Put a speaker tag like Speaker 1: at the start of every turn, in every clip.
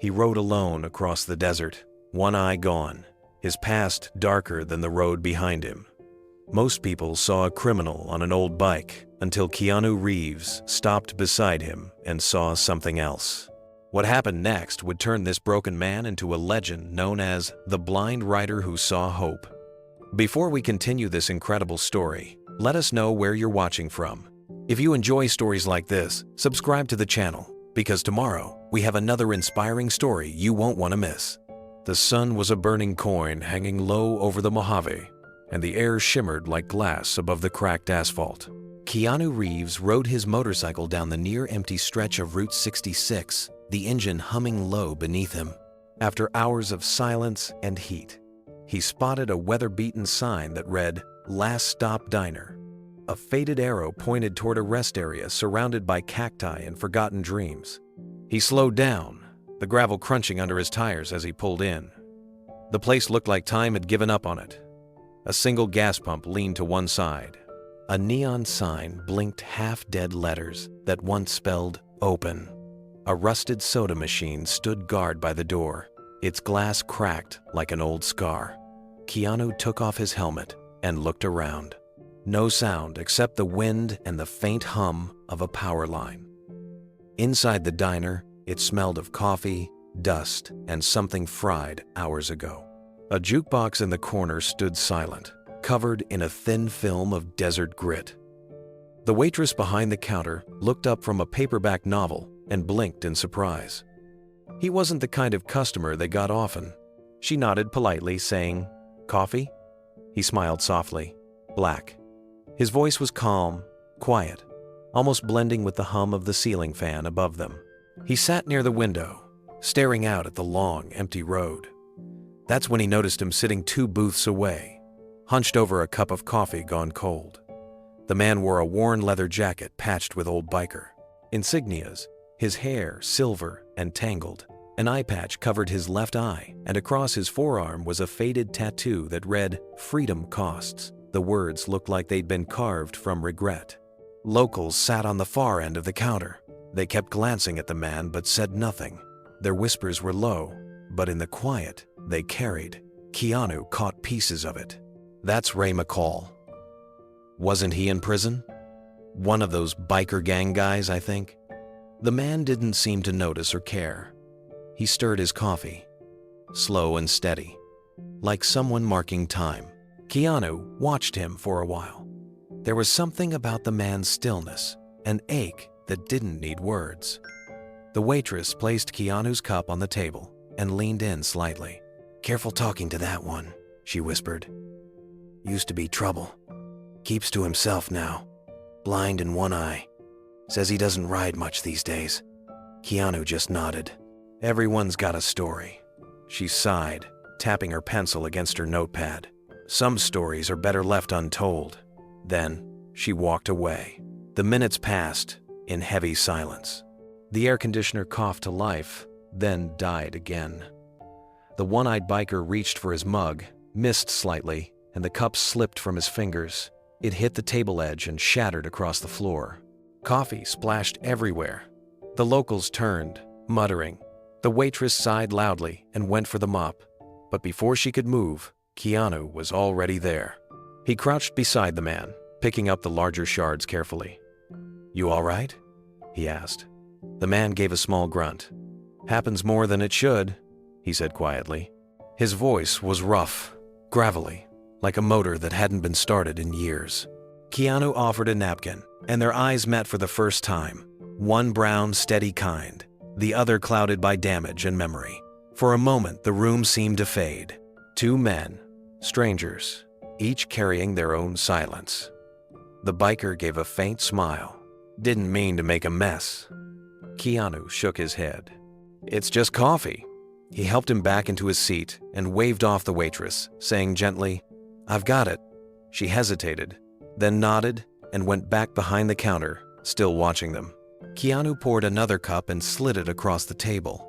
Speaker 1: He rode alone across the desert, one eye gone, his past darker than the road behind him. Most people saw a criminal on an old bike until Keanu Reeves stopped beside him and saw something else. What happened next would turn this broken man into a legend known as the blind rider who saw hope. Before we continue this incredible story, let us know where you're watching from. If you enjoy stories like this, subscribe to the channel, because tomorrow we have another inspiring story you won't want to miss. The sun was a burning coin hanging low over the Mojave, and the air shimmered like glass above the cracked asphalt. Keanu Reeves rode his motorcycle down the near-empty stretch of Route 66, the engine humming low beneath him. After hours of silence and heat, he spotted a weather-beaten sign that read, "Last Stop Diner." A faded arrow pointed toward a rest area surrounded by cacti and forgotten dreams. He slowed down, the gravel crunching under his tires as he pulled in. The place looked like time had given up on it. A single gas pump leaned to one side. A neon sign blinked half-dead letters that once spelled "Open." A rusted soda machine stood guard by the door, its glass cracked like an old scar. Keanu took off his helmet and looked around. No sound except the wind and the faint hum of a power line. Inside the diner, it smelled of coffee, dust, and something fried hours ago. A jukebox in the corner stood silent, covered in a thin film of desert grit. The waitress behind the counter looked up from a paperback novel and blinked in surprise. He wasn't the kind of customer they got often. She nodded politely, saying, "Coffee?" He smiled softly. "Black." His voice was calm, quiet, almost blending with the hum of the ceiling fan above them. He sat near the window, staring out at the long, empty road. That's when he noticed him sitting 2 booths away, hunched over a cup of coffee gone cold. The man wore a worn leather jacket patched with old biker insignias, his hair silver and tangled. An eye patch covered his left eye, and across his forearm was a faded tattoo that read, "Freedom Costs." The words looked like they'd been carved from regret. Locals sat on the far end of the counter. They kept glancing at the man but said nothing. Their whispers were low, but in the quiet they carried. Keanu caught pieces of it. "That's Ray McCall. Wasn't he in prison? One of those biker gang guys, I think." The man didn't seem to notice or care. He stirred his coffee, slow and steady, like someone marking time. Keanu watched him for a while. There was something about the man's stillness, an ache that didn't need words. The waitress placed Keanu's cup on the table and leaned in slightly. "Careful talking to that one," she whispered. "Used to be trouble. Keeps to himself now. Blind in one eye. Says he doesn't ride much these days." Keanu just nodded. "Everyone's got a story." She sighed, tapping her pencil against her notepad. "Some stories are better left untold." Then she walked away. The minutes passed in heavy silence. The air conditioner coughed to life, then died again. The one-eyed biker reached for his mug, missed slightly, and the cup slipped from his fingers. It hit the table edge and shattered across the floor. Coffee splashed everywhere. The locals turned, muttering. The waitress sighed loudly and went for the mop. But before she could move, Keanu was already there. He crouched beside the man, picking up the larger shards carefully. "You all right?" he asked. The man gave a small grunt. "Happens more than it should," he said quietly. His voice was rough, gravelly, like a motor that hadn't been started in years. Keanu offered a napkin, and their eyes met for the first time. One brown, steady kind, the other clouded by damage and memory. For a moment, the room seemed to fade. 2 men, strangers, each carrying their own silence. The biker gave a faint smile. "Didn't mean to make a mess." Keanu shook his head. "It's just coffee." He helped him back into his seat and waved off the waitress, saying gently, "I've got it." She hesitated, then nodded and went back behind the counter, still watching them. Keanu poured another cup and slid it across the table.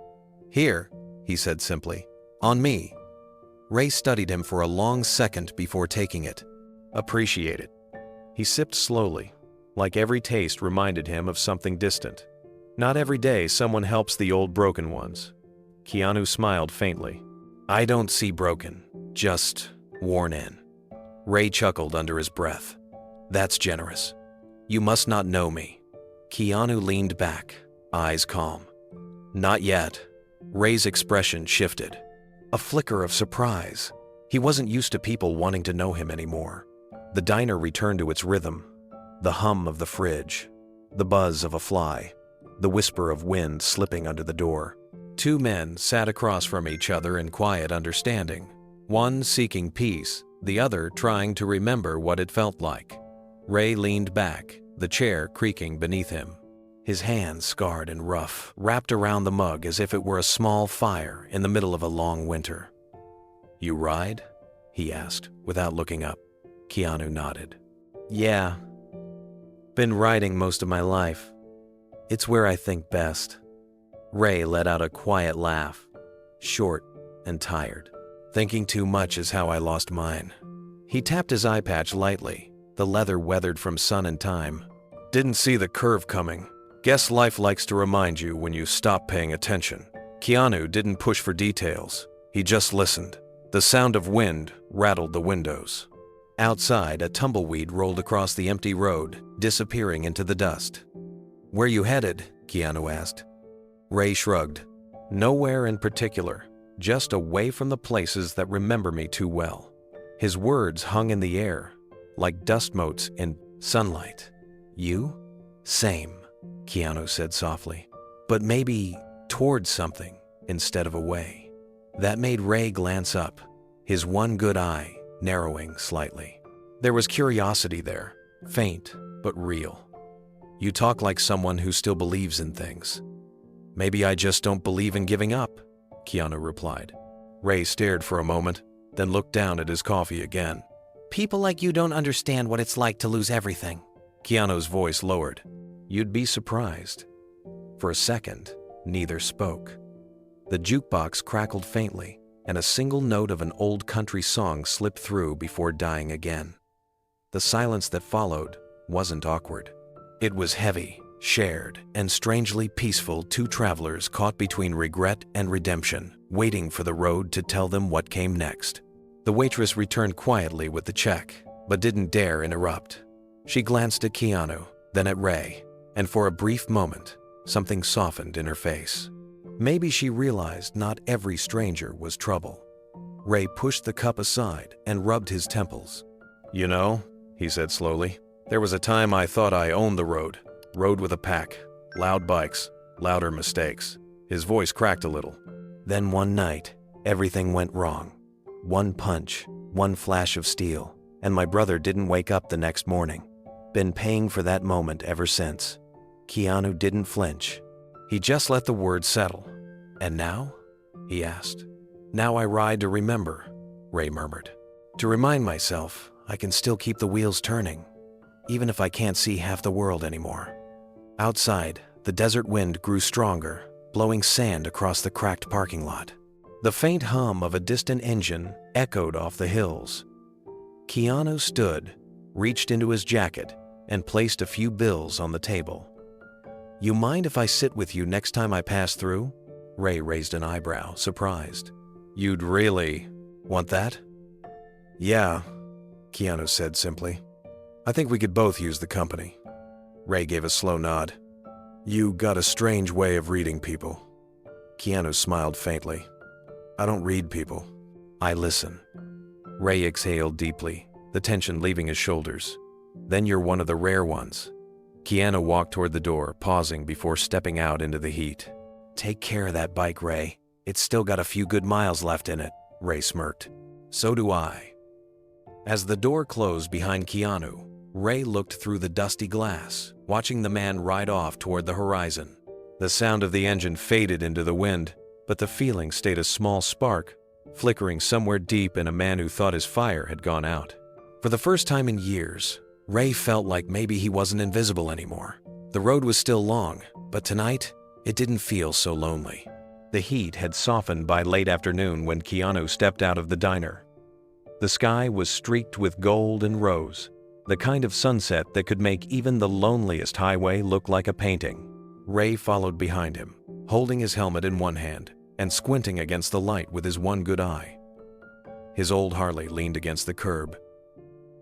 Speaker 1: "Here," he said simply, "on me." Ray studied him for a long second before taking it. "Appreciate it." He sipped slowly, like every taste reminded him of something distant. Not every day someone helps the old broken ones. Keanu smiled faintly. I don't see broken, just worn in. Ray chuckled under his breath. That's generous. You must not know me. Keanu leaned back, eyes calm. Not yet. Ray's expression shifted. A flicker of surprise. He wasn't used to people wanting to know him anymore. The diner returned to its rhythm. The hum of the fridge, the buzz of a fly, the whisper of wind slipping under the door. Two men sat across from each other in quiet understanding, one seeking peace, the other trying to remember what it felt like. Ray leaned back, the chair creaking beneath him. His hands, scarred and rough, wrapped around the mug as if it were a small fire in the middle of a long winter. You ride? He asked, without looking up. Keanu nodded. Yeah. Been riding most of my life. It's where I think best. Ray let out a quiet laugh, short and tired. Thinking too much is how I lost mine. He tapped his eye patch lightly, the leather weathered from sun and time. Didn't see the curve coming. Guess life likes to remind you when you stop paying attention. Keanu didn't push for details. He just listened. The sound of wind rattled the windows. Outside, a tumbleweed rolled across the empty road, disappearing into the dust. Where you headed? Keanu asked. Ray shrugged. Nowhere in particular, just away from the places that remember me too well. His words hung in the air, like dust motes in sunlight. You? Same, Keanu said softly. But maybe towards something instead of away. That made Ray glance up, his one good eye narrowing slightly. There was curiosity there, faint but real. You talk like someone who still believes in things. Maybe I just don't believe in giving up, Keanu replied. Ray stared for a moment, then looked down at his coffee again. People like you don't understand what it's like to lose everything. Keanu's voice lowered. You'd be surprised. For a second, neither spoke. The jukebox crackled faintly, and a single note of an old country song slipped through before dying again. The silence that followed wasn't awkward. It was heavy, shared, and strangely peaceful, two travelers caught between regret and redemption, waiting for the road to tell them what came next. The waitress returned quietly with the check, but didn't dare interrupt. She glanced at Keanu, then at Ray, and for a brief moment, something softened in her face. Maybe she realized not every stranger was trouble. Ray pushed the cup aside and rubbed his temples. You know, he said slowly, there was a time I thought I owned the road. Rode with a pack, loud bikes, louder mistakes. His voice cracked a little. Then one night, everything went wrong. One punch, one flash of steel, and my brother didn't wake up the next morning. Been paying for that moment ever since. Keanu didn't flinch. He just let the words settle. And now? He asked. Now I ride to remember, Ray murmured. To remind myself I can still keep the wheels turning, even if I can't see half the world anymore. Outside, the desert wind grew stronger, blowing sand across the cracked parking lot. The faint hum of a distant engine echoed off the hills. Keanu stood, reached into his jacket, and placed a few bills on the table. You mind if I sit with you next time I pass through? Ray raised an eyebrow, surprised. You'd really want that? Yeah, Keanu said simply. I think we could both use the company. Ray gave a slow nod. You got a strange way of reading people. Keanu smiled faintly. I don't read people. I listen. Ray exhaled deeply, the tension leaving his shoulders. Then you're one of the rare ones. Keanu walked toward the door, pausing before stepping out into the heat. Take care of that bike, Ray. It's still got a few good miles left in it, Ray smirked. So do I. As the door closed behind Keanu, Ray looked through the dusty glass, watching the man ride off toward the horizon. The sound of the engine faded into the wind, but the feeling stayed a small spark, flickering somewhere deep in a man who thought his fire had gone out. For the first time in years, Ray felt like maybe he wasn't invisible anymore. The road was still long, but tonight, it didn't feel so lonely. The heat had softened by late afternoon when Keanu stepped out of the diner. The sky was streaked with gold and rose, the kind of sunset that could make even the loneliest highway look like a painting. Ray followed behind him, holding his helmet in one hand and squinting against the light with his one good eye. His old Harley leaned against the curb,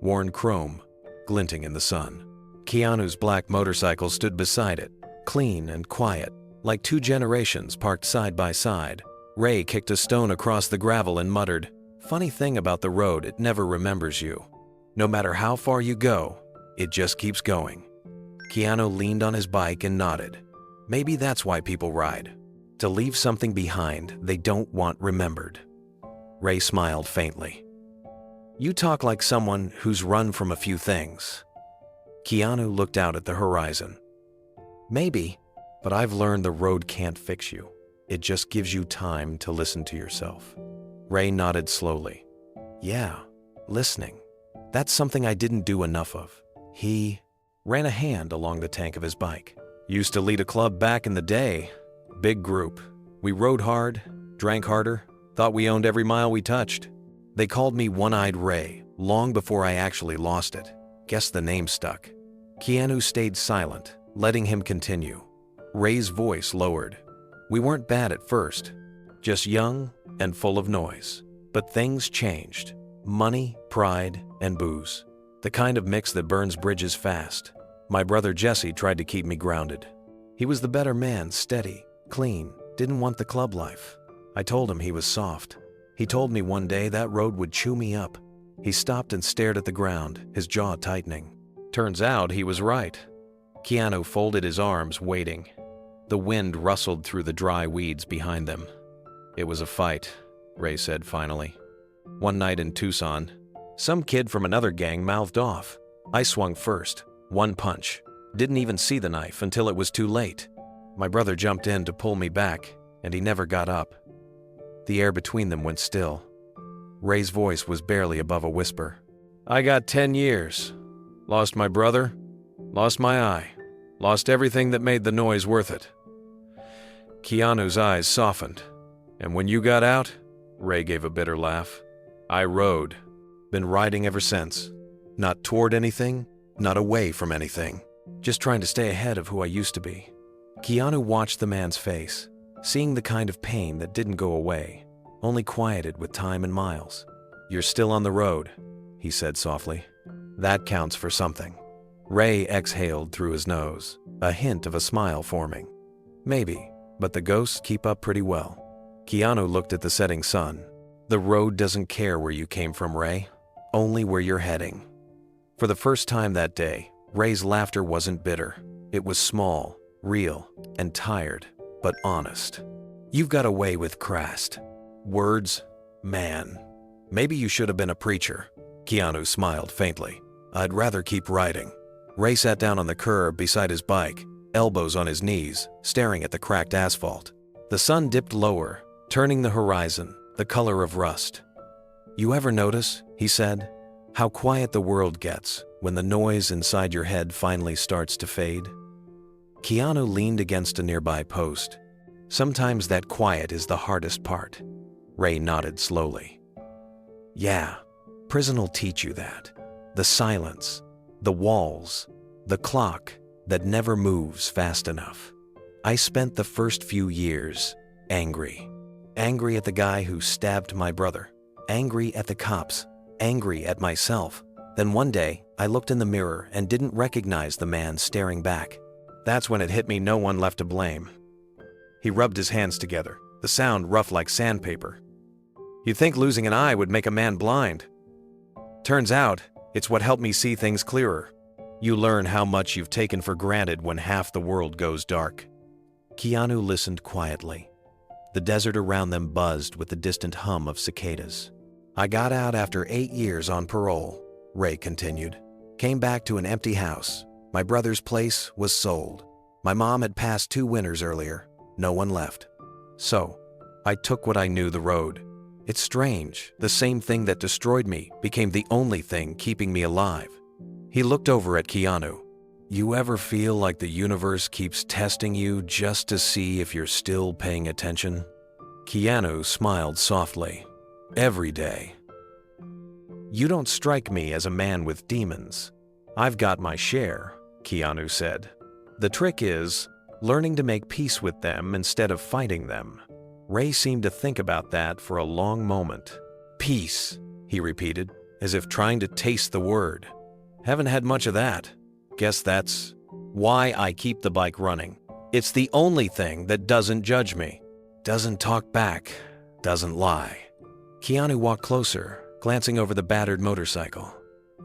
Speaker 1: worn chrome, glinting in the sun. Keanu's black motorcycle stood beside it, clean and quiet, like two generations parked side by side. Ray kicked a stone across the gravel and muttered, "Funny thing about the road, it never remembers you. No matter how far you go, it just keeps going." Keanu leaned on his bike and nodded. Maybe that's why people ride. To leave something behind they don't want remembered. Ray smiled faintly. "You talk like someone who's run from a few things." Keanu looked out at the horizon. "Maybe, but I've learned the road can't fix you. It just gives you time to listen to yourself." Ray nodded slowly. "Yeah, listening. That's something I didn't do enough of." He ran a hand along the tank of his bike. "Used to lead a club back in the day. Big group. We rode hard, drank harder, thought we owned every mile we touched. They called me One-Eyed Ray long before I actually lost it. Guess the name stuck." Keanu stayed silent, letting him continue. Ray's voice lowered. "We weren't bad at first, just young and full of noise. But things changed. Money, pride, and booze. The kind of mix that burns bridges fast. My brother Jesse tried to keep me grounded. He was the better man, steady, clean, didn't want the club life. I told him he was soft. He told me one day that road would chew me up." He stopped and stared at the ground, his jaw tightening. Turns out he was right. Keanu folded his arms, waiting. The wind rustled through the dry weeds behind them. "It was a fight," Ray said finally. "One night in Tucson, some kid from another gang mouthed off. I swung first, one punch. Didn't even see the knife until it was too late. My brother jumped in to pull me back, and he never got up." The air between them went still. Ray's voice was barely above a whisper. "I got 10 years. Lost my brother, lost my eye, lost everything that made the noise worth it." Keanu's eyes softened. "And when you got out?" Ray gave a bitter laugh. "I rode. Been riding ever since. Not toward anything, not away from anything. Just trying to stay ahead of who I used to be." Keanu watched the man's face, seeing the kind of pain that didn't go away, only quieted with time and miles. "You're still on the road," he said softly. "That counts for something." Ray exhaled through his nose, a hint of a smile forming. "Maybe, but the ghosts keep up pretty well." Keanu looked at the setting sun. "The road doesn't care where you came from, Ray, only where you're heading." For the first time that day, Ray's laughter wasn't bitter. It was small, real, and tired, but honest. "You've got away with crass words, man. Maybe you should have been a preacher." Keanu smiled faintly. "I'd rather keep riding." Ray sat down on the curb beside his bike, elbows on his knees, staring at the cracked asphalt. The sun dipped lower, turning the horizon the color of rust. "You ever notice," he said, "how quiet the world gets when the noise inside your head finally starts to fade?" Keanu leaned against a nearby post. "Sometimes that quiet is the hardest part." Ray nodded slowly. "Yeah, prison'll teach you that. The silence, the walls, the clock that never moves fast enough. I spent the first few years angry. Angry at the guy who stabbed my brother. Angry at the cops. Angry at myself. Then one day, I looked in the mirror and didn't recognize the man staring back. That's when it hit me no one left to blame." He rubbed his hands together, the sound rough like sandpaper. "You'd think losing an eye would make a man blind. Turns out, it's what helped me see things clearer. You learn how much you've taken for granted when half the world goes dark." Keanu listened quietly. The desert around them buzzed with the distant hum of cicadas. "I got out after 8 years on parole," Ray continued. "Came back to an empty house. My brother's place was sold. My mom had passed 2 winters earlier. No one left. So, I took what I knew, the road. It's strange, the same thing that destroyed me became the only thing keeping me alive." He looked over at Keanu. "You ever feel like the universe keeps testing you just to see if you're still paying attention?" Keanu smiled softly. "Every day." "You don't strike me as a man with demons." "I've got my share," Keanu said. "The trick is learning to make peace with them instead of fighting them." Ray seemed to think about that for a long moment. Peace, he repeated, as if trying to taste the word. Haven't had much of that. Guess that's why I keep the bike running. It's the only thing that doesn't judge me, doesn't talk back, doesn't lie. Keanu walked closer, glancing over the battered motorcycle.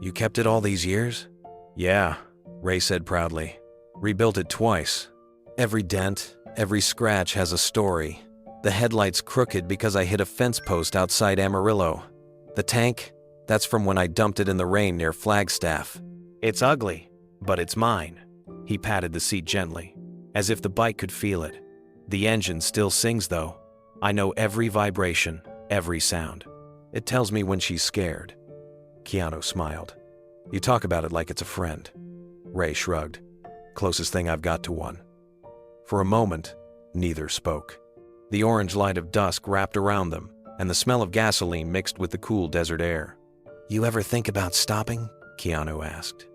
Speaker 1: You kept it all these years? Yeah, Ray said proudly. Rebuilt it twice. Every dent, every scratch has a story. The headlight's crooked because I hit a fence post outside Amarillo. The tank, that's from when I dumped it in the rain near Flagstaff. It's ugly, but it's mine. He patted the seat gently, as if the bike could feel it. The engine still sings though. I know every vibration, every sound. It tells me when she's scared. Keanu smiled. You talk about it like it's a friend. Ray shrugged. Closest thing I've got to one. For a moment, neither spoke. The orange light of dusk wrapped around them, and the smell of gasoline mixed with the cool desert air. You ever think about stopping? Keanu asked.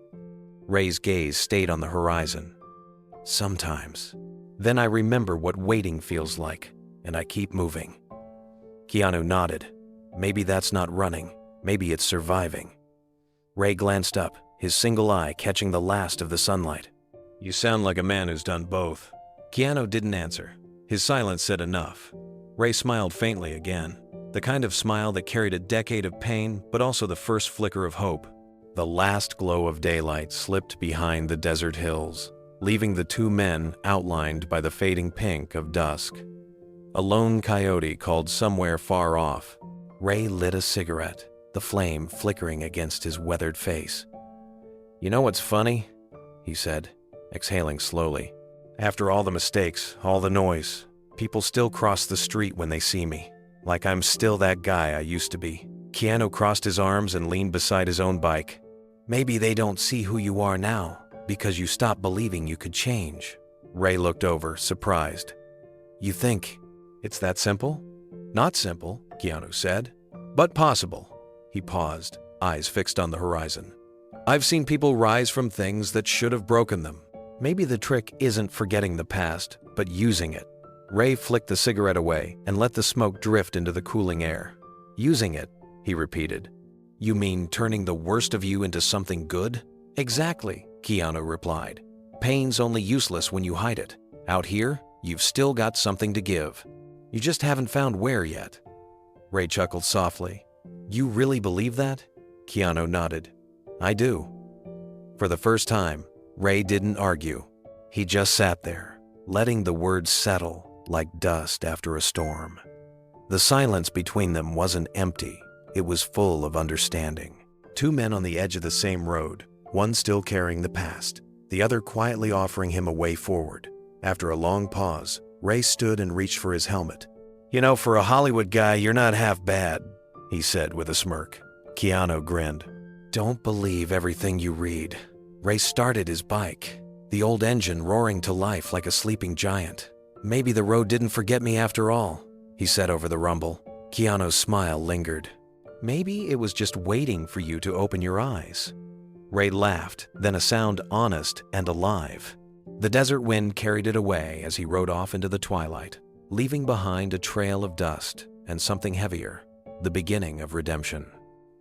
Speaker 1: Ray's gaze stayed on the horizon. Sometimes. Then I remember what waiting feels like, and I keep moving. Keanu nodded. Maybe that's not running. Maybe it's surviving. Ray glanced up, his single eye catching the last of the sunlight. You sound like a man who's done both. Keanu didn't answer. His silence said enough. Ray smiled faintly again, the kind of smile that carried a decade of pain, but also the first flicker of hope. The last glow of daylight slipped behind the desert hills, leaving the two men outlined by the fading pink of dusk. A lone coyote called somewhere far off. Ray lit a cigarette, the flame flickering against his weathered face. You know what's funny? He said, exhaling slowly. After all the mistakes, all the noise, people still cross the street when they see me, like I'm still that guy I used to be. Keanu crossed his arms and leaned beside his own bike. Maybe they don't see who you are now, because you stopped believing you could change. Ray looked over, surprised. You think it's that simple? Not simple, Keanu said, but possible. He paused, eyes fixed on the horizon. I've seen people rise from things that should have broken them. Maybe the trick isn't forgetting the past, but using it. Ray flicked the cigarette away and let the smoke drift into the cooling air. Using it, he repeated. You mean turning the worst of you into something good? Exactly, Keanu replied. Pain's only useless when you hide it. Out here, you've still got something to give. You just haven't found where yet. Ray chuckled softly. You really believe that? Keanu nodded. I do. For the first time, Ray didn't argue. He just sat there, letting the words settle like dust after a storm. The silence between them wasn't empty. It was full of understanding. Two men on the edge of the same road, one still carrying the past, the other quietly offering him a way forward. After a long pause, Ray stood and reached for his helmet. You know, for a Hollywood guy, you're not half bad, he said with a smirk. Keanu grinned. Don't believe everything you read. Ray started his bike, the old engine roaring to life like a sleeping giant. Maybe the road didn't forget me after all, he said over the rumble. Keanu's smile lingered. Maybe it was just waiting for you to open your eyes. Ray laughed, then a sound honest and alive. The desert wind carried it away as he rode off into the twilight, leaving behind a trail of dust and something heavier, the beginning of redemption.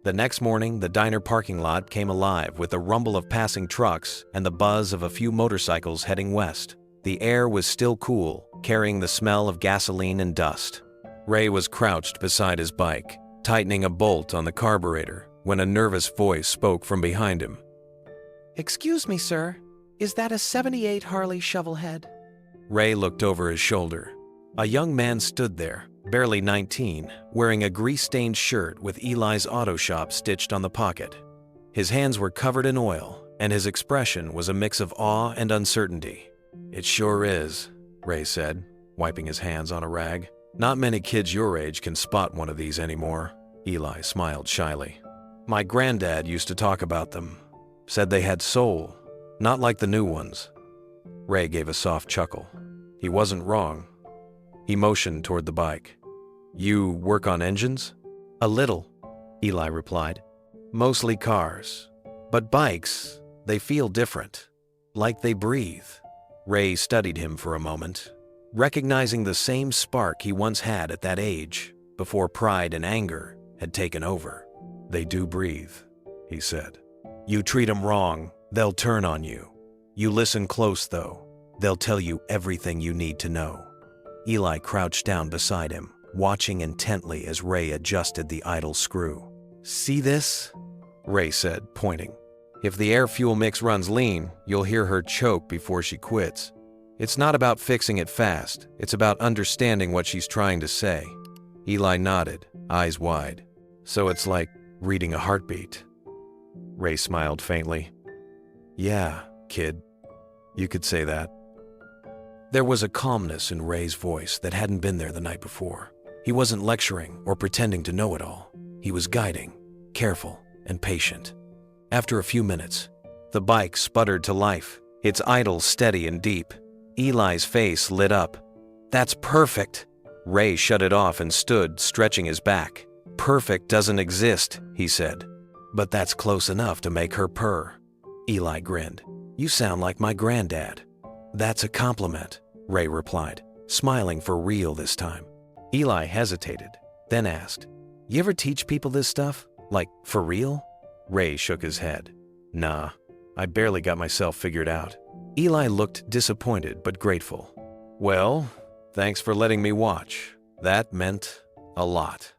Speaker 1: The next morning, the diner parking lot came alive with the rumble of passing trucks and the buzz of a few motorcycles heading west. The air was still cool, carrying the smell of gasoline and dust. Ray was crouched beside his bike, tightening a bolt on the carburetor, when a nervous voice spoke from behind him. Excuse me, sir. Is that a '78 Harley Shovelhead? Ray looked over his shoulder. A young man stood there, barely 19, wearing a grease-stained shirt with Eli's Auto Shop stitched on the pocket. His hands were covered in oil, and his expression was a mix of awe and uncertainty. It sure is, Ray said, wiping his hands on a rag. Not many kids your age can spot one of these anymore. Eli smiled shyly. My granddad used to talk about them. Said they had soul, not like the new ones. Ray gave a soft chuckle. He wasn't wrong. He motioned toward the bike. You work on engines? A little, Eli replied. Mostly cars. But bikes, they feel different. Like they breathe. Ray studied him for a moment. recognizing the same spark he once had at that age, before pride and anger had taken over. "They do breathe," he said. "You treat them wrong, they'll turn on you. You listen close, though. They'll tell you everything you need to know." Eli crouched down beside him, watching intently as Ray adjusted the idle screw. "See this?" Ray said, pointing. "If the air-fuel mix runs lean, you'll hear her choke before she quits. It's not about fixing it fast, it's about understanding what she's trying to say." Eli nodded, eyes wide. "So it's like reading a heartbeat." Ray smiled faintly. "Yeah, kid, you could say that." There was a calmness in Ray's voice that hadn't been there the night before. He wasn't lecturing or pretending to know it all. He was guiding, careful and patient. After a few minutes, the bike sputtered to life, its idle steady and deep. Eli's face lit up. "That's perfect!" Ray shut it off and stood, stretching his back. "Perfect doesn't exist," he said. "But that's close enough to make her purr." Eli grinned. "You sound like my granddad." "That's a compliment," Ray replied, smiling for real this time. Eli hesitated, then asked, "You ever teach people this stuff? Like, for real?" Ray shook his head. "Nah, I barely got myself figured out." Eli looked disappointed but grateful. "Well, thanks for letting me watch. That meant a lot."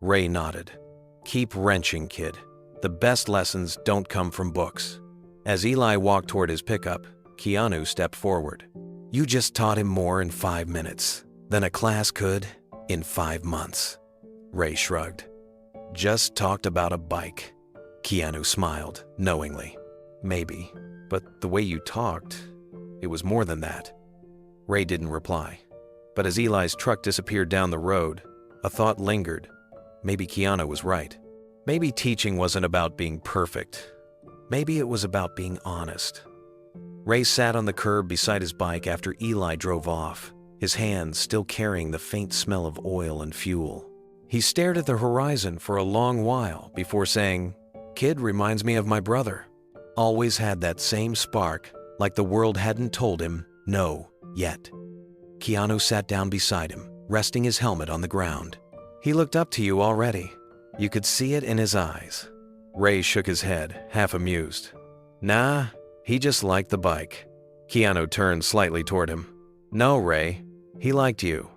Speaker 1: Ray nodded. "Keep wrenching, kid. The best lessons don't come from books." As Eli walked toward his pickup, Keanu stepped forward. "You just taught him more in 5 minutes than a class could in 5 months." Ray shrugged. "Just talked about a bike." Keanu smiled, knowingly. "Maybe, but the way you talked, it was more than that." Ray didn't reply. But as Eli's truck disappeared down the road, a thought lingered. Maybe Keanu was right. Maybe teaching wasn't about being perfect. Maybe it was about being honest. Ray sat on the curb beside his bike after Eli drove off, his hands still carrying the faint smell of oil and fuel. He stared at the horizon for a long while before saying, "Kid reminds me of my brother. Always had that same spark, like the world hadn't told him no yet." Keanu sat down beside him, resting his helmet on the ground. "He looked up to you already. You could see it in his eyes." Ray shook his head, half amused. "Nah, he just liked the bike." Keanu turned slightly toward him. "No, Ray, he liked you.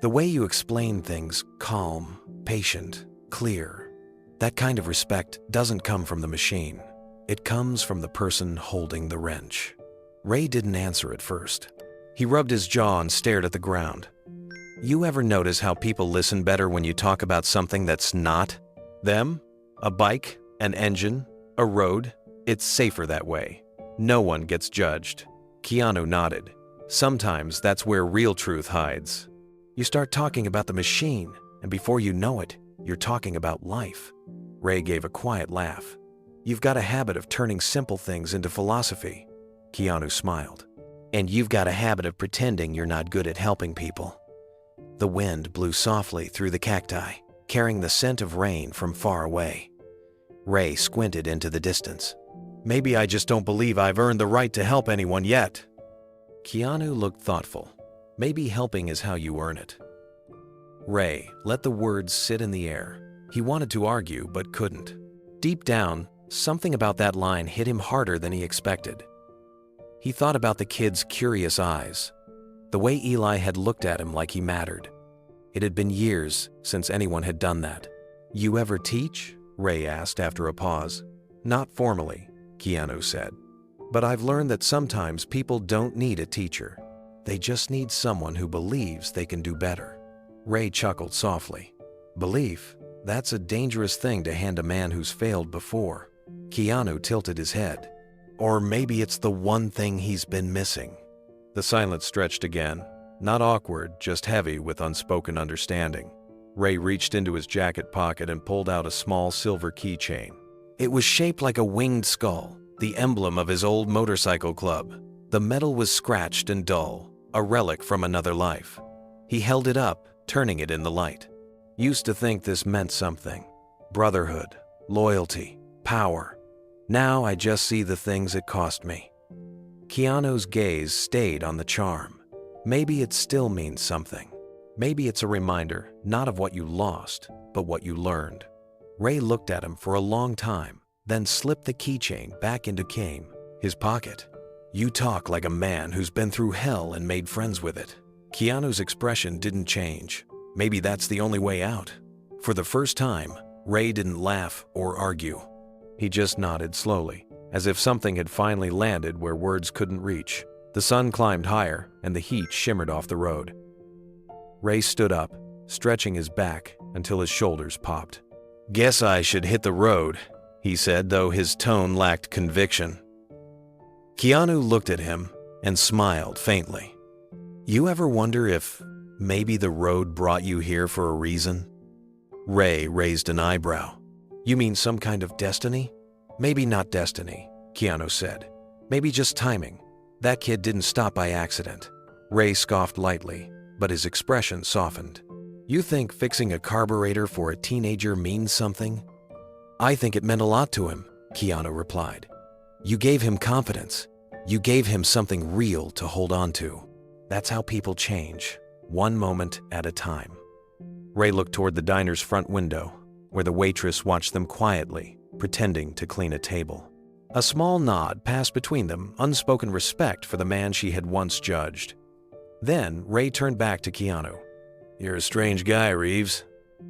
Speaker 1: The way you explain things, calm, patient, clear. That kind of respect doesn't come from the machine. It comes from the person holding the wrench." Ray didn't answer at first. He rubbed his jaw and stared at the ground. "You ever notice how people listen better when you talk about something that's not them? A bike, an engine, a road? It's safer that way. No one gets judged." Keanu nodded. "Sometimes that's where real truth hides. You start talking about the machine, and before you know it, you're talking about life." Ray gave a quiet laugh. "You've got a habit of turning simple things into philosophy." Keanu smiled. "And you've got a habit of pretending you're not good at helping people." The wind blew softly through the cacti, carrying the scent of rain from far away. Ray squinted into the distance. "Maybe I just don't believe I've earned the right to help anyone yet." Keanu looked thoughtful. "Maybe helping is how you earn it." Ray let the words sit in the air. He wanted to argue, but couldn't. Deep down, something about that line hit him harder than he expected. He thought about the kid's curious eyes, the way Eli had looked at him like he mattered. It had been years since anyone had done that. "You ever teach?" Ray asked after a pause. "Not formally," Keanu said. "But I've learned that sometimes people don't need a teacher. They just need someone who believes they can do better." Ray chuckled softly. "Belief? That's a dangerous thing to hand a man who's failed before." Keanu tilted his head. "Or maybe it's the one thing he's been missing." The silence stretched again, not awkward, just heavy with unspoken understanding. Ray reached into his jacket pocket and pulled out a small silver keychain. It was shaped like a winged skull, the emblem of his old motorcycle club. The metal was scratched and dull, a relic from another life. He held it up, turning it in the light. "Used to think this meant something. Brotherhood, loyalty, power. Now I just see the things it cost me." Keanu's gaze stayed on the charm. maybe it still means something. Maybe it's a reminder not of what you lost, but what you learned. Ray looked at him for a long time, then slipped the keychain back into his pocket. You talk like a man who's been through hell and made friends with it. Keanu's expression didn't change. Maybe that's the only way out. For the first time, Ray didn't laugh or argue. He just nodded slowly, as if something had finally landed where words couldn't reach. The sun climbed higher, and the heat shimmered off the road. Ray stood up, stretching his back until his shoulders popped. "Guess I should hit the road," he said, though his tone lacked conviction. Keanu looked at him and smiled faintly. "You ever wonder if maybe the road brought you here for a reason?" Ray raised an eyebrow. "You mean some kind of destiny?" "Maybe not destiny," Keanu said. "Maybe just timing. That kid didn't stop by accident." Ray scoffed lightly, but his expression softened. "You think fixing a carburetor for a teenager means something?" "I think it meant a lot to him," Keanu replied. "You gave him confidence. You gave him something real to hold on to. That's how people change, one moment at a time." Ray looked toward the diner's front window, where the waitress watched them quietly, pretending to clean a table. A small nod passed between them, unspoken respect for the man she had once judged. Then Ray turned back to Keanu. "You're a strange guy, Reeves,"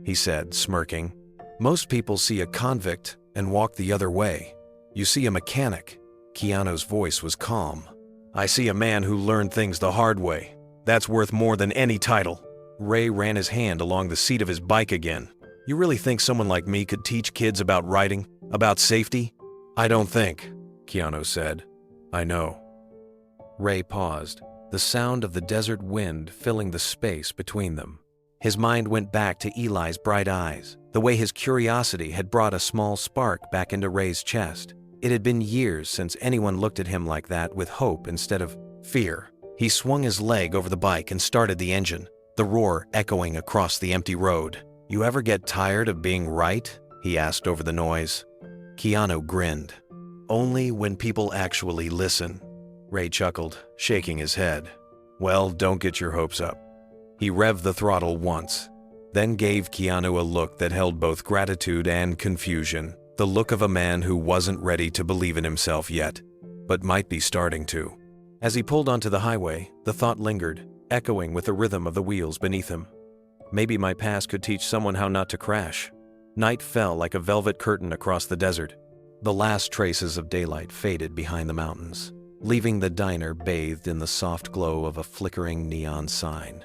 Speaker 1: he said, smirking. "Most people see a convict and walk the other way. You see a mechanic." Keanu's voice was calm. "I see a man who learned things the hard way. That's worth more than any title." Ray ran his hand along the seat of his bike again. "You really think someone like me could teach kids about riding, about safety?" "I don't think," Keanu said. "I know." Ray paused, the sound of the desert wind filling the space between them. His mind went back to Eli's bright eyes, the way his curiosity had brought a small spark back into Ray's chest. It had been years since anyone looked at him like that, with hope instead of fear. He swung his leg over the bike and started the engine, the roar echoing across the empty road. "You ever get tired of being right?" he asked over the noise. Keanu grinned. "Only when people actually listen." Ray chuckled, shaking his head. "Well, don't get your hopes up." He revved the throttle once, then gave Keanu a look that held both gratitude and confusion. The look of a man who wasn't ready to believe in himself yet, but might be starting to. As he pulled onto the highway, the thought lingered, echoing with the rhythm of the wheels beneath him. Maybe my past could teach someone how not to crash. Night fell like a velvet curtain across the desert. The last traces of daylight faded behind the mountains, leaving the diner bathed in the soft glow of a flickering neon sign.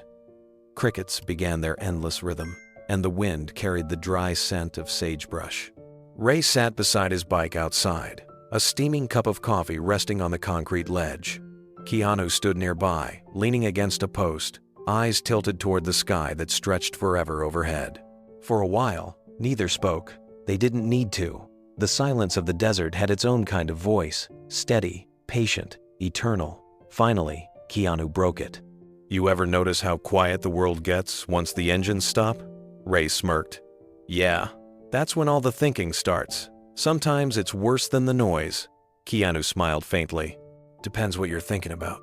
Speaker 1: Crickets began their endless rhythm, and the wind carried the dry scent of sagebrush. Ray sat beside his bike outside, a steaming cup of coffee resting on the concrete ledge. Keanu stood nearby, leaning against a post, eyes tilted toward the sky that stretched forever overhead. For a while, neither spoke. They didn't need to. The silence of the desert had its own kind of voice, steady, patient, eternal. Finally, Keanu broke it. "You ever notice how quiet the world gets once the engines stop?" Ray smirked. "Yeah. That's when all the thinking starts. Sometimes it's worse than the noise." Keanu smiled faintly. "Depends what you're thinking about."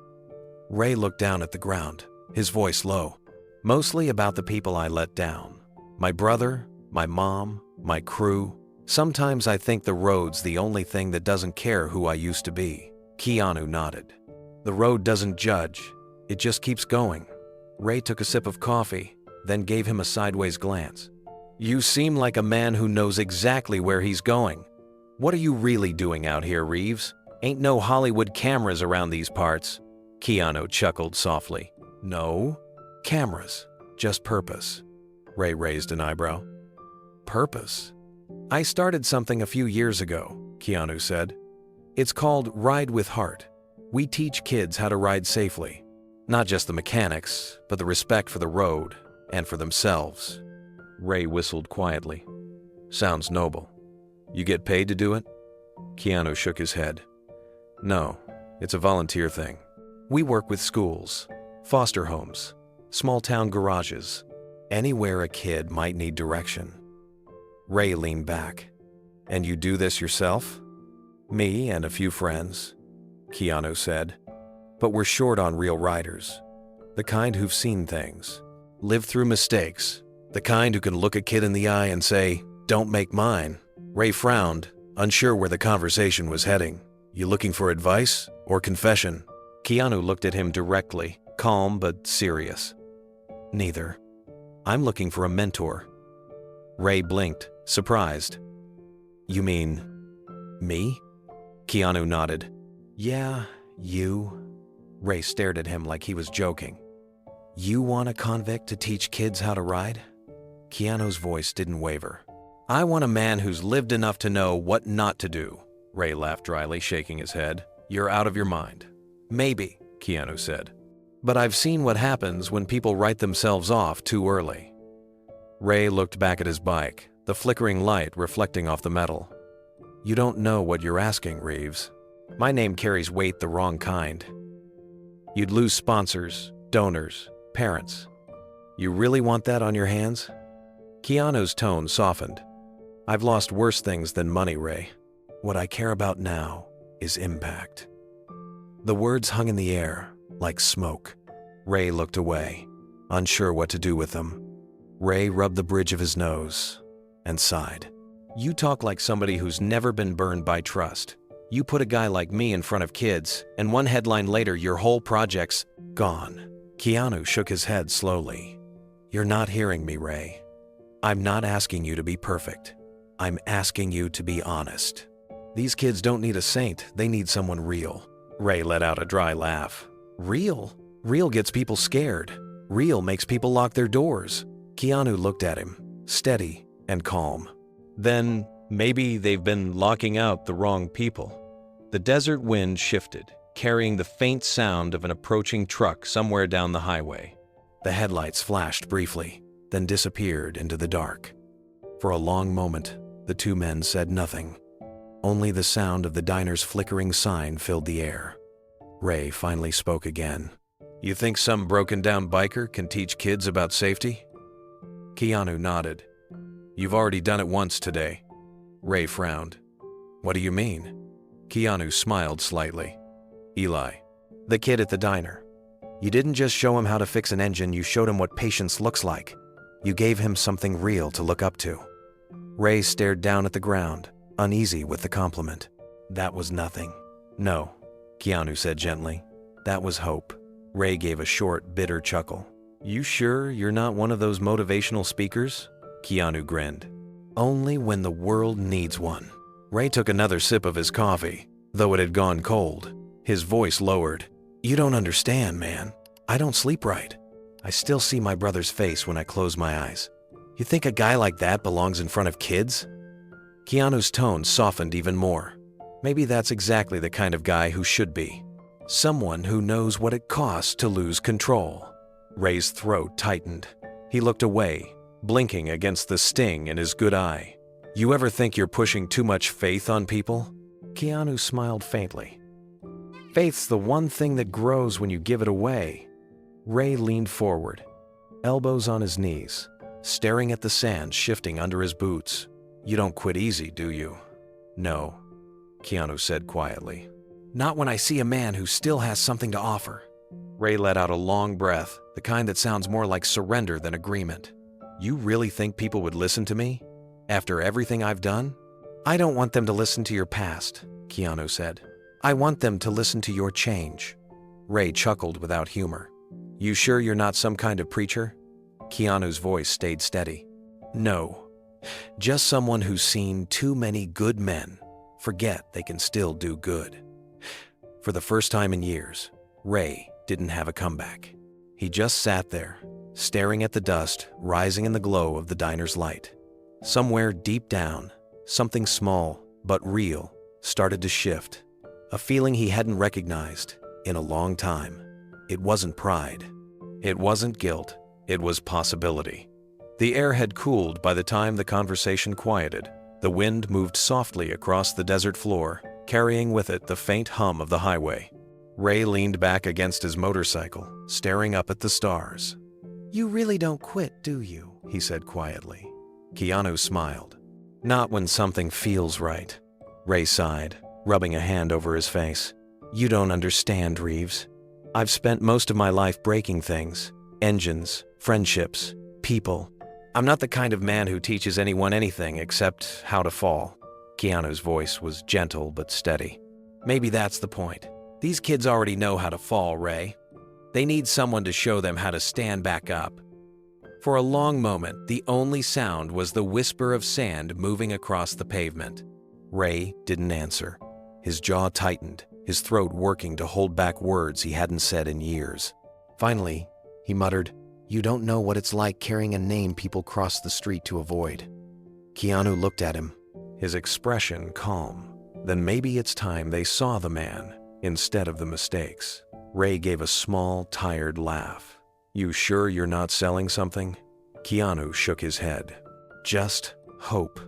Speaker 1: Ray looked down at the ground, his voice low. "Mostly about the people I let down. My brother, my mom, my crew. Sometimes I think the road's the only thing that doesn't care who I used to be." Keanu nodded. "The road doesn't judge. It just keeps going." Ray took a sip of coffee, then gave him a sideways glance. "You seem like a man who knows exactly where he's going. What are you really doing out here, Reeves? Ain't no Hollywood cameras around these parts." Keanu chuckled softly. "No cameras, just purpose." Ray raised an eyebrow. "Purpose?" "I started something a few years ago," Keanu said. "It's called Ride with Heart. We teach kids how to ride safely. Not just the mechanics, but the respect for the road and for themselves." Ray whistled quietly. "Sounds noble. You get paid to do it?" Keanu shook his head. "No, it's a volunteer thing. We work with schools, foster homes, small-town garages, anywhere a kid might need direction." Ray leaned back. "And you do this yourself?" "Me and a few friends," Keanu said. "But we're short on real riders. The kind who've seen things, lived through mistakes, the kind who can look a kid in the eye and say, "Don't make mine." Ray frowned, unsure where the conversation was heading. "You looking for advice or confession?" Keanu looked at him directly, calm but serious. "Neither. I'm looking for a mentor." Ray blinked, surprised. "You mean me?" Keanu nodded. "Yeah, you." Ray stared at him like he was joking. "You want a convict to teach kids how to ride?" Keanu's voice didn't waver. "I want a man who's lived enough to know what not to do." Ray laughed dryly, shaking his head. "You're out of your mind." "Maybe," Keanu said. "But I've seen what happens when people write themselves off too early." Ray looked back at his bike, the flickering light reflecting off the metal. "You don't know what you're asking, Reeves. My name carries weight the wrong kind. You'd lose sponsors, donors, parents. You really want that on your hands?" Keanu's tone softened. "I've lost worse things than money, Ray. What I care about now is impact." The words hung in the air, like smoke. Ray looked away, unsure what to do with them. Ray rubbed the bridge of his nose and sighed. "You talk like somebody who's never been burned by trust. You put a guy like me in front of kids, and one headline later your whole project's gone." Keanu shook his head slowly. "You're not hearing me, Ray. I'm not asking you to be perfect. I'm asking you to be honest. These kids don't need a saint, they need someone real." Ray let out a dry laugh. "Real? Real gets people scared. Real makes people lock their doors." Keanu looked at him, steady and calm. "Then maybe they've been locking out the wrong people." The desert wind shifted, carrying the faint sound of an approaching truck somewhere down the highway. The headlights flashed briefly, then disappeared into the dark. For a long moment, the two men said nothing. Only the sound of the diner's flickering sign filled the air. Ray finally spoke again. "You think some broken-down biker can teach kids about safety?" Keanu nodded. "You've already done it once today." Ray frowned. "What do you mean?" Keanu smiled slightly. "Eli, the kid at the diner. You didn't just show him how to fix an engine, you showed him what patience looks like. You gave him something real to look up to." Ray stared down at the ground, uneasy with the compliment. "That was nothing." "No," Keanu said gently. "That was hope." Ray gave a short, bitter chuckle. "You sure you're not one of those motivational speakers?" Keanu grinned. "Only when the world needs one." Ray took another sip of his coffee, though it had gone cold. His voice lowered. "You don't understand, man. I don't sleep right. I still see my brother's face when I close my eyes. You think a guy like that belongs in front of kids?" Keanu's tone softened even more. "Maybe that's exactly the kind of guy who should be. Someone who knows what it costs to lose control." Ray's throat tightened. He looked away, blinking against the sting in his good eye. "You ever think you're pushing too much faith on people?" Keanu smiled faintly. "Faith's the one thing that grows when you give it away." Ray leaned forward, elbows on his knees, staring at the sand shifting under his boots. "You don't quit easy, do you?" "No," Keanu said quietly. "Not when I see a man who still has something to offer." Ray let out a long breath, the kind that sounds more like surrender than agreement. "You really think people would listen to me? After everything I've done?" "I don't want them to listen to your past," Keanu said. "I want them to listen to your change." Ray chuckled without humor. "You sure you're not some kind of preacher?" Keanu's voice stayed steady. "No, just someone who's seen too many good men forget they can still do good." For the first time in years, Ray didn't have a comeback. He just sat there, staring at the dust rising in the glow of the diner's light. Somewhere deep down, something small but real started to shift. A feeling he hadn't recognized in a long time. It wasn't pride. It wasn't guilt. It was possibility. The air had cooled by the time the conversation quieted. The wind moved softly across the desert floor, carrying with it the faint hum of the highway. Ray leaned back against his motorcycle, staring up at the stars. "You really don't quit, do you?" he said quietly. Keanu smiled. "Not when something feels right." Ray sighed, rubbing a hand over his face. "You don't understand, Reeves. I've spent most of my life breaking things. Engines, friendships, people. I'm not the kind of man who teaches anyone anything except how to fall." Keanu's voice was gentle but steady. "Maybe that's the point. These kids already know how to fall, Ray. They need someone to show them how to stand back up." For a long moment, the only sound was the whisper of sand moving across the pavement. Ray didn't answer. His jaw tightened, his throat working to hold back words he hadn't said in years. Finally, he muttered, "You don't know what it's like carrying a name people cross the street to avoid." Keanu looked at him, his expression calm. Then maybe it's time they saw the man instead of the mistakes. Ray gave a small, tired laugh. "You sure you're not selling something?" Keanu shook his head. "Just hope."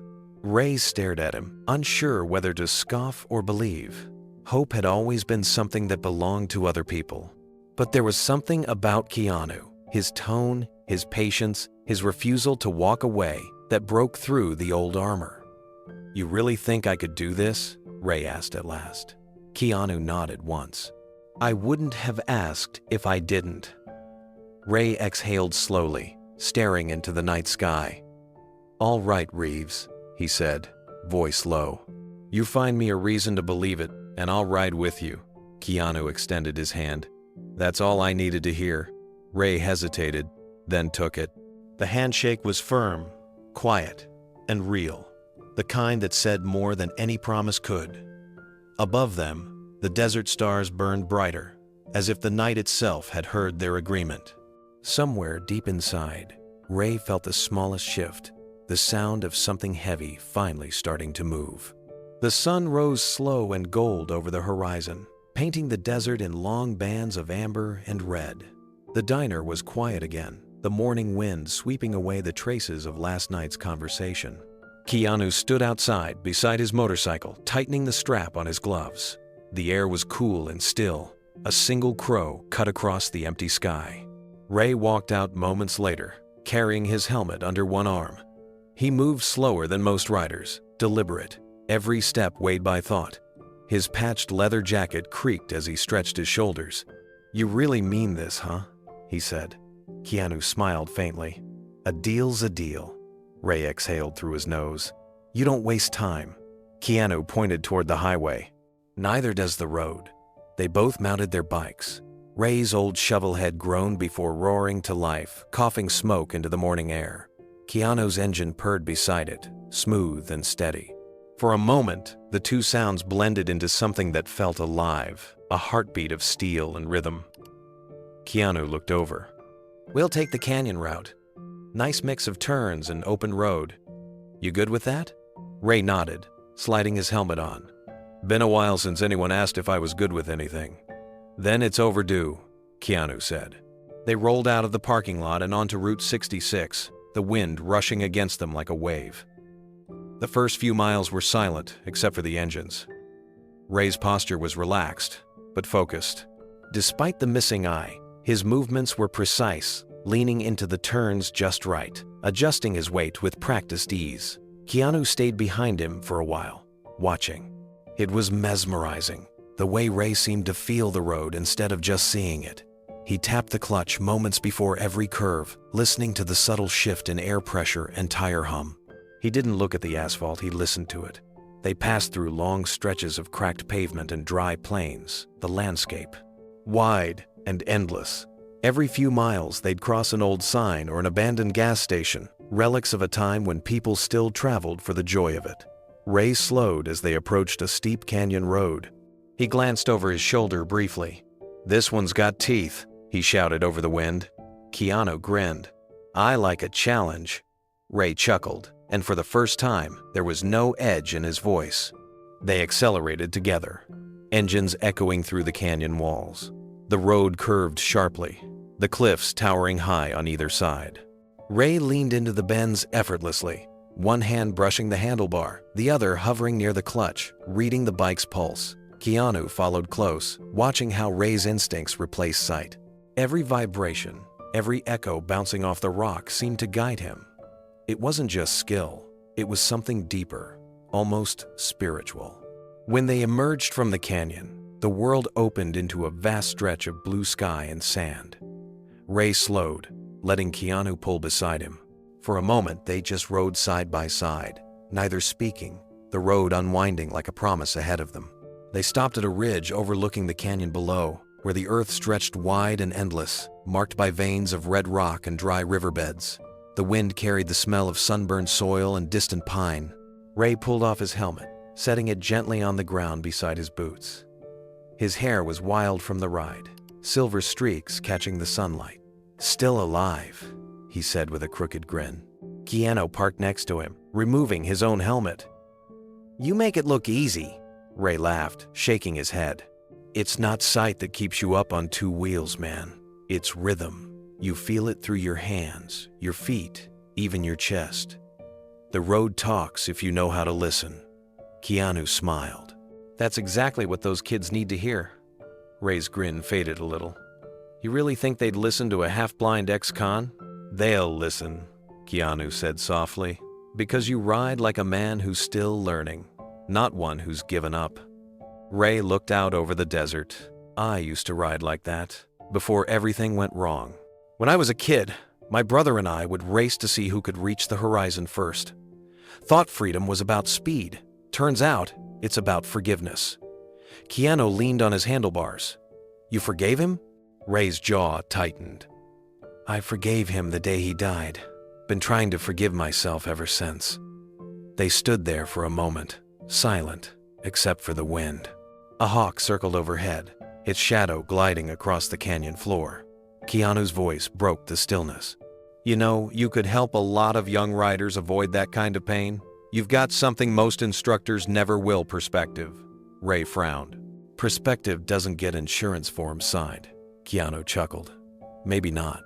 Speaker 1: Ray stared at him, unsure whether to scoff or believe. Hope had always been something that belonged to other people. But there was something about Keanu, his tone, his patience, his refusal to walk away, that broke through the old armor. "You really think I could do this?" Ray asked at last. Keanu nodded once. "I wouldn't have asked if I didn't." Ray exhaled slowly, staring into the night sky. "All right, Reeves," he said, voice low. "You find me a reason to believe it, and I'll ride with you." Keanu extended his hand. "That's all I needed to hear." Ray hesitated, then took it. The handshake was firm, quiet, and real, the kind that said more than any promise could. Above them, the desert stars burned brighter, as if the night itself had heard their agreement. Somewhere deep inside, Ray felt the smallest shift, the sound of something heavy finally starting to move. The sun rose slow and gold over the horizon, painting the desert in long bands of amber and red. The diner was quiet again, the morning wind sweeping away the traces of last night's conversation. Keanu stood outside beside his motorcycle, tightening the strap on his gloves. The air was cool and still. A single crow cut across the empty sky. Ray walked out moments later, carrying his helmet under one arm. He moved slower than most riders, deliberate, every step weighed by thought. His patched leather jacket creaked as he stretched his shoulders. "You really mean this, huh?" he said. Keanu smiled faintly. "A deal's a deal." Ray exhaled through his nose. "You don't waste time." Keanu pointed toward the highway. "Neither does the road." They both mounted their bikes. Ray's old shovel head groaned before roaring to life, coughing smoke into the morning air. Keanu's engine purred beside it, smooth and steady. For a moment, the two sounds blended into something that felt alive, a heartbeat of steel and rhythm. Keanu looked over. "We'll take the canyon route. Nice mix of turns and open road. You good with that?" Ray nodded, sliding his helmet on. "Been a while since anyone asked if I was good with anything." "Then it's overdue," Keanu said. They rolled out of the parking lot and onto Route 66, the wind rushing against them like a wave. The first few miles were silent, except for the engines. Ray's posture was relaxed, but focused. Despite the missing eye, his movements were precise, leaning into the turns just right, adjusting his weight with practiced ease. Keanu stayed behind him for a while, watching. It was mesmerizing, the way Ray seemed to feel the road instead of just seeing it. He tapped the clutch moments before every curve, listening to the subtle shift in air pressure and tire hum. He didn't look at the asphalt, he listened to it. They passed through long stretches of cracked pavement and dry plains, the landscape. Wide and endless. Every few miles they'd cross an old sign or an abandoned gas station, relics of a time when people still traveled for the joy of it. Ray slowed as they approached a steep canyon road. He glanced over his shoulder briefly. "This one's got teeth," he shouted over the wind. Keanu grinned. "I like a challenge." Ray chuckled, and for the first time, there was no edge in his voice. They accelerated together, engines echoing through the canyon walls. The road curved sharply, the cliffs towering high on either side. Ray leaned into the bends effortlessly, one hand brushing the handlebar, the other hovering near the clutch, reading the bike's pulse. Keanu followed close, watching how Ray's instincts replaced sight. Every vibration, every echo bouncing off the rock seemed to guide him. It wasn't just skill, it was something deeper, almost spiritual. When they emerged from the canyon, The world opened into a vast stretch of blue sky and sand. Ray slowed, letting Keanu pull beside him. For a moment, they just rode side by side, neither speaking, the road unwinding like a promise ahead of them. They stopped at a ridge overlooking the canyon below, where the earth stretched wide and endless, marked by veins of red rock and dry riverbeds. The wind carried the smell of sunburned soil and distant pine. Ray pulled off his helmet, setting it gently on the ground beside his boots. His hair was wild from the ride, silver streaks catching the sunlight. "Still alive," he said with a crooked grin. Keanu parked next to him, removing his own helmet. "You make it look easy," Ray laughed, shaking his head. "It's not sight that keeps you up on two wheels, man. It's rhythm. You feel it through your hands, your feet, even your chest. The road talks if you know how to listen." Keanu smiled. "That's exactly what those kids need to hear." Ray's grin faded a little. "You really think they'd listen to a half-blind ex-con?" "They'll listen," Keanu said softly, "because you ride like a man who's still learning, not one who's given up." Ray looked out over the desert. "I used to ride like that, before everything went wrong. When I was a kid, my brother and I would race to see who could reach the horizon first. Thought freedom was about speed. Turns out, it's about forgiveness." Keanu leaned on his handlebars. "You forgave him?" Ray's jaw tightened. "I forgave him the day he died. Been trying to forgive myself ever since." They stood there for a moment, silent, except for the wind. A hawk circled overhead, its shadow gliding across the canyon floor. Keanu's voice broke the stillness. "You know, you could help a lot of young riders avoid that kind of pain. You've got something most instructors never will: perspective." Ray frowned. "Perspective doesn't get insurance forms signed." Keanu chuckled. "Maybe not,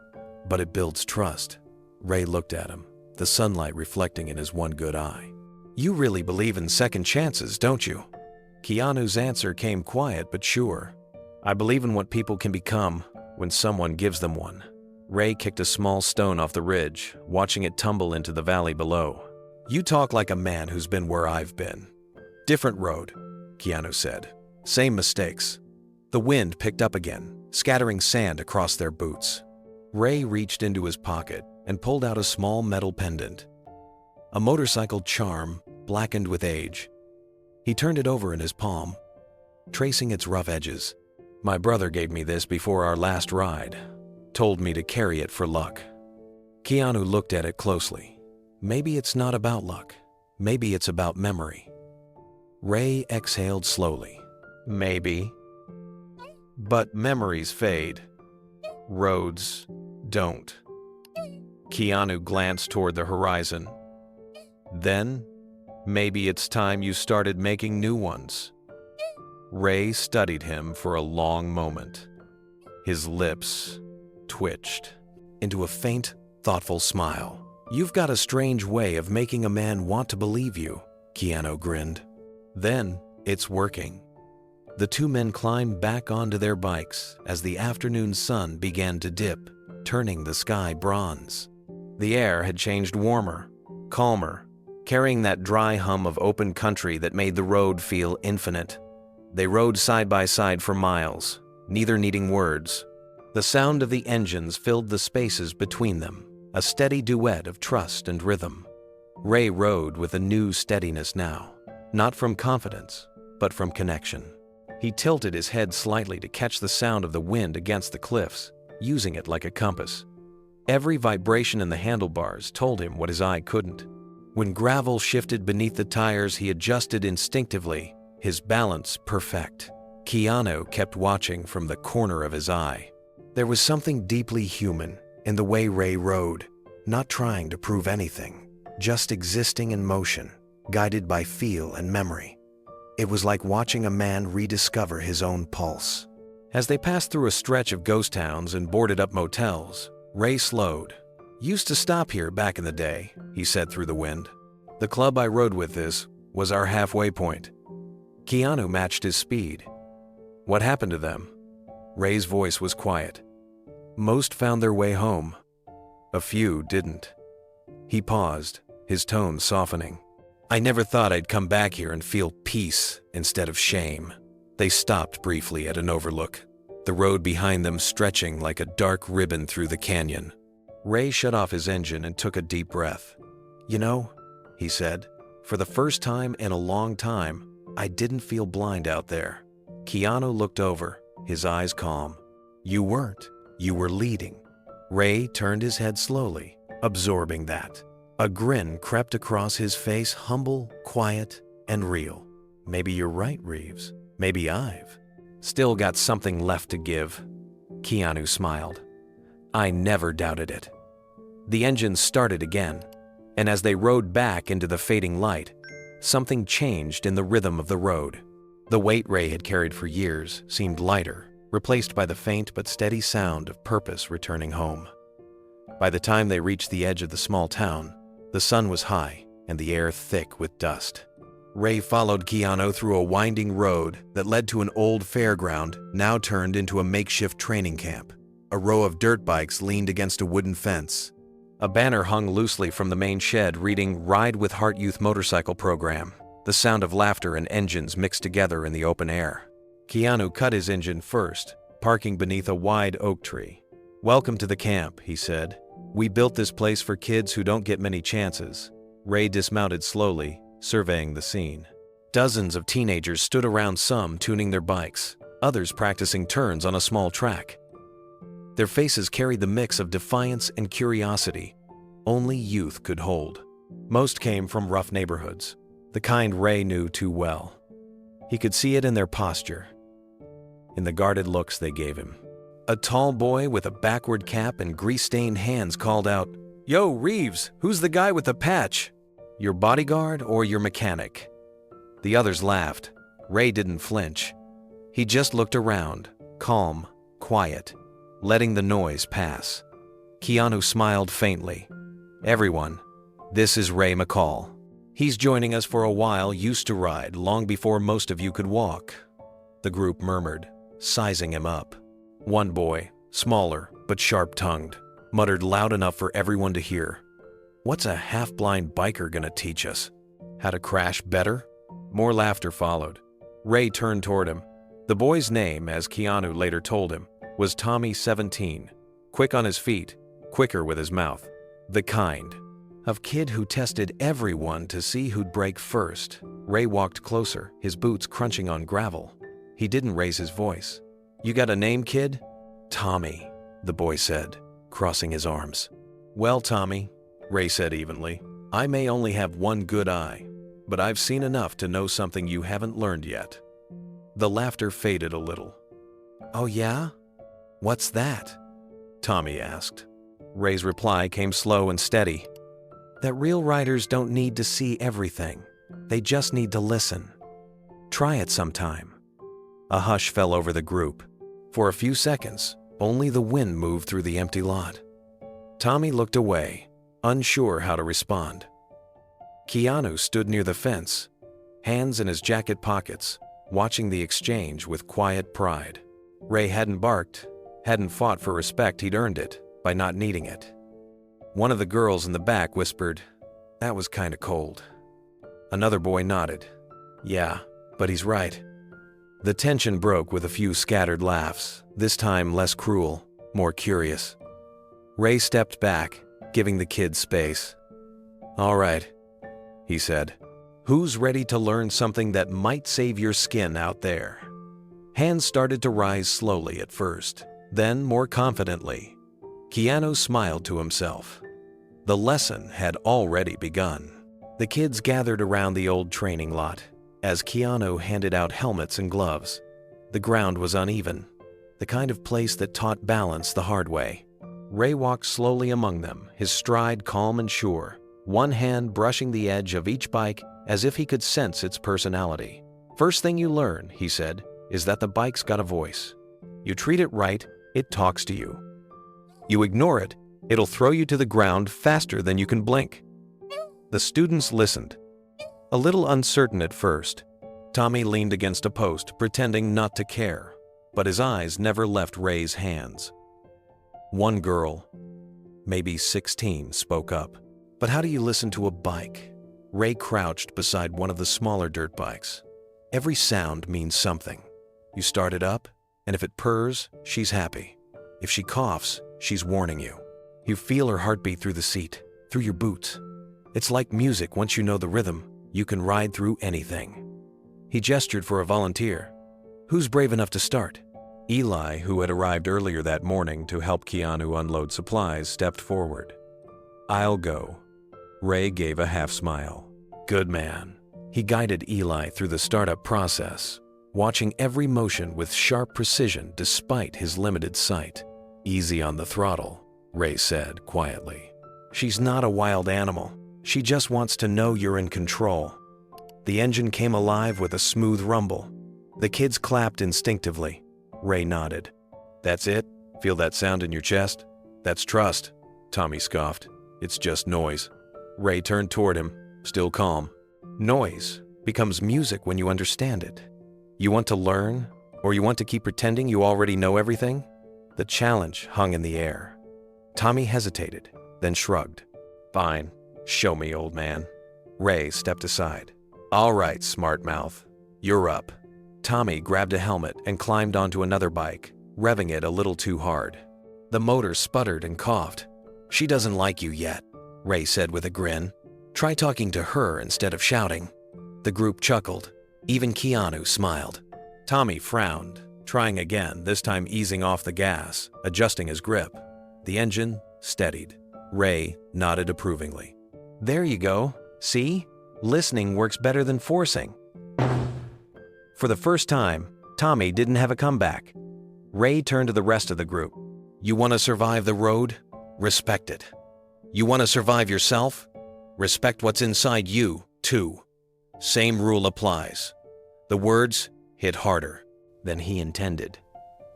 Speaker 1: but it builds trust." Ray looked at him, the sunlight reflecting in his one good eye. "You really believe in second chances, don't you?" Keanu's answer came quiet but sure. "I believe in what people can become when someone gives them one." Ray kicked a small stone off the ridge, watching it tumble into the valley below. "You talk like a man who's been where I've been." "Different road," Keanu said. "Same mistakes." The wind picked up again, scattering sand across their boots. Ray reached into his pocket and pulled out a small metal pendant. A motorcycle charm, blackened with age. He turned it over in his palm, tracing its rough edges. "My brother gave me this before our last ride. Told me to carry it for luck." Keanu looked at it closely. "Maybe it's not about luck. Maybe it's about memory." Ray exhaled slowly. "Maybe. But memories fade. Roads don't." Keanu glanced toward the horizon. "Then, maybe it's time you started making new ones." Ray studied him for a long moment. His lips twitched into a faint, thoughtful smile. "You've got a strange way of making a man want to believe you," Keanu grinned. "Then, it's working." The two men climbed back onto their bikes as the afternoon sun began to dip, turning the sky bronze. The air had changed warmer, calmer, carrying that dry hum of open country that made the road feel infinite. They rode side by side for miles, neither needing words. The sound of the engines filled the spaces between them, a steady duet of trust and rhythm. Ray rode with a new steadiness now, not from confidence, but from connection. He tilted his head slightly to catch the sound of the wind against the cliffs, using it like a compass. Every vibration in the handlebars told him what his eye couldn't. When gravel shifted beneath the tires, he adjusted instinctively, his balance perfect. Keanu kept watching from the corner of his eye. There was something deeply human in the way Ray rode, not trying to prove anything, just existing in motion, guided by feel and memory. It was like watching a man rediscover his own pulse. As they passed through a stretch of ghost towns and boarded-up motels, Ray slowed. "Used to stop here back in the day," he said through the wind. "The club I rode with was our halfway point." Keanu matched his speed. "What happened to them?" Ray's voice was quiet. "Most found their way home. A few didn't." He paused, his tone softening. "I never thought I'd come back here and feel peace instead of shame. They stopped briefly at an overlook, the road behind them stretching like a dark ribbon through the canyon. Ray shut off his engine and took a deep breath. "You know," he said, "for the first time in a long time, I didn't feel blind out there." Keanu looked over, his eyes calm. "You weren't. You were leading." Ray turned his head slowly, absorbing that. A grin crept across his face, humble, quiet, and real. "Maybe you're right, Reeves. Maybe I've still got something left to give." Keanu smiled. "I never doubted it." The engine started again, and as they rode back into the fading light, something changed in the rhythm of the road. The weight Ray had carried for years seemed lighter, replaced by the faint but steady sound of purpose returning home. By the time they reached the edge of the small town, the sun was high and the air thick with dust. Ray followed Keanu through a winding road that led to an old fairground now turned into a makeshift training camp. A row of dirt bikes leaned against a wooden fence. A banner hung loosely from the main shed reading "Ride with Heart Youth Motorcycle Program." The sound of laughter and engines mixed together in the open air. Keanu cut his engine first, parking beneath a wide oak tree. "Welcome to the camp," he said. "We built this place for kids who don't get many chances." Ray dismounted slowly, surveying the scene. Dozens of teenagers stood around, some tuning their bikes, others practicing turns on a small track. Their faces carried the mix of defiance and curiosity only youth could hold. Most came from rough neighborhoods, the kind Ray knew too well. He could see it in their posture, in the guarded looks they gave him. A tall boy with a backward cap and grease-stained hands called out, "Yo, Reeves, who's the guy with the patch? Your bodyguard or your mechanic?" The others laughed. Ray didn't flinch. He just looked around, calm, quiet, letting the noise pass. Keanu smiled faintly. "Everyone, this is Ray McCall. He's joining us for a while, used to ride long before most of you could walk." The group murmured, sizing him up. One boy, smaller but sharp-tongued, muttered loud enough for everyone to hear, "What's a half-blind biker gonna teach us? How to crash better?" More laughter followed. Ray turned toward him. The boy's name, as Keanu later told him, was Tommy, 17. Quick on his feet, quicker with his mouth. The kind of kid who tested everyone to see who'd break first. Ray walked closer, his boots crunching on gravel. He didn't raise his voice. "You got a name, kid?" "Tommy," the boy said, crossing his arms. "Well, Tommy," Ray said evenly, "I may only have one good eye, but I've seen enough to know something you haven't learned yet." The laughter faded a little. "Oh yeah? What's that?" Tommy asked. Ray's reply came slow and steady. "That real riders don't need to see everything. They just need to listen. Try it sometime." A hush fell over the group. For a few seconds, only the wind moved through the empty lot. Tommy looked away, unsure how to respond. Keanu stood near the fence, hands in his jacket pockets, watching the exchange with quiet pride. Ray hadn't barked, hadn't fought for respect. He'd earned it by not needing it. One of the girls in the back whispered, "That was kinda cold." Another boy nodded. "Yeah, but he's right." The tension broke with a few scattered laughs, this time less cruel, more curious. Ray stepped back, giving the kids space. "All right," he said. "Who's ready to learn something that might save your skin out there?" Hands started to rise slowly at first, then more confidently. Keanu smiled to himself. The lesson had already begun. The kids gathered around the old training lot as Keanu handed out helmets and gloves. The ground was uneven, the kind of place that taught balance the hard way. Ray walked slowly among them, his stride calm and sure, one hand brushing the edge of each bike as if he could sense its personality. "First thing you learn," he said, "is that the bike's got a voice. You treat it right, it talks to you. You ignore it, it'll throw you to the ground faster than you can blink." The students listened, a little uncertain at first. Tommy leaned against a post, pretending not to care, but his eyes never left Ray's hands. One girl, maybe 16, spoke up. "But how do you listen to a bike?" Ray crouched beside one of the smaller dirt bikes. "Every sound means something. You start it up, and if it purrs, she's happy. If she coughs, she's warning you. You feel her heartbeat through the seat, through your boots. It's like music. Once you know the rhythm, you can ride through anything. He gestured for a volunteer. Who's brave enough to start? Eli, who had arrived earlier that morning to help Keanu unload supplies, stepped forward. I'll go. Ray gave a half smile. Good man. He guided Eli through the startup process, watching every motion with sharp precision despite his limited sight. Easy on the throttle, Ray said quietly. She's not a wild animal. She just wants to know you're in control. The engine came alive with a smooth rumble. The kids clapped instinctively. Ray nodded. That's it? Feel that sound in your chest? That's trust, Tommy scoffed. It's just noise. Ray turned toward him, still calm. Noise becomes music when you understand it. You want to learn, or you want to keep pretending you already know everything? The challenge hung in the air. Tommy hesitated, then shrugged. Fine, show me, old man. Ray stepped aside. All right, smart mouth. You're up. Tommy grabbed a helmet and climbed onto another bike, revving it a little too hard. The motor sputtered and coughed. She doesn't like you yet, Ray said with a grin. Try talking to her instead of shouting. The group chuckled. Even Keanu smiled. Tommy frowned, trying again, this time easing off the gas, adjusting his grip. The engine steadied. Ray nodded approvingly. There you go. See? Listening works better than forcing. For the first time, Tommy didn't have a comeback. Ray turned to the rest of the group. You want to survive the road? Respect it. You want to survive yourself? Respect what's inside you, too. Same rule applies. The words hit harder than he intended.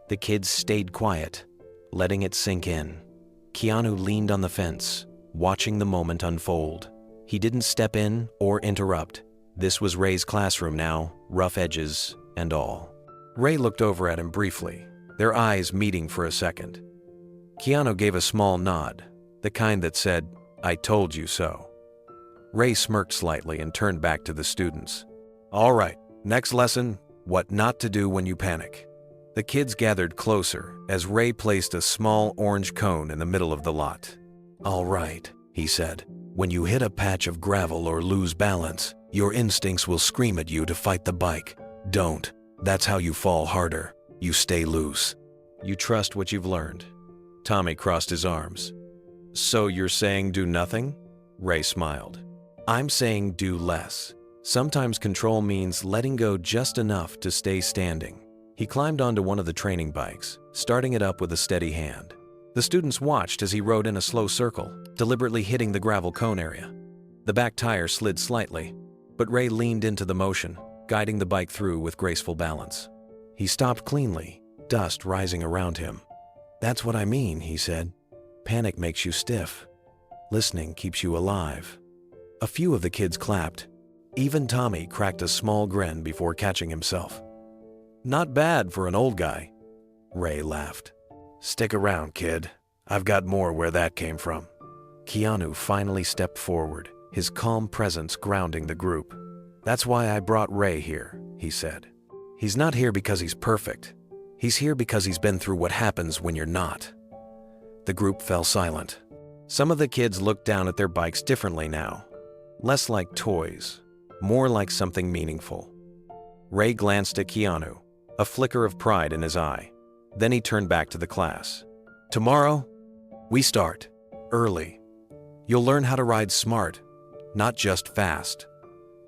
Speaker 1: The kids stayed quiet, letting it sink in. Keanu leaned on the fence, watching the moment unfold. He didn't step in or interrupt. This was Ray's classroom now, rough edges and all. Ray looked over at him briefly, their eyes meeting for a second. Keanu gave a small nod, the kind that said, I told you so. Ray smirked slightly and turned back to the students. All right, next lesson, what not to do when you panic. The kids gathered closer as Ray placed a small orange cone in the middle of the lot. All right, he said, when you hit a patch of gravel or lose balance, your instincts will scream at you to fight the bike. Don't. That's how you fall harder. You stay loose. You trust what you've learned. Tommy crossed his arms. So you're saying do nothing? Ray smiled. I'm saying do less. Sometimes control means letting go just enough to stay standing. He climbed onto one of the training bikes, starting it up with a steady hand. The students watched as he rode in a slow circle, deliberately hitting the gravel cone area. The back tire slid slightly, but Ray leaned into the motion, guiding the bike through with graceful balance. He stopped cleanly, dust rising around him. That's what I mean, he said. Panic makes you stiff. Listening keeps you alive. A few of the kids clapped. Even Tommy cracked a small grin before catching himself. Not bad for an old guy. Ray laughed. Stick around, kid. I've got more where that came from. Keanu finally stepped forward, his calm presence grounding the group. That's why I brought Ray here, he said. He's not here because he's perfect. He's here because he's been through what happens when you're not. The group fell silent. Some of the kids looked down at their bikes differently now. Less like toys, more like something meaningful. Ray glanced at Keanu, a flicker of pride in his eye. Then he turned back to the class. Tomorrow, we start early. You'll learn how to ride smart, not just fast.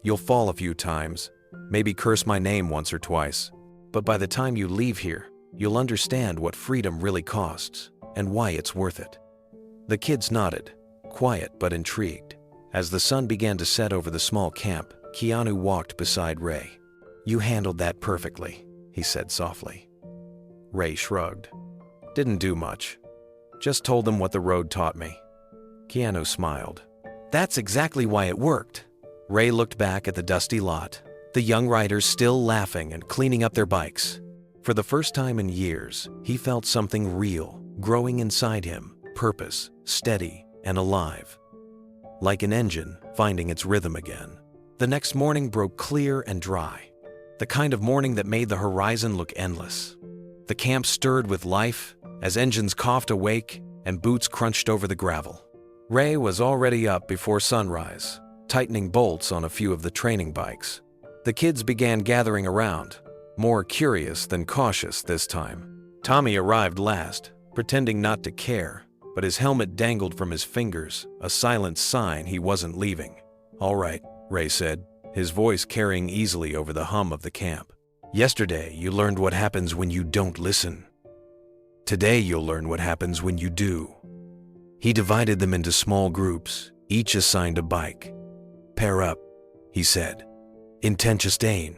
Speaker 1: You'll fall a few times, maybe curse my name once or twice. But by the time you leave here, you'll understand what freedom really costs and why it's worth it. The kids nodded, quiet but intrigued. As the sun began to set over the small camp, Keanu walked beside Ray. You handled that perfectly, he said softly. Ray shrugged. Didn't do much. Just told them what the road taught me. Keanu smiled. That's exactly why it worked. Ray looked back at the dusty lot, the young riders still laughing and cleaning up their bikes. For the first time in years, he felt something real growing inside him, purpose, steady, and alive. Like an engine finding its rhythm again. The next morning broke clear and dry. The kind of morning that made the horizon look endless. The camp stirred with life as engines coughed awake and boots crunched over the gravel. Ray was already up before sunrise, tightening bolts on a few of the training bikes. The kids began gathering around, more curious than cautious this time. Tommy arrived last, pretending not to care, but his helmet dangled from his fingers, a silent sign he wasn't leaving. "All right," Ray said, his voice carrying easily over the hum of the camp. "Yesterday, you learned what happens when you don't listen. Today, you'll learn what happens when you do." He divided them into small groups, each assigned a bike. "Pair up," he said. "Intenchestain.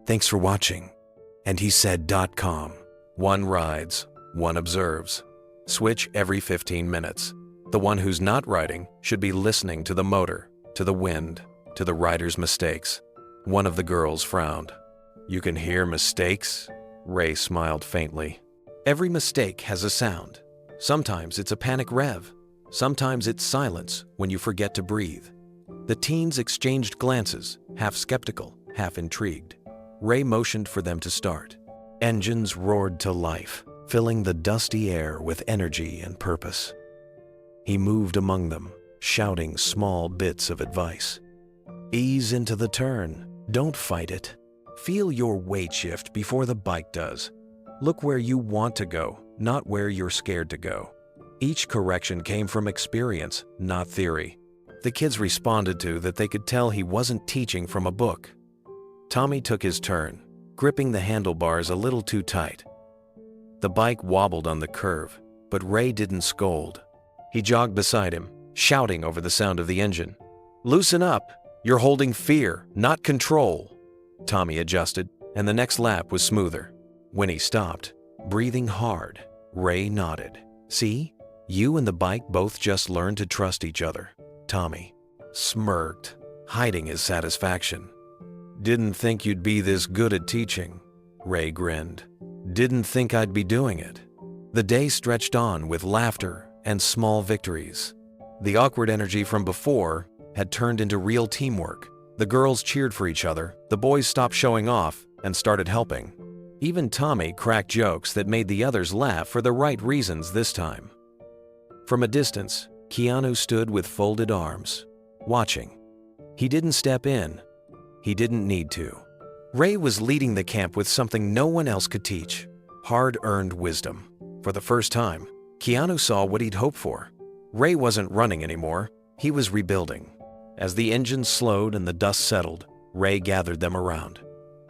Speaker 1: Thanks for watching." And he said .com. One rides, one observes. Switch every 15 minutes. The one who's not riding should be listening to the motor, to the wind, to the rider's mistakes. One of the girls frowned. "You can hear mistakes?" Ray smiled faintly. "Every mistake has a sound. Sometimes it's a panic rev. Sometimes it's silence when you forget to breathe." The teens exchanged glances, half skeptical, half intrigued. Ray motioned for them to start. Engines roared to life, filling the dusty air with energy and purpose. He moved among them, shouting small bits of advice. "Ease into the turn. Don't fight it. Feel your weight shift before the bike does. Look where you want to go, not where you're scared to go." Each correction came from experience, not theory. The kids responded to that they could tell he wasn't teaching from a book. Tommy took his turn, gripping the handlebars a little too tight. The bike wobbled on the curve, but Ray didn't scold. He jogged beside him, shouting over the sound of the engine. "Loosen up! You're holding fear, not control." Tommy adjusted, and the next lap was smoother. When he stopped, breathing hard, Ray nodded. "See? You and the bike both just learned to trust each other." Tommy smirked, hiding his satisfaction. "Didn't think you'd be this good at teaching." Ray grinned. "Didn't think I'd be doing it." The day stretched on with laughter and small victories. The awkward energy from before had turned into real teamwork. The girls cheered for each other, the boys stopped showing off and started helping. Even Tommy cracked jokes that made the others laugh for the right reasons this time. From a distance, Keanu stood with folded arms, watching. He didn't step in. He didn't need to. Ray was leading the camp with something no one else could teach: hard-earned wisdom. For the first time, Keanu saw what he'd hoped for. Ray wasn't running anymore, he was rebuilding. As the engine slowed and the dust settled, Ray gathered them around.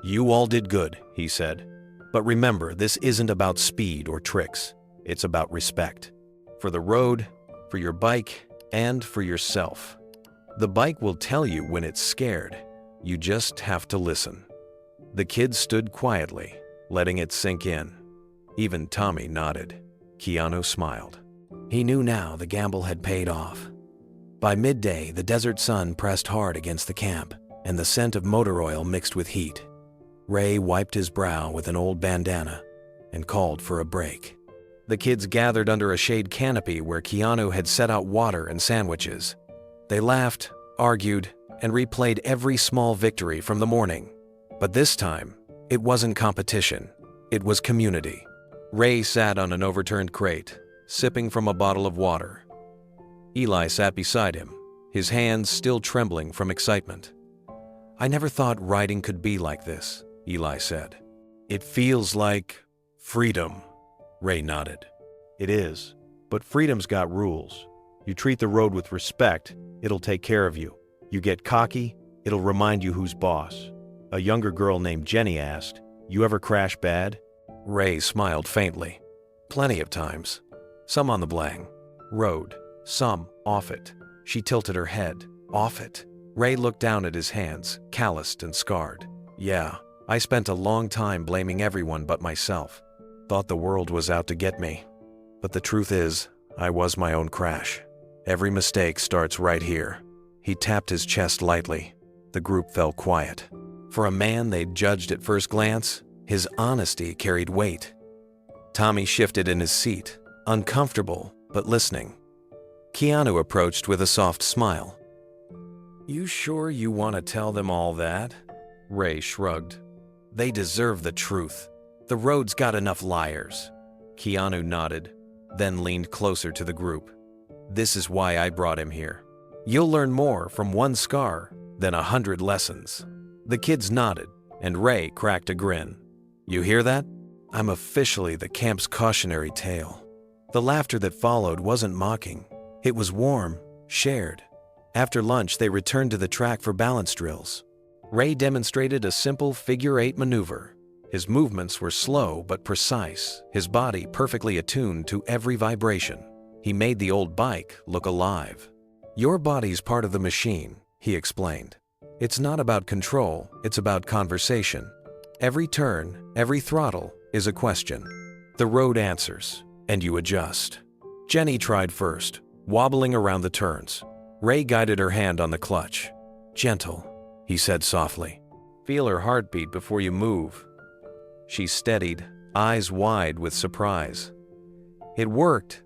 Speaker 1: "You all did good," he said. "But remember, this isn't about speed or tricks. It's about respect. For the road, for your bike, and for yourself. The bike will tell you when it's scared. You just have to listen." The kids stood quietly, letting it sink in. Even Tommy nodded. Keanu smiled. He knew now the gamble had paid off. By midday, the desert sun pressed hard against the camp, and the scent of motor oil mixed with heat. Ray wiped his brow with an old bandana and called for a break. The kids gathered under a shade canopy where Keanu had set out water and sandwiches. They laughed, argued, and replayed every small victory from the morning. But this time, it wasn't competition. It was community. Ray sat on an overturned crate, sipping from a bottle of water. Eli sat beside him, his hands still trembling from excitement. "I never thought riding could be like this," Eli said. "It feels like freedom." Ray nodded. "It is, but freedom's got rules. You treat the road with respect, it'll take care of you. You get cocky, it'll remind you who's boss." A younger girl named Jenny asked, "You ever crash bad?" Ray smiled faintly. "Plenty of times. Some on the Blang road, some off it." She tilted her head. "Off it?" Ray looked down at his hands, calloused and scarred. "Yeah, I spent a long time blaming everyone but myself. Thought the world was out to get me. But the truth is, I was my own crash. Every mistake starts right here." He tapped his chest lightly. The group fell quiet. For a man they'd judged at first glance, his honesty carried weight. Tommy shifted in his seat, uncomfortable but listening. Keanu approached with a soft smile. "You sure you want to tell them all that?" Ray shrugged. They deserve the truth. The road's got enough liars. Keanu nodded, then leaned closer to the group. This is why I brought him here. You'll learn more from one scar than 100 lessons. The kids nodded, and Ray cracked a grin. You hear that? I'm officially the camp's cautionary tale. The laughter that followed wasn't mocking. It was warm, shared. After lunch, they returned to the track for balance drills. Ray demonstrated a simple figure-8 maneuver. His movements were slow but precise, his body perfectly attuned to every vibration. He made the old bike look alive. Your body's part of the machine, he explained. It's not about control, it's about conversation. Every turn, every throttle is a question. The road answers, and you adjust. Jenny tried first, wobbling around the turns. Ray guided her hand on the clutch. Gentle, he said softly. Feel her heartbeat before you move. She steadied, eyes wide with surprise. It worked.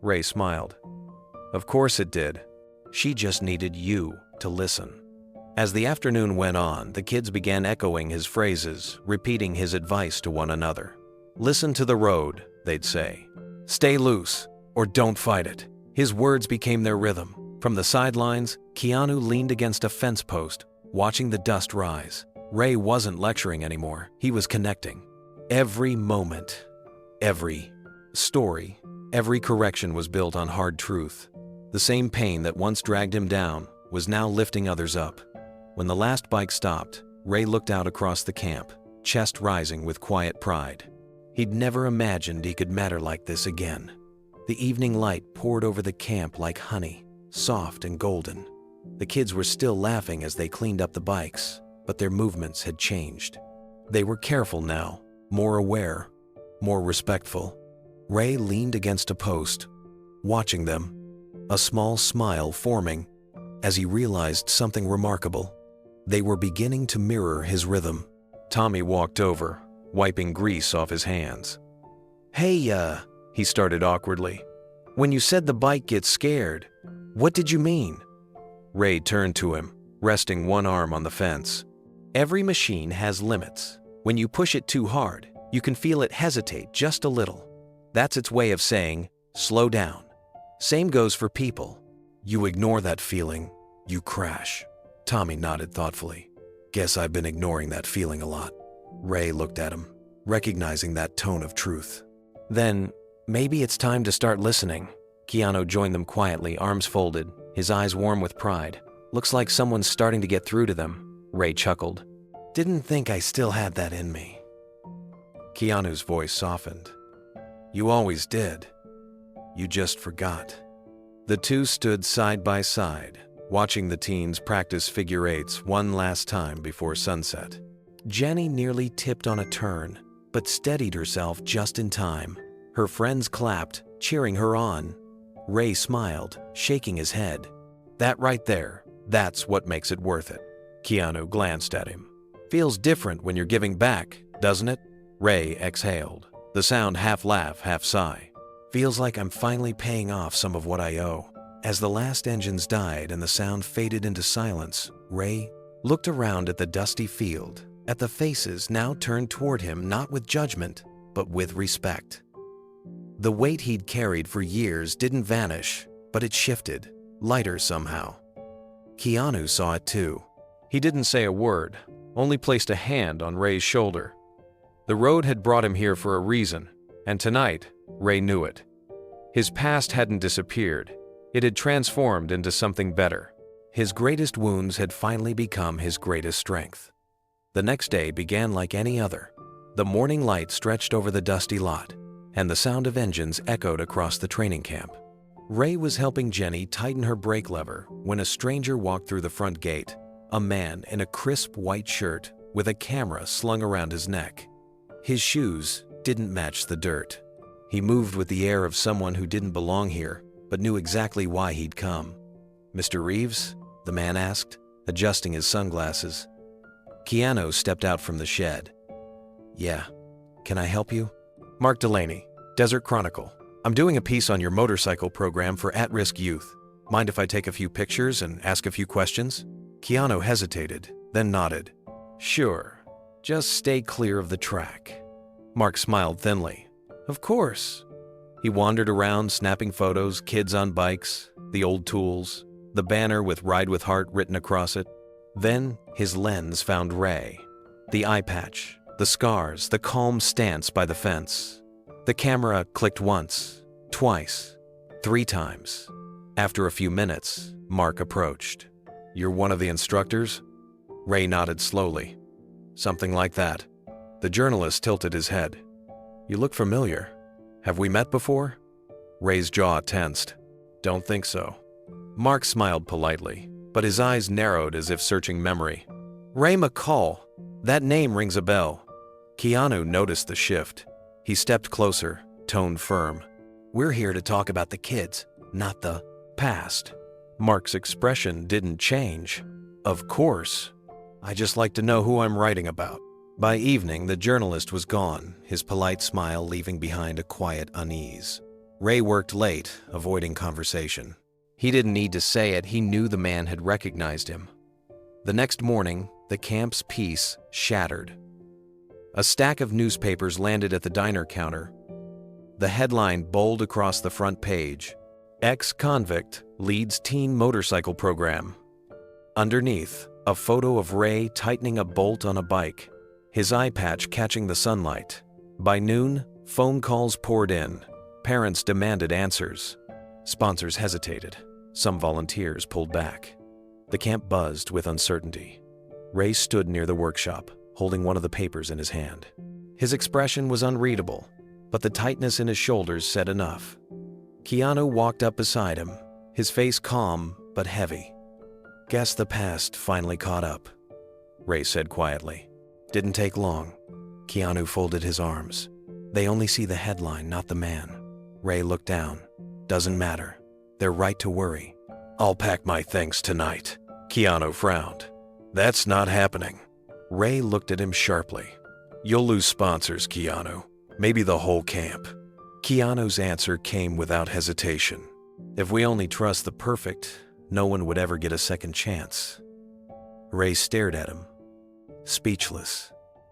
Speaker 1: Ray smiled. Of course it did. She just needed you to listen. As the afternoon went on, the kids began echoing his phrases, repeating his advice to one another. Listen to the road, they'd say. Stay loose, or don't fight it. His words became their rhythm. From the sidelines, Keanu leaned against a fence post, watching the dust rise. Ray wasn't lecturing anymore, he was connecting. Every moment, every story, every correction was built on hard truth. The same pain that once dragged him down was now lifting others up. When the last bike stopped, Ray looked out across the camp, chest rising with quiet pride. He'd never imagined he could matter like this again. The evening light poured over the camp like honey, soft and golden. The kids were still laughing as they cleaned up the bikes, but their movements had changed. They were careful now, more aware, more respectful. Ray leaned against a post, watching them, a small smile forming as he realized something remarkable. They were beginning to mirror his rhythm. Tommy walked over, wiping grease off his hands. Hey, he started awkwardly. When you said the bike gets scared, what did you mean? Ray turned to him, resting one arm on the fence. Every machine has limits. When you push it too hard, you can feel it hesitate just a little. That's its way of saying, slow down. Same goes for people. You ignore that feeling, you crash. Tommy nodded thoughtfully. Guess I've been ignoring that feeling a lot. Ray looked at him, recognizing that tone of truth. Then, maybe it's time to start listening. Keanu joined them quietly, arms folded, his eyes warm with pride. Looks like someone's starting to get through to them. Ray chuckled. Didn't think I still had that in me. Keanu's voice softened. You always did. You just forgot. The two stood side by side, watching the teens practice figure-8s one last time before sunset. Jenny nearly tipped on a turn, but steadied herself just in time. Her friends clapped, cheering her on. Ray smiled, shaking his head. That right there, that's what makes it worth it. Keanu glanced at him. Feels different when you're giving back, doesn't it? Ray exhaled, the sound half laugh, half sigh. Feels like I'm finally paying off some of what I owe. As the last engines died and the sound faded into silence, Ray looked around at the dusty field, at the faces now turned toward him not with judgment, but with respect. The weight he'd carried for years didn't vanish, but it shifted, lighter somehow. Keanu saw it too. He didn't say a word, only placed a hand on Ray's shoulder. The road had brought him here for a reason, and tonight, Ray knew it. His past hadn't disappeared. It had transformed into something better. His greatest wounds had finally become his greatest strength. The next day began like any other. The morning light stretched over the dusty lot, and the sound of engines echoed across the training camp. Ray was helping Jenny tighten her brake lever when a stranger walked through the front gate, a man in a crisp white shirt with a camera slung around his neck. His shoes didn't match the dirt. He moved with the air of someone who didn't belong here, but knew exactly why he'd come. Mr. Reeves? The man asked, adjusting his sunglasses. Keanu stepped out from the shed. Yeah. Can I help you? Mark Delaney, Desert Chronicle. I'm doing a piece on your motorcycle program for at-risk youth. Mind if I take a few pictures and ask a few questions? Keanu hesitated, then nodded. Sure. Just stay clear of the track. Mark smiled thinly. Of course. He wandered around snapping photos, kids on bikes, the old tools, the banner with Ride with Heart written across it. Then his lens found Ray. The eye patch, the scars, the calm stance by the fence. The camera clicked once, twice, 3 times. After a few minutes, Mark approached. You're one of the instructors? Ray nodded slowly. Something like that. The journalist tilted his head. You look familiar. Have we met before? Ray's jaw tensed. Don't think so. Mark smiled politely, but his eyes narrowed as if searching memory. Ray McCall. That name rings a bell. Keanu noticed the shift. He stepped closer, tone firm. We're here to talk about the kids, not the past. Mark's expression didn't change. Of course. I just like to know who I'm writing about. By evening, the journalist was gone, his polite smile leaving behind a quiet unease. Ray worked late, avoiding conversation. He didn't need to say it, he knew the man had recognized him. The next morning, the camp's peace shattered. A stack of newspapers landed at the diner counter. The headline bold across the front page, Ex-Convict leads teen motorcycle program. Underneath, a photo of Ray tightening a bolt on a bike, his eye patch catching the sunlight. By noon, phone calls poured in. Parents demanded answers. Sponsors hesitated. Some volunteers pulled back. The camp buzzed with uncertainty. Ray stood near the workshop, holding one of the papers in his hand. His expression was unreadable, but the tightness in his shoulders said enough. Keanu walked up beside him, his face calm but heavy. Guess the past finally caught up, Ray said quietly. Didn't take long. Keanu folded his arms. They only see the headline, not the man. Ray looked down. Doesn't matter. They're right to worry. I'll pack my things tonight. Keanu frowned. That's not happening. Ray looked at him sharply. You'll lose sponsors, Keanu. Maybe the whole camp. Keanu's answer came without hesitation. If we only trust the perfect, no one would ever get a second chance. Ray stared at him, speechless.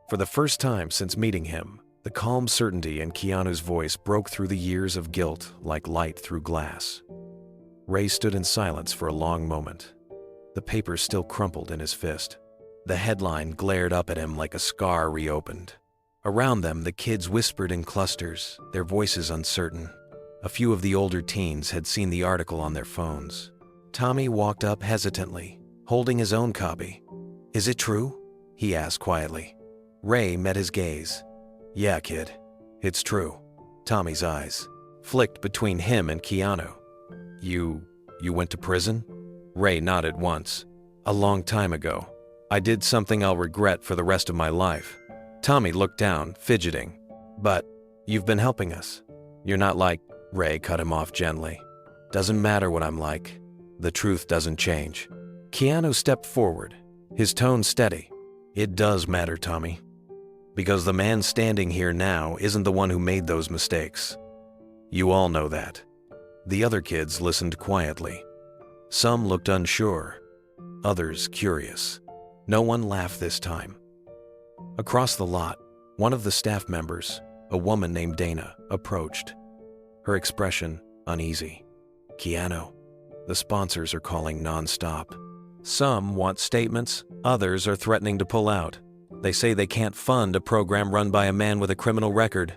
Speaker 1: For the first time since meeting him, the calm certainty in Keanu's voice broke through the years of guilt like light through glass. Ray stood in silence for a long moment. The paper still crumpled in his fist. The headline glared up at him like a scar reopened. Around them, the kids whispered in clusters, their voices uncertain. A few of the older teens had seen the article on their phones. Tommy walked up hesitantly, holding his own copy. Is it true? He asked quietly. Ray met his gaze. Yeah, kid, it's true. Tommy's eyes flicked between him and Keanu. You went to prison? Ray nodded once. A long time ago. I did something I'll regret for the rest of my life. Tommy looked down, fidgeting. But you've been helping us. You're not like... Ray cut him off gently. Doesn't matter what I'm like. The truth doesn't change. Keanu stepped forward, his tone steady. It does matter, Tommy. Because the man standing here now isn't the one who made those mistakes. You all know that. The other kids listened quietly. Some looked unsure, others curious. No one laughed this time. Across the lot, one of the staff members, a woman named Dana, approached. Her expression uneasy. Keanu, the sponsors are calling non-stop. Some want statements, others are threatening to pull out. They say they can't fund a program run by a man with a criminal record.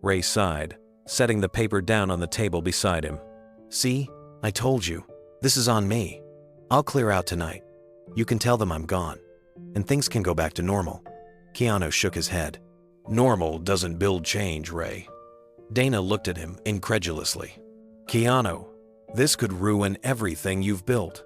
Speaker 1: Ray sighed, setting the paper down on the table beside him. See, I told you. This is on me. I'll clear out tonight. You can tell them I'm gone, and things can go back to normal. Keanu shook his head. Normal doesn't build change, Ray. Dana looked at him incredulously. Keanu, this could ruin everything you've built.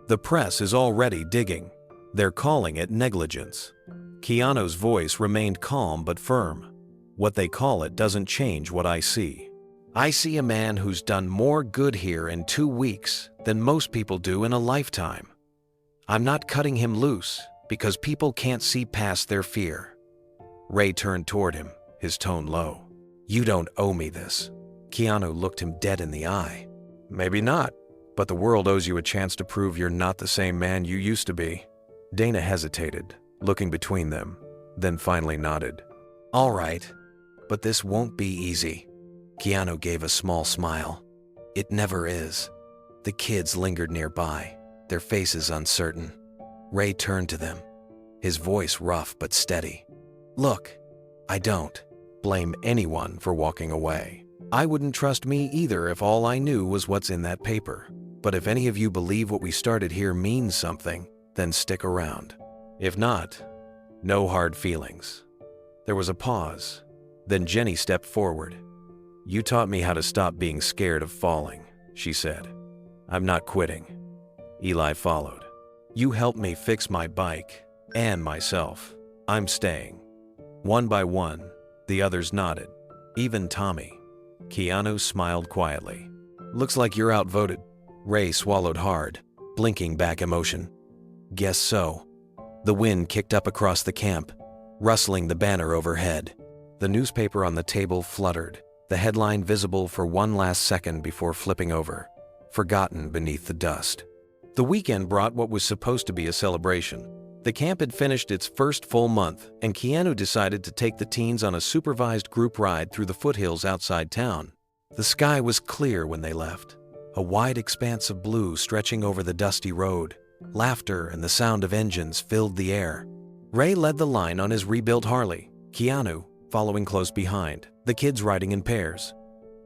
Speaker 1: The press is already digging. They're calling it negligence. Keanu's voice remained calm but firm. What they call it doesn't change what I see. I see a man who's done more good here in 2 weeks than most people do in a lifetime. I'm not cutting him loose because people can't see past their fear. Ray turned toward him, his tone low. You don't owe me this. Keanu looked him dead in the eye. Maybe not, but the world owes you a chance to prove you're not the same man you used to be. Dana hesitated, looking between them. then finally nodded. "All right, but this won't be easy." Keanu gave a small smile. "It never is." The kids lingered nearby, their faces uncertain. Ray turned to them, his voice rough but steady. "Look, I don't blame anyone for walking away. I wouldn't trust me either if all I knew was what's in that paper. But if any of you believe what we started here means something, then stick around. If not, no hard feelings." There was a pause. Then Jenny stepped forward. "You taught me how to stop being scared of falling," she said. "I'm not quitting." Eli followed. "You helped me fix my bike and myself. I'm staying." One by one, the others nodded, even Tommy. Keanu smiled quietly. "Looks like you're outvoted." Ray swallowed hard, blinking back emotion. "Guess so." The wind kicked up across the camp, rustling the banner overhead. The newspaper on the table fluttered, the headline visible for one last second before flipping over, forgotten beneath the dust. The weekend brought what was supposed to be a celebration. The camp had finished its first full month, and Keanu decided to take the teens on a supervised group ride through the foothills outside town. The sky was clear when they left, a wide expanse of blue stretching over the dusty road. Laughter and the sound of engines filled the air. Ray led the line on his rebuilt Harley, Keanu following close behind, the kids riding in pairs.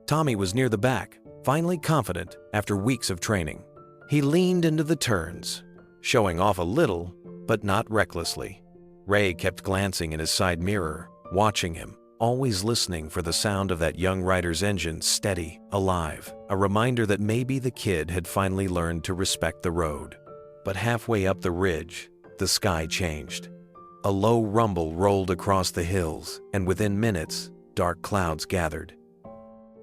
Speaker 1: Tommy was near the back, finally confident after weeks of training. He leaned into the turns, showing off a little, but not recklessly. Ray kept glancing in his side mirror, watching him, always listening for the sound of that young rider's engine steady, alive, a reminder that maybe the kid had finally learned to respect the road. But halfway up the ridge, the sky changed. A low rumble rolled across the hills, and within minutes, dark clouds gathered.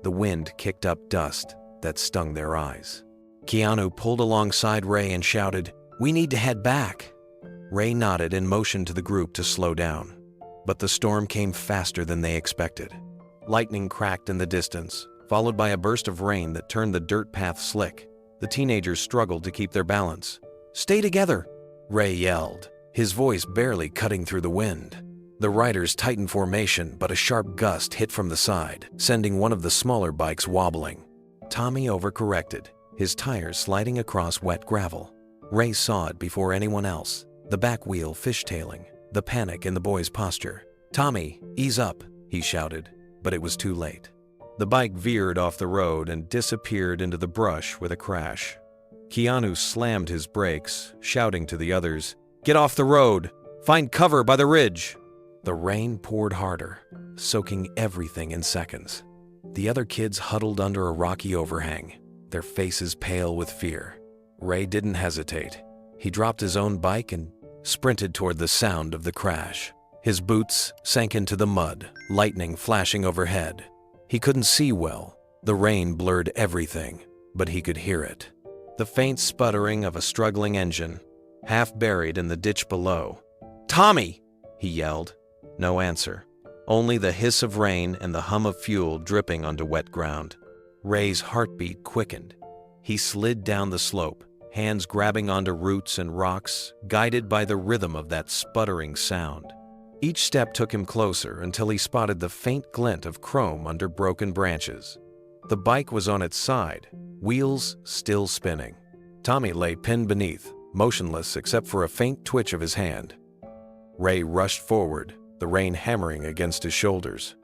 Speaker 1: The wind kicked up dust that stung their eyes. Keanu pulled alongside Ray and shouted, "We need to head back." Ray nodded and motioned to the group to slow down. But the storm came faster than they expected. Lightning cracked in the distance, followed by a burst of rain that turned the dirt path slick. The teenagers struggled to keep their balance. "Stay together," Ray yelled, his voice barely cutting through the wind. The riders tightened formation, but a sharp gust hit from the side, sending one of the smaller bikes wobbling. Tommy overcorrected, his tires sliding across wet gravel. Ray saw it before anyone else, the back wheel fishtailing, the panic in the boy's posture. "Tommy, ease up," he shouted, but it was too late. The bike veered off the road and disappeared into the brush with a crash. Keanu slammed his brakes, shouting to the others, "Get off the road! Find cover by the ridge!" The rain poured harder, soaking everything in seconds. The other kids huddled under a rocky overhang, their faces pale with fear. Ray didn't hesitate. He dropped his own bike and sprinted toward the sound of the crash. His boots sank into the mud, lightning flashing overhead. He couldn't see well. The rain blurred everything, but he could hear it. The faint sputtering of a struggling engine, half buried in the ditch below. "Tommy!" he yelled. No answer. Only the hiss of rain and the hum of fuel dripping onto wet ground. Ray's heartbeat quickened. He slid down the slope, hands grabbing onto roots and rocks, guided by the rhythm of that sputtering sound. Each step took him closer until he spotted the faint glint of chrome under broken branches. The bike was on its side, wheels still spinning. Tommy lay pinned beneath, motionless except for a faint twitch of his hand. Ray rushed forward, the rain hammering against his shoulders.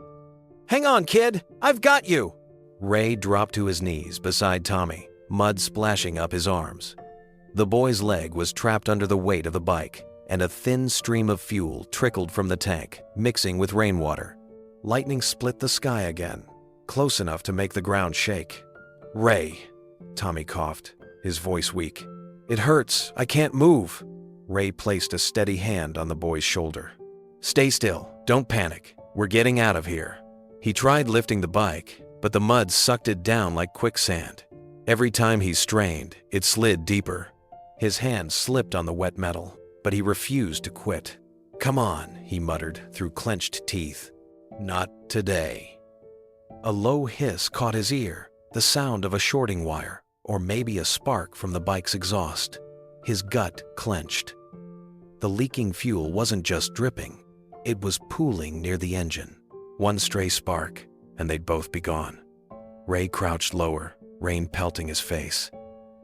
Speaker 1: "Hang on, kid! I've got you!" Ray dropped to his knees beside Tommy, mud splashing up his arms. The boy's leg was trapped under the weight of the bike, and a thin stream of fuel trickled from the tank, mixing with rainwater. Lightning split the sky again, close enough to make the ground shake. "Ray," Tommy coughed, his voice weak. "It hurts. I can't move." Ray placed a steady hand on the boy's shoulder. "Stay still. Don't panic. We're getting out of here." He tried lifting the bike, but the mud sucked it down like quicksand. Every time he strained, it slid deeper. His hand slipped on the wet metal, but he refused to quit. "Come on," he muttered through clenched teeth. "Not today." A low hiss caught his ear, the sound of a shorting wire, or maybe a spark from the bike's exhaust. His gut clenched. The leaking fuel wasn't just dripping. It was pooling near the engine. One stray spark, and they'd both be gone. Ray crouched lower, rain pelting his face.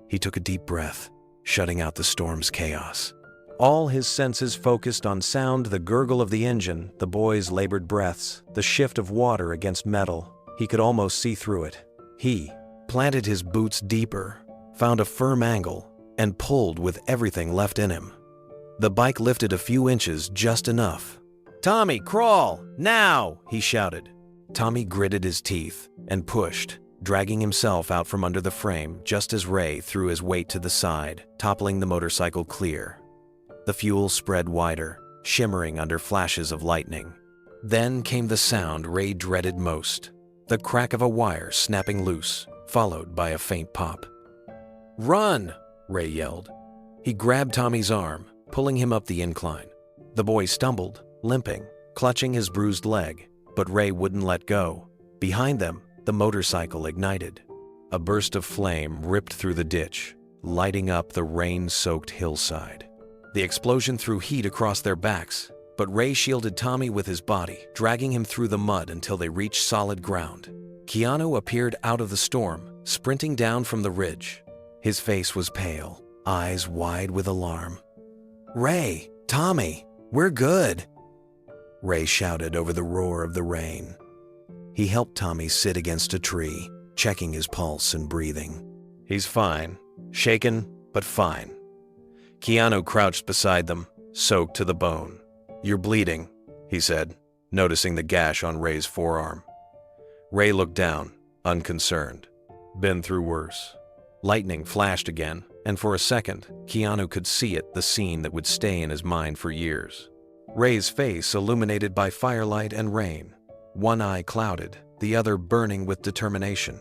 Speaker 1: He took a deep breath, shutting out the storm's chaos. All his senses focused on sound, the gurgle of the engine, the boys' labored breaths, the shift of water against metal. He could almost see through it. He planted his boots deeper, found a firm angle, and pulled with everything left in him. The bike lifted a few inches, just enough. "Tommy, crawl! Now!" he shouted. Tommy gritted his teeth and pushed, dragging himself out from under the frame just as Ray threw his weight to the side, toppling the motorcycle clear. The fuel spread wider, shimmering under flashes of lightning. Then came the sound Ray dreaded most, the crack of a wire snapping loose, followed by a faint pop. "Run!" Ray yelled. He grabbed Tommy's arm, pulling him up the incline. The boy stumbled, limping, clutching his bruised leg, but Ray wouldn't let go. Behind them, the motorcycle ignited. A burst of flame ripped through the ditch, lighting up the rain-soaked hillside. The explosion threw heat across their backs, but Ray shielded Tommy with his body, dragging him through the mud until they reached solid ground. Keanu appeared out of the storm, sprinting down from the ridge. His face was pale, eyes wide with alarm. "Ray, Tommy, we're good," Ray shouted over the roar of the rain. He helped Tommy sit against a tree, checking his pulse and breathing. "He's fine, shaken, but fine." Keanu crouched beside them, soaked to the bone. "You're bleeding," he said, noticing the gash on Ray's forearm. Ray looked down, unconcerned. "Been through worse." Lightning flashed again, and for a second, Keanu could see it, the scene that would stay in his mind for years. Ray's face illuminated by firelight and rain. One eye clouded, the other burning with determination.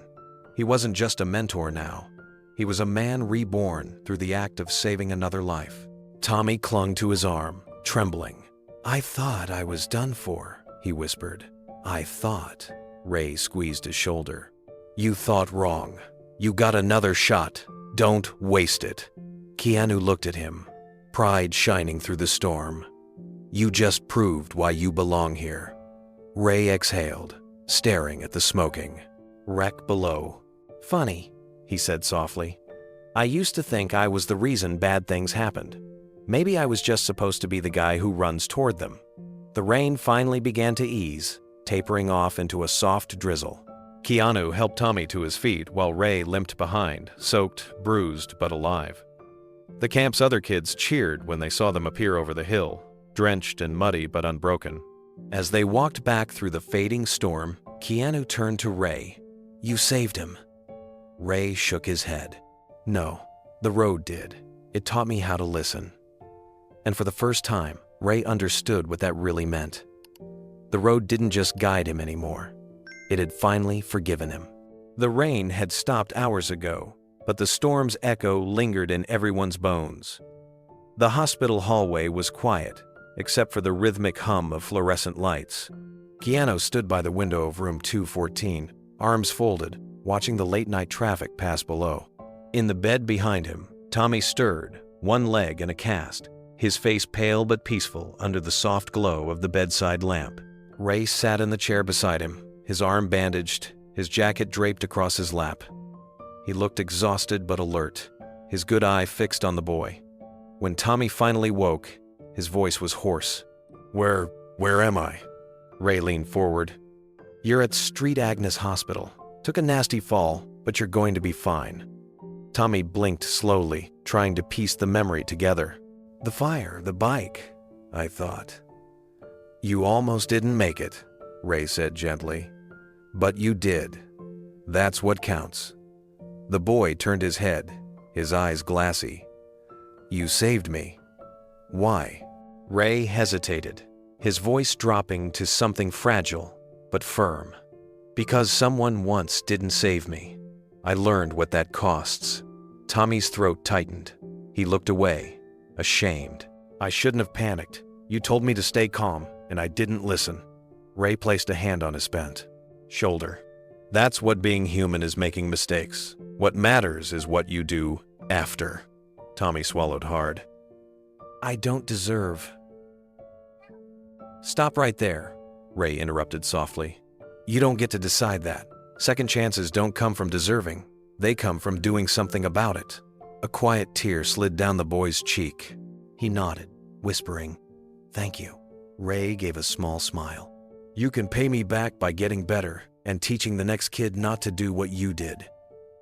Speaker 1: He wasn't just a mentor now. He was a man reborn through the act of saving another life. Tommy clung to his arm, trembling. "I thought I was done for," he whispered. "I thought." Ray squeezed his shoulder. "You thought wrong. You got another shot. Don't waste it." Keanu looked at him, pride shining through the storm. "You just proved why you belong here." Ray exhaled, staring at the smoking wreck below. "Funny," he said softly. "I used to think I was the reason bad things happened. Maybe I was just supposed to be the guy who runs toward them." The rain finally began to ease, tapering off into a soft drizzle. Keanu helped Tommy to his feet while Ray limped behind, soaked, bruised, but alive. The camp's other kids cheered when they saw them appear over the hill, drenched and muddy but unbroken. As they walked back through the fading storm, Keanu turned to Ray. "You saved him." Ray shook his head. "No, the road did. It taught me how to listen." And for the first time, Ray understood what that really meant. The road didn't just guide him anymore. It had finally forgiven him. The rain had stopped hours ago, but the storm's echo lingered in everyone's bones. The hospital hallway was quiet, except for the rhythmic hum of fluorescent lights. Keanu stood by the window of room 214, arms folded, watching the late-night traffic pass below. In the bed behind him, Tommy stirred, one leg in a cast, his face pale but peaceful under the soft glow of the bedside lamp. Ray sat in the chair beside him, his arm bandaged, his jacket draped across his lap. He looked exhausted but alert, his good eye fixed on the boy. When Tommy finally woke, his voice was hoarse. Where am I?" Ray leaned forward. "You're at Street Agnes Hospital. Took a nasty fall, but you're going to be fine." Tommy blinked slowly, trying to piece the memory together. "The fire, the bike, I thought." "You almost didn't make it," Ray said gently. "But you did. That's what counts." The boy turned his head, his eyes glassy. "You saved me. Why?" Ray hesitated, his voice dropping to something fragile but firm. "Because someone once didn't save me. I learned what that costs." Tommy's throat tightened. He looked away, ashamed. "I shouldn't have panicked. You told me to stay calm, and I didn't listen." Ray placed a hand on his bent shoulder. "That's what being human is, making mistakes. What matters is what you do after." Tommy swallowed hard. "I don't deserve." Stop right there, Ray interrupted softly. You don't get to decide that. Second chances don't come from deserving. They come from doing something about it. A quiet tear slid down the boy's cheek. He nodded, whispering, "Thank you." Ray gave a small smile. "You can pay me back by getting better and teaching the next kid not to do what you did."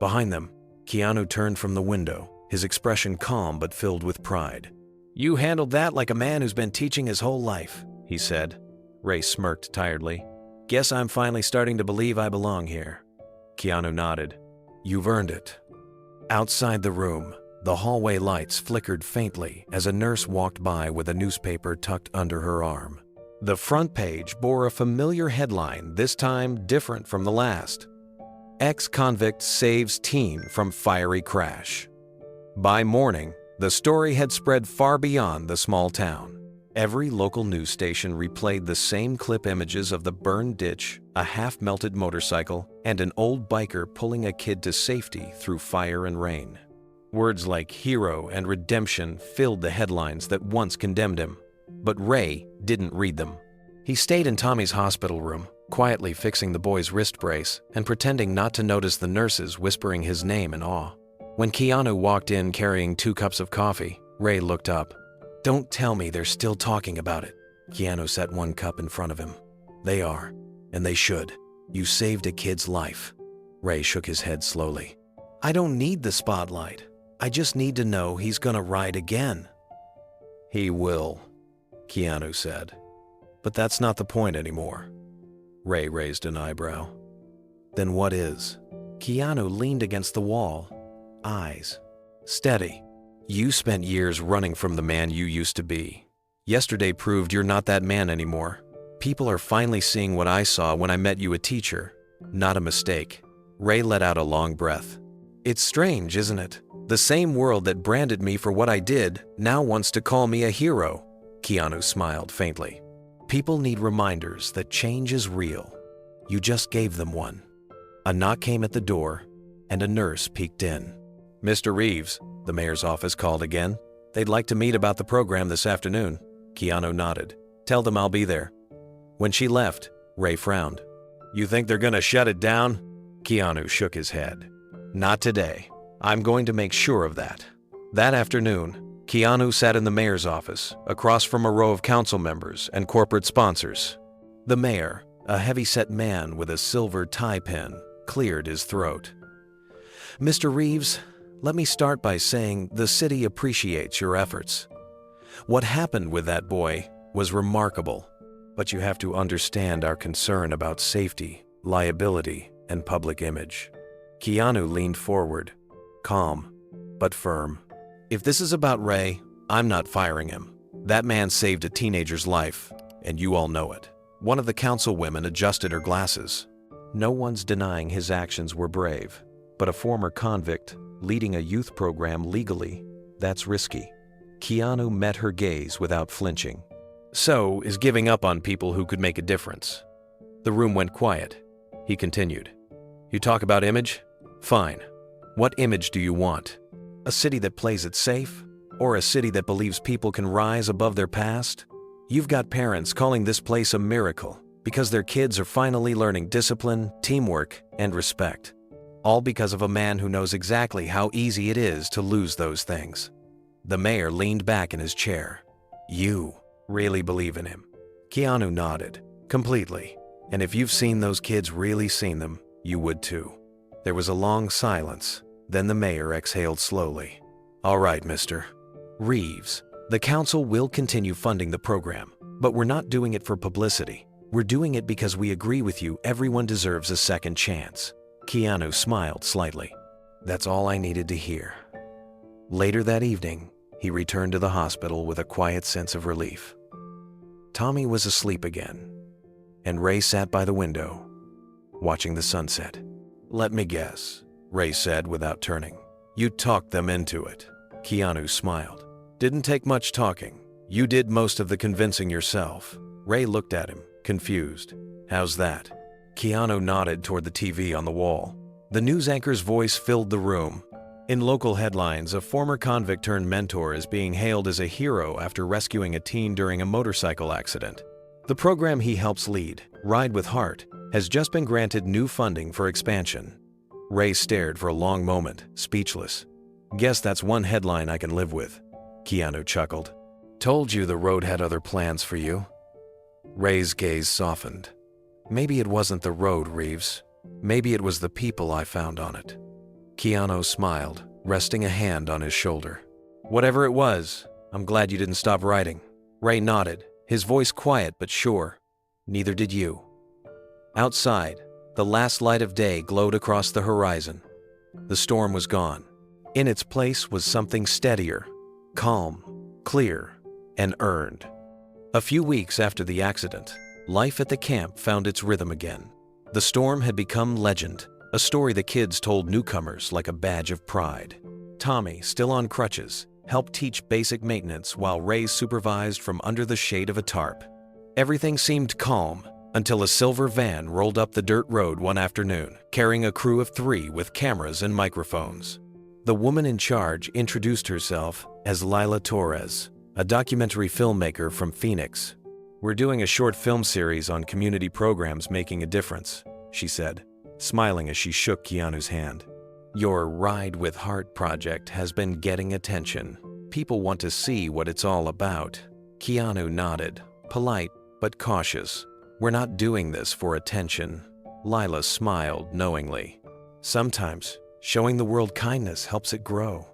Speaker 1: Behind them, Keanu turned from the window, his expression calm but filled with pride. "You handled that like a man who's been teaching his whole life," he said. Ray smirked tiredly. "Guess I'm finally starting to believe I belong here." Keanu nodded. "You've earned it." Outside the room, the hallway lights flickered faintly as a nurse walked by with a newspaper tucked under her arm. The front page bore a familiar headline, this time different from the last. Ex-Convict saves teen from fiery crash. By morning, the story had spread far beyond the small town. Every local news station replayed the same clip images of the burned ditch, a half-melted motorcycle, and an old biker pulling a kid to safety through fire and rain. Words like hero and redemption filled the headlines that once condemned him. But Ray didn't read them. He stayed in Tommy's hospital room, quietly fixing the boy's wrist brace and pretending not to notice the nurses whispering his name in awe. When Keanu walked in carrying 2 cups of coffee, Ray looked up. "Don't tell me they're still talking about it." Keanu set 1 cup in front of him. "They are, and they should. You saved a kid's life." Ray shook his head slowly. "I don't need the spotlight. I just need to know he's gonna ride again." "He will," Keanu said. "But that's not the point anymore." Ray raised an eyebrow. "Then what is?" Keanu leaned against the wall, eyes steady. "You spent years running from the man you used to be. Yesterday proved you're not that man anymore. People are finally seeing what I saw when I met you a teacher. Not a mistake." Ray let out a long breath. "It's strange, isn't it? The same world that branded me for what I did now wants to call me a hero." Keanu smiled faintly. "People need reminders that change is real. You just gave them one." A knock came at the door, and a nurse peeked in. "Mr. Reeves," the mayor's office called again. "They'd like to meet about the program this afternoon." Keanu nodded. "Tell them I'll be there." When she left, Ray frowned. "You think they're gonna shut it down?" Keanu shook his head. "Not today. I'm going to make sure of that." That afternoon, Keanu sat in the mayor's office, across from a row of council members and corporate sponsors. The mayor, a heavy-set man with a silver tie pin, cleared his throat. "Mr. Reeves, let me start by saying the city appreciates your efforts. What happened with that boy was remarkable, but you have to understand our concern about safety, liability, and public image." Keanu leaned forward, calm but firm. "If this is about Ray, I'm not firing him. That man saved a teenager's life, and you all know it." One of the councilwomen adjusted her glasses. No one's denying his actions were brave, but a former convict leading a youth program legally, that's risky. Keanu met her gaze without flinching. "So is giving up on people who could make a difference." The room went quiet. He continued. "You talk about image? Fine. What image do you want? A city that plays it safe? Or a city that believes people can rise above their past? You've got parents calling this place a miracle because their kids are finally learning discipline, teamwork, and respect. All because of a man who knows exactly how easy it is to lose those things." The mayor leaned back in his chair. "You really believe in him?" Keanu nodded. "Completely. And if you've seen those kids really seen them, you would too." There was a long silence. Then the mayor exhaled slowly. "All right, Mr. Reeves, the council will continue funding the program, but we're not doing it for publicity. We're doing it because we agree with you everyone deserves a second chance." Keanu smiled slightly. "That's all I needed to hear." Later that evening, he returned to the hospital with a quiet sense of relief. Tommy was asleep again, and Ray sat by the window, watching the sunset. "Let me guess," Ray said without turning. "You talked them into it." Keanu smiled. "Didn't take much talking. You did most of the convincing yourself." Ray looked at him, confused. "How's that?" Keanu nodded toward the TV on the wall. The news anchor's voice filled the room. In local headlines, a former convict turned mentor is being hailed as a hero after rescuing a teen during a motorcycle accident. The program he helps lead, Ride with Heart, has just been granted new funding for expansion. Ray stared for a long moment, speechless. Guess that's one headline I can live with, Keanu chuckled. Told you the road had other plans for you. Ray's gaze softened. Maybe it wasn't the road, Reeves. Maybe it was the people I found on it. Keanu smiled, resting a hand on his shoulder. Whatever it was, I'm glad you didn't stop writing. Ray nodded, his voice quiet but sure. Neither did you. Outside, the last light of day glowed across the horizon. The storm was gone. In its place was something steadier, calm, clear, and earned. A few weeks after the accident, life at the camp found its rhythm again. The storm had become legend, a story the kids told newcomers like a badge of pride. Tommy, still on crutches, helped teach basic maintenance while Ray supervised from under the shade of a tarp. Everything seemed calm until a silver van rolled up the dirt road one afternoon, carrying a crew of 3 with cameras and microphones. The woman in charge introduced herself as Lila Torres, a documentary filmmaker from Phoenix. We're doing a short film series on community programs making a difference, she said, smiling as she shook Keanu's hand. Your Ride with Heart project has been getting attention. People want to see what it's all about. Keanu nodded, polite but cautious. We're not doing this for attention. Lila smiled knowingly. Sometimes, showing the world kindness helps it grow.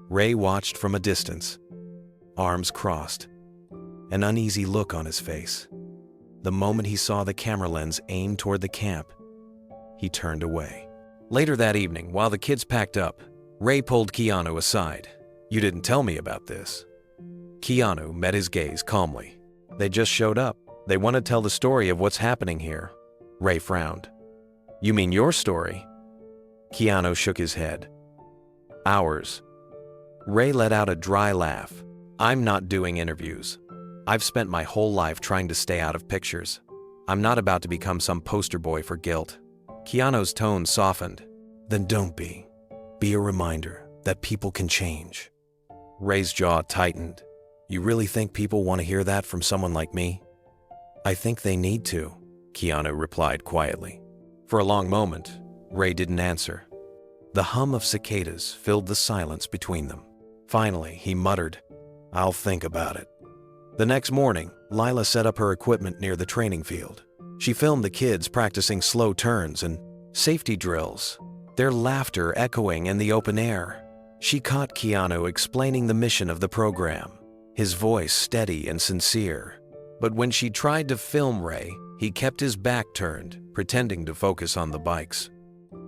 Speaker 1: Ray watched from a distance, arms crossed, an uneasy look on his face. The moment he saw the camera lens aim toward the camp, he turned away. Later that evening, while the kids packed up, Ray pulled Keanu aside. You didn't tell me about this. Keanu met his gaze calmly. They just showed up. They want to tell the story of what's happening here. Ray frowned. You mean your story? Keanu shook his head. Ours. Ray let out a dry laugh. I'm not doing interviews. I've spent my whole life trying to stay out of pictures. I'm not about to become some poster boy for guilt. Keanu's tone softened. Then don't be. Be a reminder that people can change. Ray's jaw tightened. You really think people want to hear that from someone like me? I think they need to, Keanu replied quietly. For a long moment, Ray didn't answer. The hum of cicadas filled the silence between them. Finally, he muttered, I'll think about it. The next morning, Lila set up her equipment near the training field. She filmed the kids practicing slow turns and safety drills, their laughter echoing in the open air. She caught Keanu explaining the mission of the program, his voice steady and sincere. But when she tried to film Ray, he kept his back turned, pretending to focus on the bikes.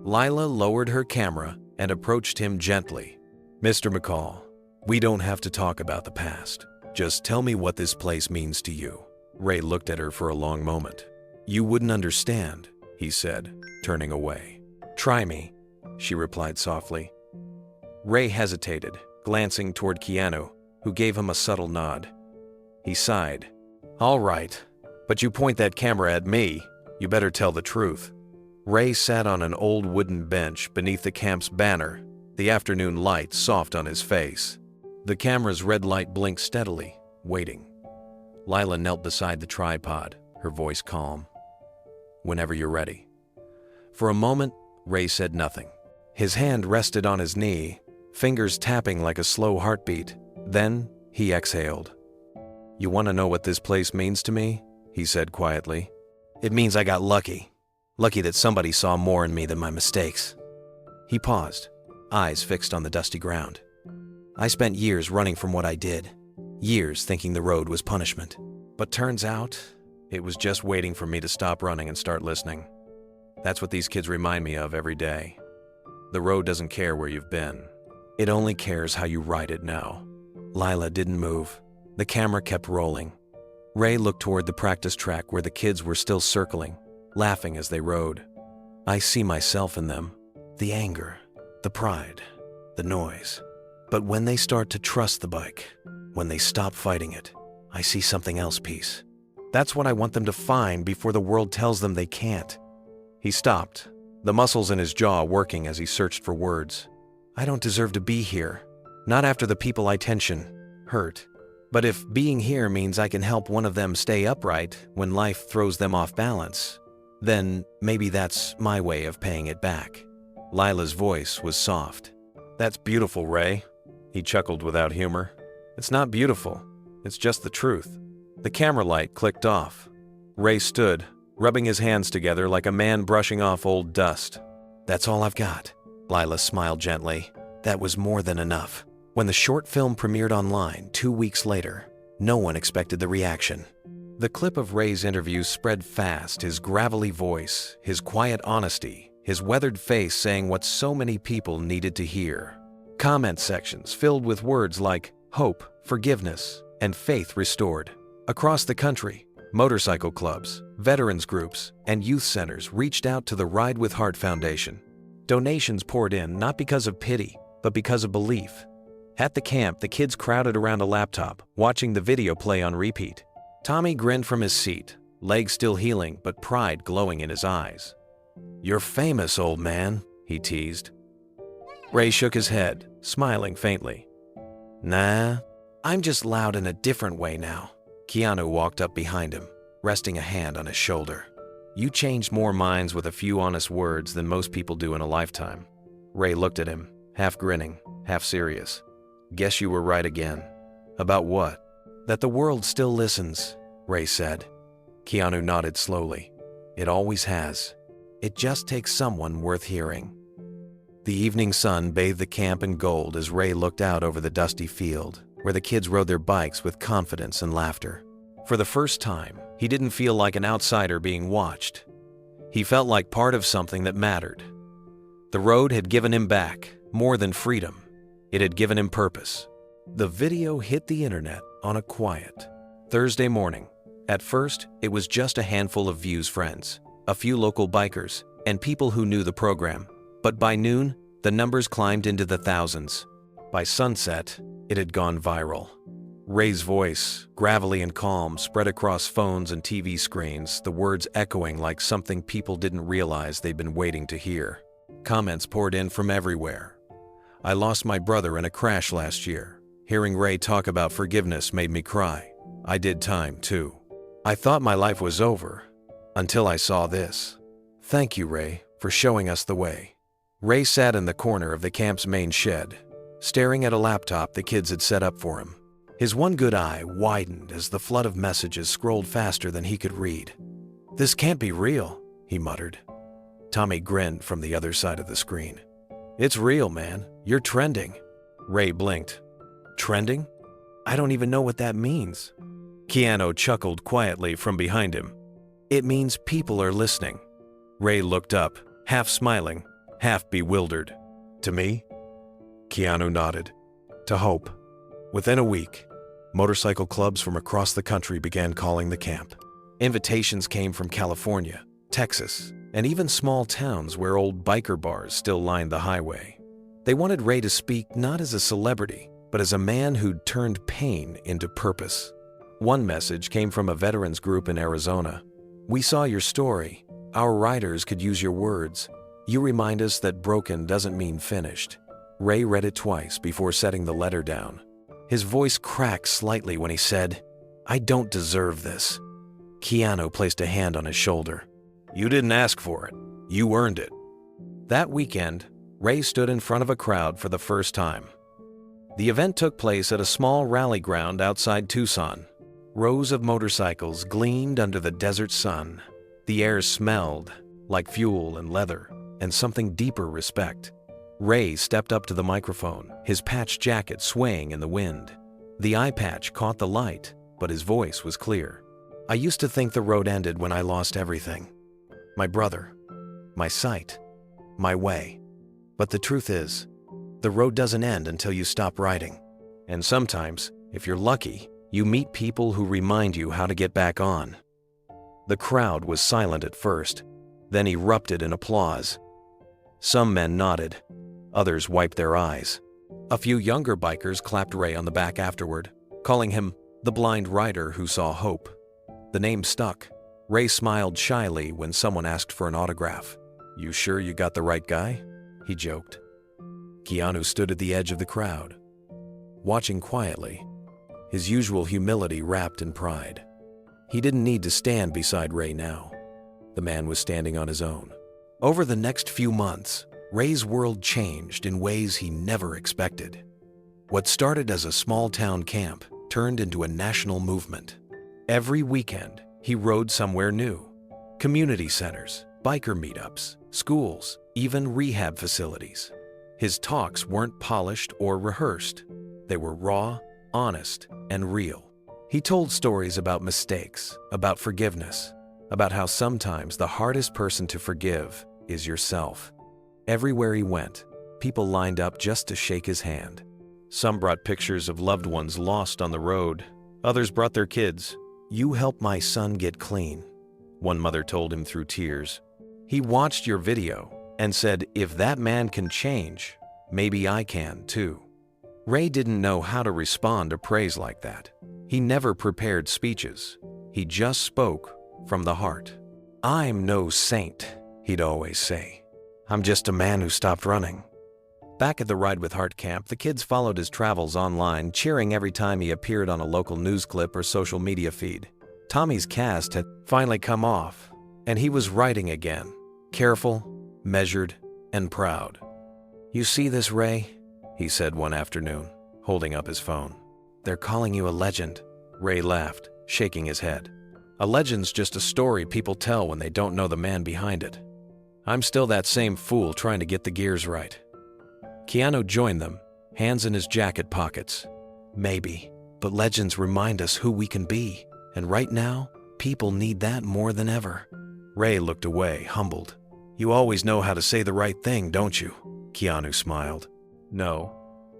Speaker 1: Lila lowered her camera and approached him gently. Mr. McCall, we don't have to talk about the past. Just tell me what this place means to you. Ray looked at her for a long moment. You wouldn't understand, he said, turning away. Try me, she replied softly. Ray hesitated, glancing toward Keanu, who gave him a subtle nod. He sighed. All right, but you point that camera at me. You better tell the truth. Ray sat on an old wooden bench beneath the camp's banner, the afternoon light soft on his face. The camera's red light blinked steadily, waiting. Lila knelt beside the tripod, her voice calm. Whenever you're ready. For a moment, Ray said nothing. His hand rested on his knee, fingers tapping like a slow heartbeat. Then he exhaled. You want to know what this place means to me? He said quietly. It means I got lucky. Lucky that somebody saw more in me than my mistakes. He paused, eyes fixed on the dusty ground. I spent years running from what I did, years thinking the road was punishment. But turns out, it was just waiting for me to stop running and start listening. That's what these kids remind me of every day. The road doesn't care where you've been. It only cares how you ride it now. Lila didn't move. The camera kept rolling. Ray looked toward the practice track where the kids were still circling, laughing as they rode. I see myself in them. The anger, the pride, the noise. But when they start to trust the bike, when they stop fighting it, I see something else, Peace. That's what I want them to find before the world tells them they can't. He stopped, the muscles in his jaw working as he searched for words. I don't deserve to be here. Not after the people I tension, hurt, But if being here means I can help one of them stay upright when life throws them off balance, then maybe that's my way of paying it back." Lila's voice was soft. "That's beautiful, Ray." He chuckled without humor. "It's not beautiful. It's just the truth." The camera light clicked off. Ray stood, rubbing his hands together like a man brushing off old dust. "That's all I've got." Lila smiled gently. That was more than enough. When the short film premiered online 2 weeks later, no one expected the reaction. The clip of Ray's interview spread fast, his gravelly voice, his quiet honesty, his weathered face saying what so many people needed to hear. Comment sections filled with words like hope, forgiveness, and faith restored. Across the country, motorcycle clubs, veterans groups, and youth centers reached out to the Ride with Heart Foundation. Donations poured in not because of pity, but because of belief. At the camp, the kids crowded around a laptop, watching the video play on repeat. Tommy grinned from his seat, legs still healing but pride glowing in his eyes. "You're famous, old man," he teased. Ray shook his head, smiling faintly. "Nah, I'm just loud in a different way now." Keanu walked up behind him, resting a hand on his shoulder. "You changed more minds with a few honest words than most people do in a lifetime." Ray looked at him, half grinning, half serious. "Guess you were right again." "About what?" "That the world still listens," Ray said. Keanu nodded slowly. "It always has. It just takes someone worth hearing." The evening sun bathed the camp in gold as Ray looked out over the dusty field, where the kids rode their bikes with confidence and laughter. For the first time, he didn't feel like an outsider being watched. He felt like part of something that mattered. The road had given him back more than freedom. It had given him purpose. The video hit the internet on a quiet Thursday morning. At first, it was just a handful of View's friends, a few local bikers, and people who knew the program. But by noon, the numbers climbed into the thousands. By sunset, it had gone viral. Ray's voice, gravelly and calm, spread across phones and TV screens, the words echoing like something people didn't realize they'd been waiting to hear. Comments poured in from everywhere. "I lost my brother in a crash last year. Hearing Ray talk about forgiveness made me cry. I did time, too. I thought my life was over, until I saw this. Thank you, Ray, for showing us the way." Ray sat in the corner of the camp's main shed, staring at a laptop the kids had set up for him. His one good eye widened as the flood of messages scrolled faster than he could read. "This can't be real," he muttered. Tommy grinned from the other side of the screen. "It's real, man. You're trending." Ray blinked. "Trending? I don't even know what that means." Keanu chuckled quietly from behind him. "It means people are listening." Ray looked up, half smiling, half bewildered. "To me?" Keanu nodded. "To Hope." Within a week, motorcycle clubs from across the country began calling the camp. Invitations came from California, Texas, and even small towns where old biker bars still lined the highway. They wanted Ray to speak not as a celebrity, but as a man who'd turned pain into purpose. One message came from a veterans group in Arizona. "We saw your story. Our riders could use your words. You remind us that broken doesn't mean finished." Ray read it twice before setting the letter down. His voice cracked slightly when he said, "I don't deserve this." Keanu placed a hand on his shoulder. "You didn't ask for it. You earned it." That weekend, Ray stood in front of a crowd for the first time. The event took place at a small rally ground outside Tucson. Rows of motorcycles gleamed under the desert sun. The air smelled like fuel and leather, and something deeper respect. Ray stepped up to the microphone, his patched jacket swaying in the wind. The eye patch caught the light, but his voice was clear. "I used to think the road ended when I lost everything. My brother, my sight, my way. But the truth is, the road doesn't end until you stop riding. And sometimes, if you're lucky, you meet people who remind you how to get back on." The crowd was silent at first, then erupted in applause. Some men nodded, others wiped their eyes. A few younger bikers clapped Ray on the back afterward, calling him the blind rider who saw hope. The name stuck. Ray smiled shyly when someone asked for an autograph. "You sure you got the right guy?" he joked. Keanu stood at the edge of the crowd, watching quietly. his usual humility wrapped in pride. He didn't need to stand beside Ray now. The man was standing on his own. Over the next few months, Ray's world changed in ways he never expected. What started as a small-town camp turned into a national movement. Every weekend, he rode somewhere new. Community centers, biker meetups, schools, even rehab facilities. His talks weren't polished or rehearsed. They were raw, honest, and real. He told stories about mistakes, about forgiveness, about how sometimes the hardest person to forgive is yourself. Everywhere he went, people lined up just to shake his hand. Some brought pictures of loved ones lost on the road. Others brought their kids. "You helped my son get clean," one mother told him through tears. "He watched your video and said, if that man can change, maybe I can too." Ray didn't know how to respond to praise like that. He never prepared speeches. He just spoke from the heart. "I'm no saint," he'd always say. "I'm just a man who stopped running." Back at the Ride with Heart camp, the kids followed his travels online, cheering every time he appeared on a local news clip or social media feed. Tommy's cast had finally come off, and he was writing again, careful, measured, and proud. "You see this, Ray?" he said one afternoon, holding up his phone. "They're calling you a legend." Ray laughed, shaking his head. "A legend's just a story people tell when they don't know the man behind it. I'm still that same fool trying to get the gears right." Keanu joined them, hands in his jacket pockets. "Maybe, but legends remind us who we can be, and right now, people need that more than ever." Ray looked away, humbled. "You always know how to say the right thing, don't you?" Keanu smiled. "No,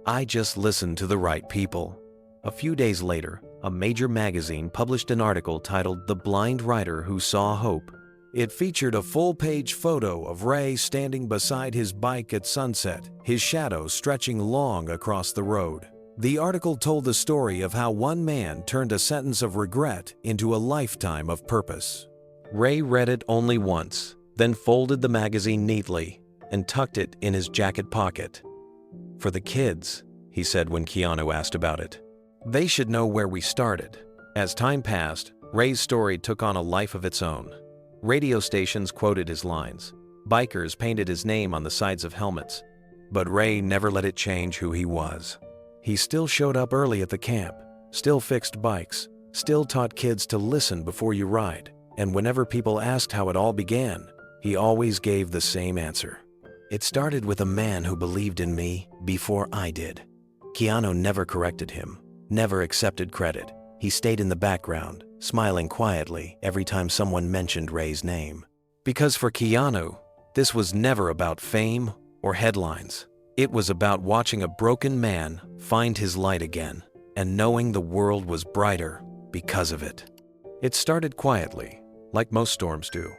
Speaker 1: I just listen to the right people." A few days later, a major magazine published an article titled "The Blind Rider Who Saw Hope." It featured a full-page photo of Ray standing beside his bike at sunset, his shadow stretching long across the road. The article told the story of how one man turned a sentence of regret into a lifetime of purpose. Ray read it only once, then folded the magazine neatly and tucked it in his jacket pocket. "For the kids," he said when Keanu asked about it. "They should know where we started." As time passed, Ray's story took on a life of its own. Radio stations quoted his lines. Bikers painted his name on the sides of helmets. But Ray never let it change who he was. He still showed up early at the camp, still fixed bikes, still taught kids to listen before you ride, and whenever people asked how it all began, he always gave the same answer. "It started with a man who believed in me before I did." Keanu never corrected him, never accepted credit. He stayed in the background, smiling quietly every time someone mentioned Ray's name. Because for Keanu, this was never about fame or headlines. It was about watching a broken man find his light again and knowing the world was brighter because of it. It started quietly, like most storms do.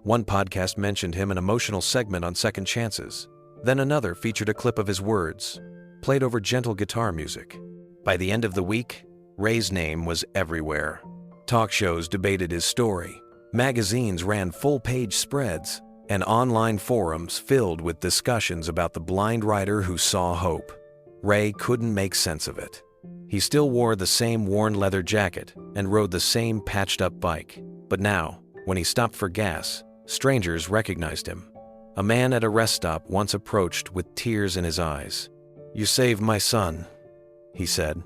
Speaker 1: One podcast mentioned him an emotional segment on second chances. Then another featured a clip of his words, played over gentle guitar music. By the end of the week, Ray's name was everywhere. Talk shows debated his story, magazines ran full-page spreads, and online forums filled with discussions about the blind rider who saw hope. Ray couldn't make sense of it. He still wore the same worn leather jacket and rode the same patched-up bike. But now, when he stopped for gas, strangers recognized him. A man at a rest stop once approached with tears in his eyes. "You saved my son," he said,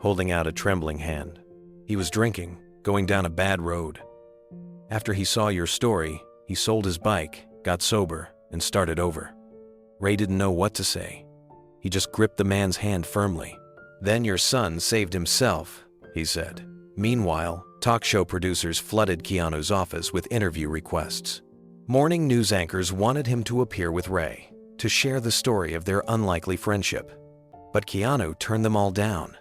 Speaker 1: holding out a trembling hand. "He was drinking, going down a bad road. After he saw your story, he sold his bike, got sober, and started over." Ray didn't know what to say. He just gripped the man's hand firmly. "Then your son saved himself," he said. Meanwhile, talk show producers flooded Keanu's office with interview requests. Morning news anchors wanted him to appear with Ray, to share the story of their unlikely friendship. But Keanu turned them all down.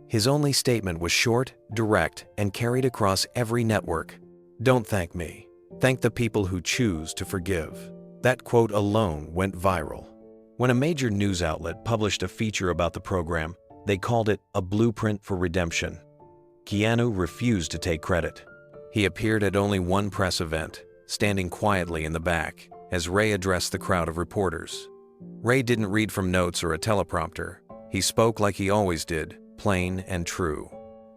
Speaker 1: His only statement was short, direct, and carried across every network. "Don't thank me. Thank the people who choose to forgive." That quote alone went viral. When a major news outlet published a feature about the program, they called it a blueprint for redemption. Keanu refused to take credit. He appeared at only one press event, standing quietly in the back, as Ray addressed the crowd of reporters. Ray didn't read from notes or a teleprompter. He spoke like he always did, plain and true.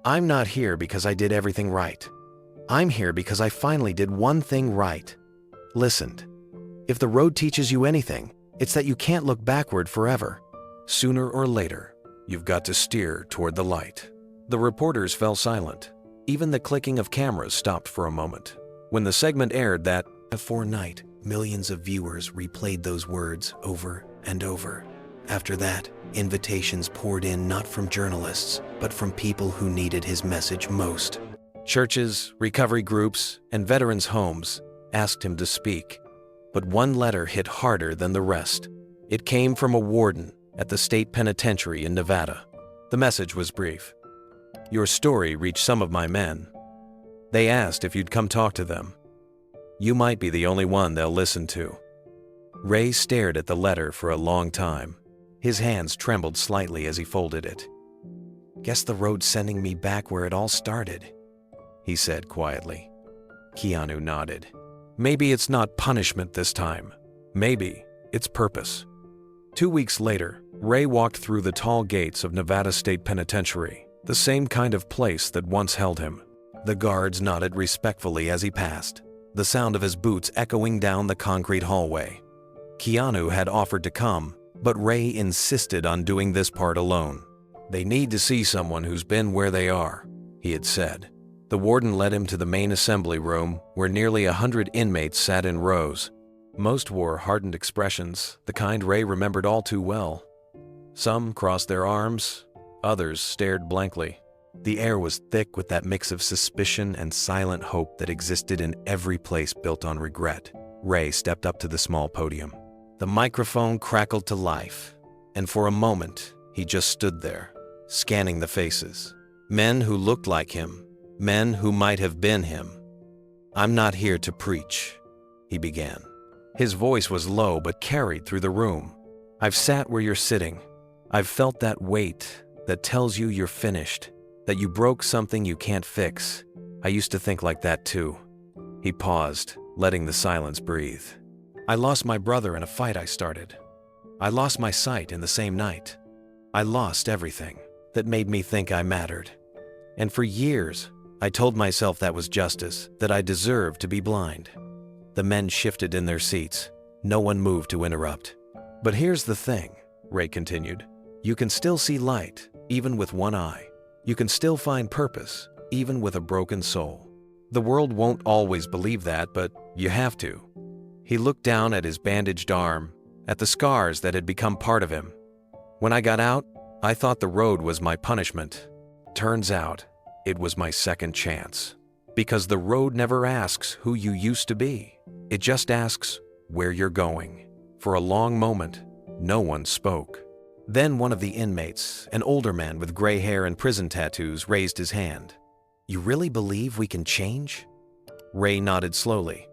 Speaker 1: I'm not here because I did everything right. I'm here because I finally did one thing right. Listened. If the road teaches you anything, it's that you can't look backward forever. Sooner or later, you've got to steer toward the light." The reporters fell silent. Even the clicking of cameras stopped for a moment. When the segment aired that before night, millions of viewers replayed those words over and over. After that, invitations poured in not from journalists, but from people who needed his message most. Churches, recovery groups, and veterans' homes asked him to speak. But one letter hit harder than the rest. It came from a warden at the state penitentiary in Nevada. The message was brief. "Your story reached some of my men. They asked if you'd come talk to them. You might be the only one they'll listen to." Ray stared at the letter for a long time. His hands trembled slightly as he folded it. "Guess the road's sending me back where it all started," he said quietly. Keanu nodded. "Maybe it's not punishment this time. Maybe it's purpose." 2 weeks later, Ray walked through the tall gates of Nevada State Penitentiary, the same kind of place that once held him. The guards nodded respectfully as he passed, the sound of his boots echoing down the concrete hallway. Keanu had offered to come, but Ray insisted on doing this part alone. "They need to see someone who's been where they are," he had said. The warden led him to the main assembly room, where nearly 100 inmates sat in rows. Most wore hardened expressions, the kind Ray remembered all too well. Some crossed their arms, others stared blankly. The air was thick with that mix of suspicion and silent hope that existed in every place built on regret. Ray stepped up to the small podium. The microphone crackled to life, and for a moment, he just stood there, scanning the faces. Men who looked like him, men who might have been him. "I'm not here to preach," he began. His voice was low but carried through the room. "I've sat where you're sitting. I've felt that weight that tells you you're finished, that you broke something you can't fix. I used to think like that too." He paused, letting the silence breathe. "I lost my brother in a fight I started. I lost my sight in the same night. I lost everything that made me think I mattered. And for years, I told myself that was justice, that I deserved to be blind." The men shifted in their seats. No one moved to interrupt. "But here's the thing," Ray continued. "You can still see light, even with one eye. You can still find purpose, even with a broken soul. The world won't always believe that, but you have to." He looked down at his bandaged arm, at the scars that had become part of him. "When I got out, I thought the road was my punishment. Turns out, it was my second chance. Because the road never asks who you used to be. It just asks where you're going." For a long moment, no one spoke. Then one of the inmates, an older man with gray hair and prison tattoos, raised his hand. "You really believe we can change?" Ray nodded slowly.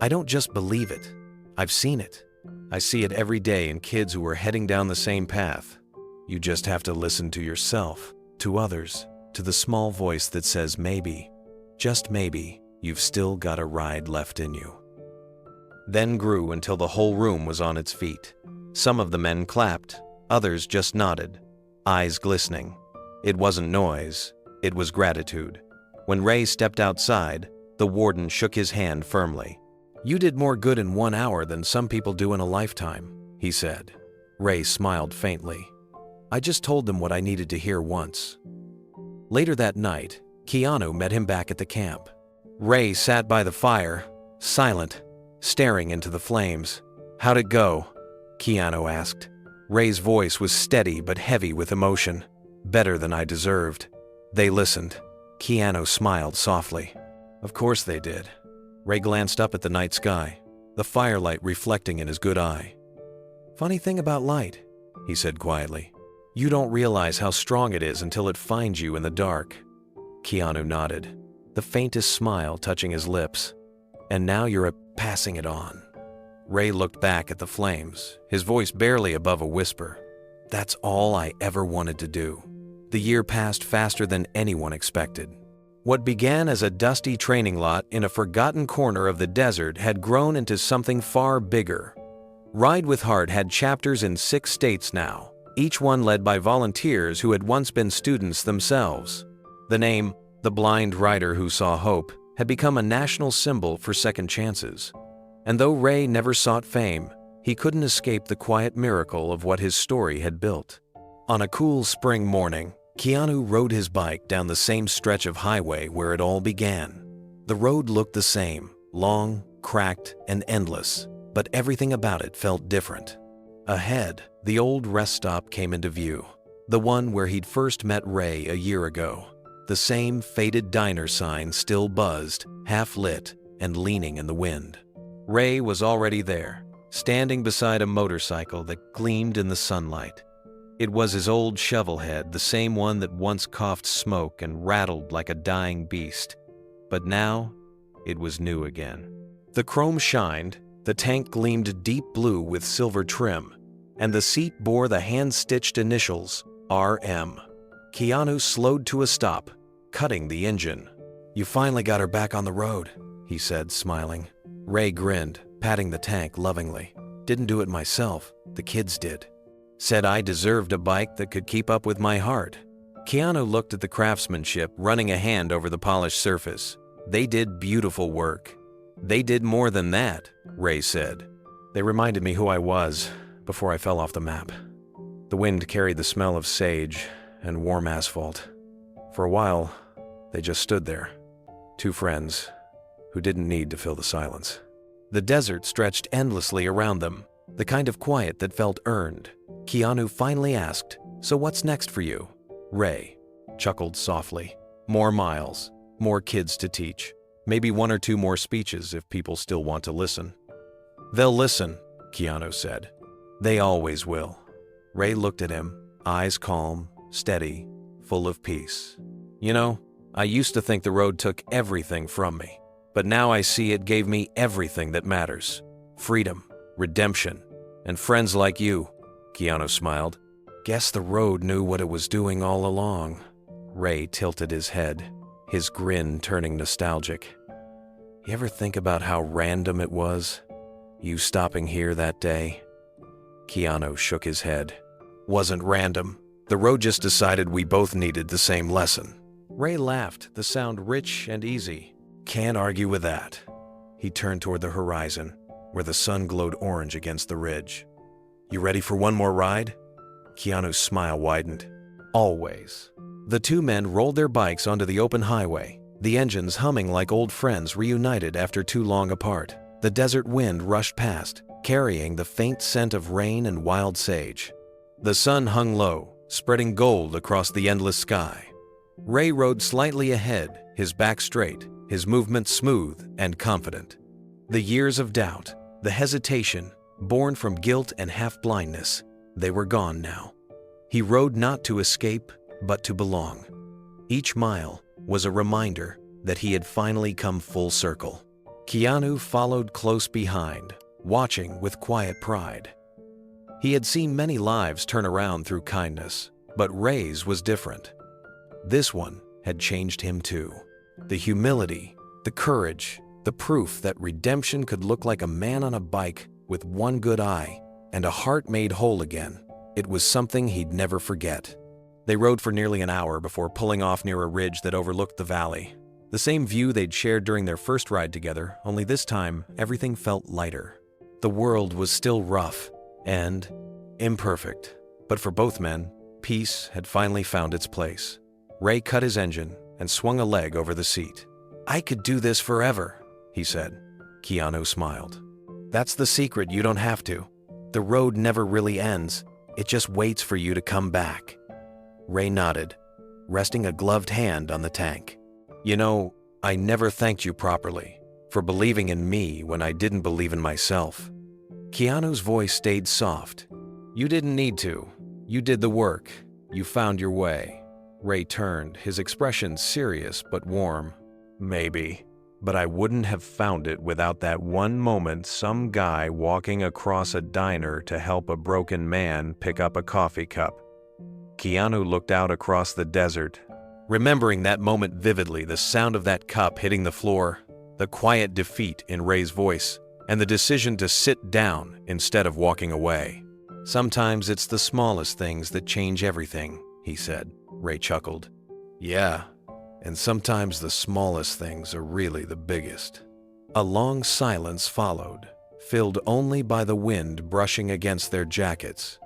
Speaker 1: "I don't just believe it. I've seen it. I see it every day in kids who are heading down the same path. You just have to listen to yourself, to others, to the small voice that says maybe, just maybe, you've still got a ride left in you." Then grew until the whole room was on its feet. Some of the men clapped, others just nodded, eyes glistening. It wasn't noise, it was gratitude. When Ray stepped outside, the warden shook his hand firmly. "You did more good in 1 hour than some people do in a lifetime," he said. Ray smiled faintly. "I just told them what I needed to hear once." Later that night, Keanu met him back at the camp. Ray sat by the fire, silent, staring into the flames. "How'd it go?" Keanu asked. Ray's voice was steady but heavy with emotion. "Better than I deserved." They listened. Keanu smiled softly. "Of course they did." Ray glanced up at the night sky, the firelight reflecting in his good eye. "Funny thing about light," he said quietly. "You don't realize how strong it is until it finds you in the dark." Keanu nodded, the faintest smile touching his lips. "And now you're passing it on." Ray looked back at the flames, his voice barely above a whisper. "That's all I ever wanted to do." The year passed faster than anyone expected. What began as a dusty training lot in a forgotten corner of the desert had grown into something far bigger. Ride with Heart had chapters in 6 states now, each one led by volunteers who had once been students themselves. The name, the blind rider who saw hope, had become a national symbol for second chances. And though Ray never sought fame, he couldn't escape the quiet miracle of what his story had built. On a cool spring morning, Keanu rode his bike down the same stretch of highway where it all began. The road looked the same, long, cracked, and endless, but everything about it felt different. Ahead, the old rest stop came into view, the one where he'd first met Ray a year ago. The same faded diner sign still buzzed, half-lit, and leaning in the wind. Ray was already there, standing beside a motorcycle that gleamed in the sunlight. It was his old shovelhead, the same one that once coughed smoke and rattled like a dying beast. But now, it was new again. The chrome shined, the tank gleamed deep blue with silver trim, and the seat bore the hand-stitched initials, RM. Keanu slowed to a stop, cutting the engine. "You finally got her back on the road," he said, smiling. Ray grinned, patting the tank lovingly. "Didn't do it myself, the kids did. Said I deserved a bike that could keep up with my heart." Keanu looked at the craftsmanship, running a hand over the polished surface. "They did beautiful work." "They did more than that," Ray said. "They reminded me who I was before I fell off the map." The wind carried the smell of sage and warm asphalt. For a while, they just stood there, two friends who didn't need to fill the silence. The desert stretched endlessly around them, the kind of quiet that felt earned. Keanu finally asked, "So what's next for you?" Ray chuckled softly. "More miles, more kids to teach, maybe one or two more speeches if people still want to listen." "They'll listen," Keanu said. "They always will." Ray looked at him, eyes calm, steady, full of peace. "You know, I used to think the road took everything from me, but now I see it gave me everything that matters. Freedom, redemption, and friends like you." Keanu smiled. "Guess the road knew what it was doing all along." Ray tilted his head, his grin turning nostalgic. "You ever think about how random it was, you stopping here that day?" Keanu shook his head. "Wasn't random. The road just decided we both needed the same lesson." Ray laughed, the sound rich and easy. "Can't argue with that." He turned toward the horizon, where the sun glowed orange against the ridge. "You ready for one more ride?" Keanu's smile widened. "Always." The two men rolled their bikes onto the open highway, the engines humming like old friends reunited after too long apart. The desert wind rushed past, carrying the faint scent of rain and wild sage. The sun hung low, spreading gold across the endless sky. Ray rode slightly ahead, his back straight, his movement smooth and confident. The years of doubt, the hesitation, born from guilt and half-blindness, they were gone now. He rode not to escape, but to belong. Each mile was a reminder that he had finally come full circle. Keanu followed close behind, watching with quiet pride. He had seen many lives turn around through kindness, but Ray's was different. This one had changed him too. The humility, the courage, the proof that redemption could look like a man on a bike with one good eye and a heart made whole again. It was something he'd never forget. They rode for nearly an hour before pulling off near a ridge that overlooked the valley. The same view they'd shared during their first ride together, only this time everything felt lighter. The world was still rough and imperfect, but for both men, peace had finally found its place. Ray cut his engine and swung a leg over the seat. "I could do this forever," he said. Keanu smiled. "That's the secret, you don't have to. The road never really ends, it just waits for you to come back." Ray nodded, resting a gloved hand on the tank. "You know, I never thanked you properly for believing in me when I didn't believe in myself." Keanu's voice stayed soft. "You didn't need to. You did the work. You found your way." Ray turned, his expression serious but warm. "Maybe, but I wouldn't have found it without that one moment some guy walking across a diner to help a broken man pick up a coffee cup." Keanu looked out across the desert, remembering that moment vividly, the sound of that cup hitting the floor, the quiet defeat in Ray's voice, and the decision to sit down instead of walking away. "Sometimes it's the smallest things that change everything," he said. Ray chuckled. "Yeah, And sometimes the smallest things are really the biggest. A long silence followed, filled only by the wind brushing against their jackets.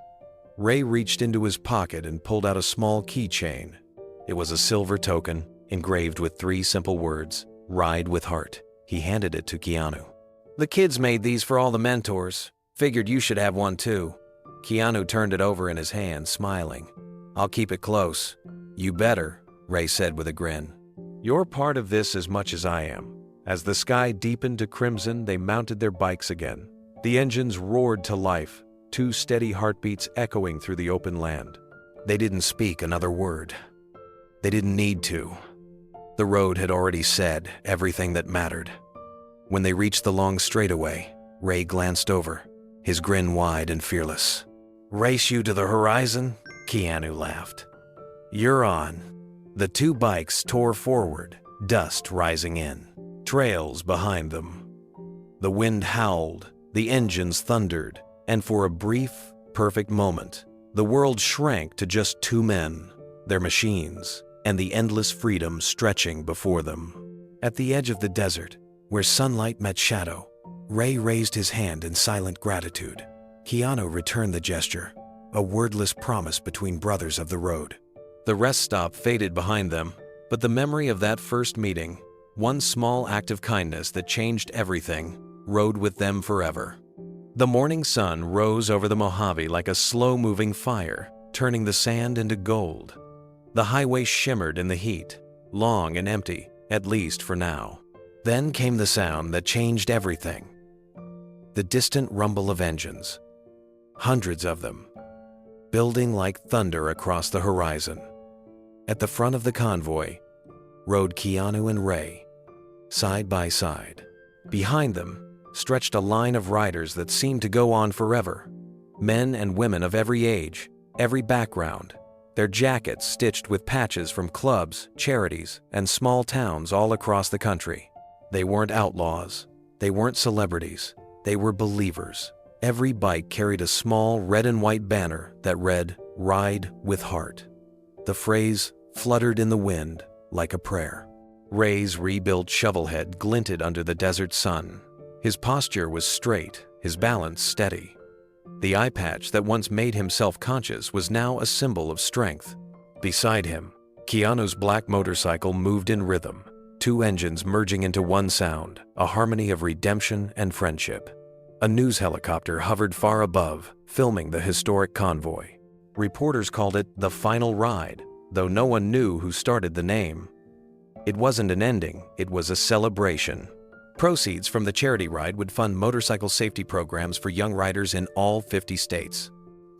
Speaker 1: Ray reached into his pocket and pulled out a small keychain. It was a silver token, engraved with 3 simple words, "Ride with Heart." He handed it to Keanu. "The kids made these for all the mentors. Figured you should have one too." Keanu turned it over in his hand, smiling. "I'll keep it close." "You better," Ray said with a grin. "You're part of this as much as I am." As the sky deepened to crimson, they mounted their bikes again. The engines roared to life, 2 steady heartbeats echoing through the open land. They didn't speak another word. They didn't need to. The road had already said everything that mattered. When they reached the long straightaway, Ray glanced over, his grin wide and fearless. "Race you to the horizon?" Keanu laughed. "You're on." The 2 bikes tore forward, dust rising in, trails behind them. The wind howled, the engines thundered, and for a brief, perfect moment, the world shrank to just 2 men, their machines, and the endless freedom stretching before them. At the edge of the desert, where sunlight met shadow, Ray raised his hand in silent gratitude. Keanu returned the gesture, a wordless promise between brothers of the road. The rest stop faded behind them, but the memory of that first meeting, one small act of kindness that changed everything, rode with them forever. The morning sun rose over the Mojave like a slow-moving fire, turning the sand into gold. The highway shimmered in the heat, long and empty, at least for now. Then came the sound that changed everything. The distant rumble of engines. Hundreds of them, building like thunder across the horizon. At the front of the convoy rode Keanu and Ray, side by side. Behind them stretched a line of riders that seemed to go on forever. Men and women of every age, every background, their jackets stitched with patches from clubs, charities, and small towns all across the country. They weren't outlaws. They weren't celebrities. They were believers. Every bike carried a small red and white banner that read, "Ride with Heart." The phrase fluttered in the wind like a prayer. Ray's rebuilt shovel head glinted under the desert sun. His posture was straight, his balance steady. The eye patch that once made him self-conscious was now a symbol of strength. Beside him, Keanu's black motorcycle moved in rhythm, 2 engines merging into one sound, a harmony of redemption and friendship. A news helicopter hovered far above, filming the historic convoy. Reporters called it the final ride, though no one knew who started the name. It wasn't an ending, it was a celebration. Proceeds from the charity ride would fund motorcycle safety programs for young riders in all 50 states.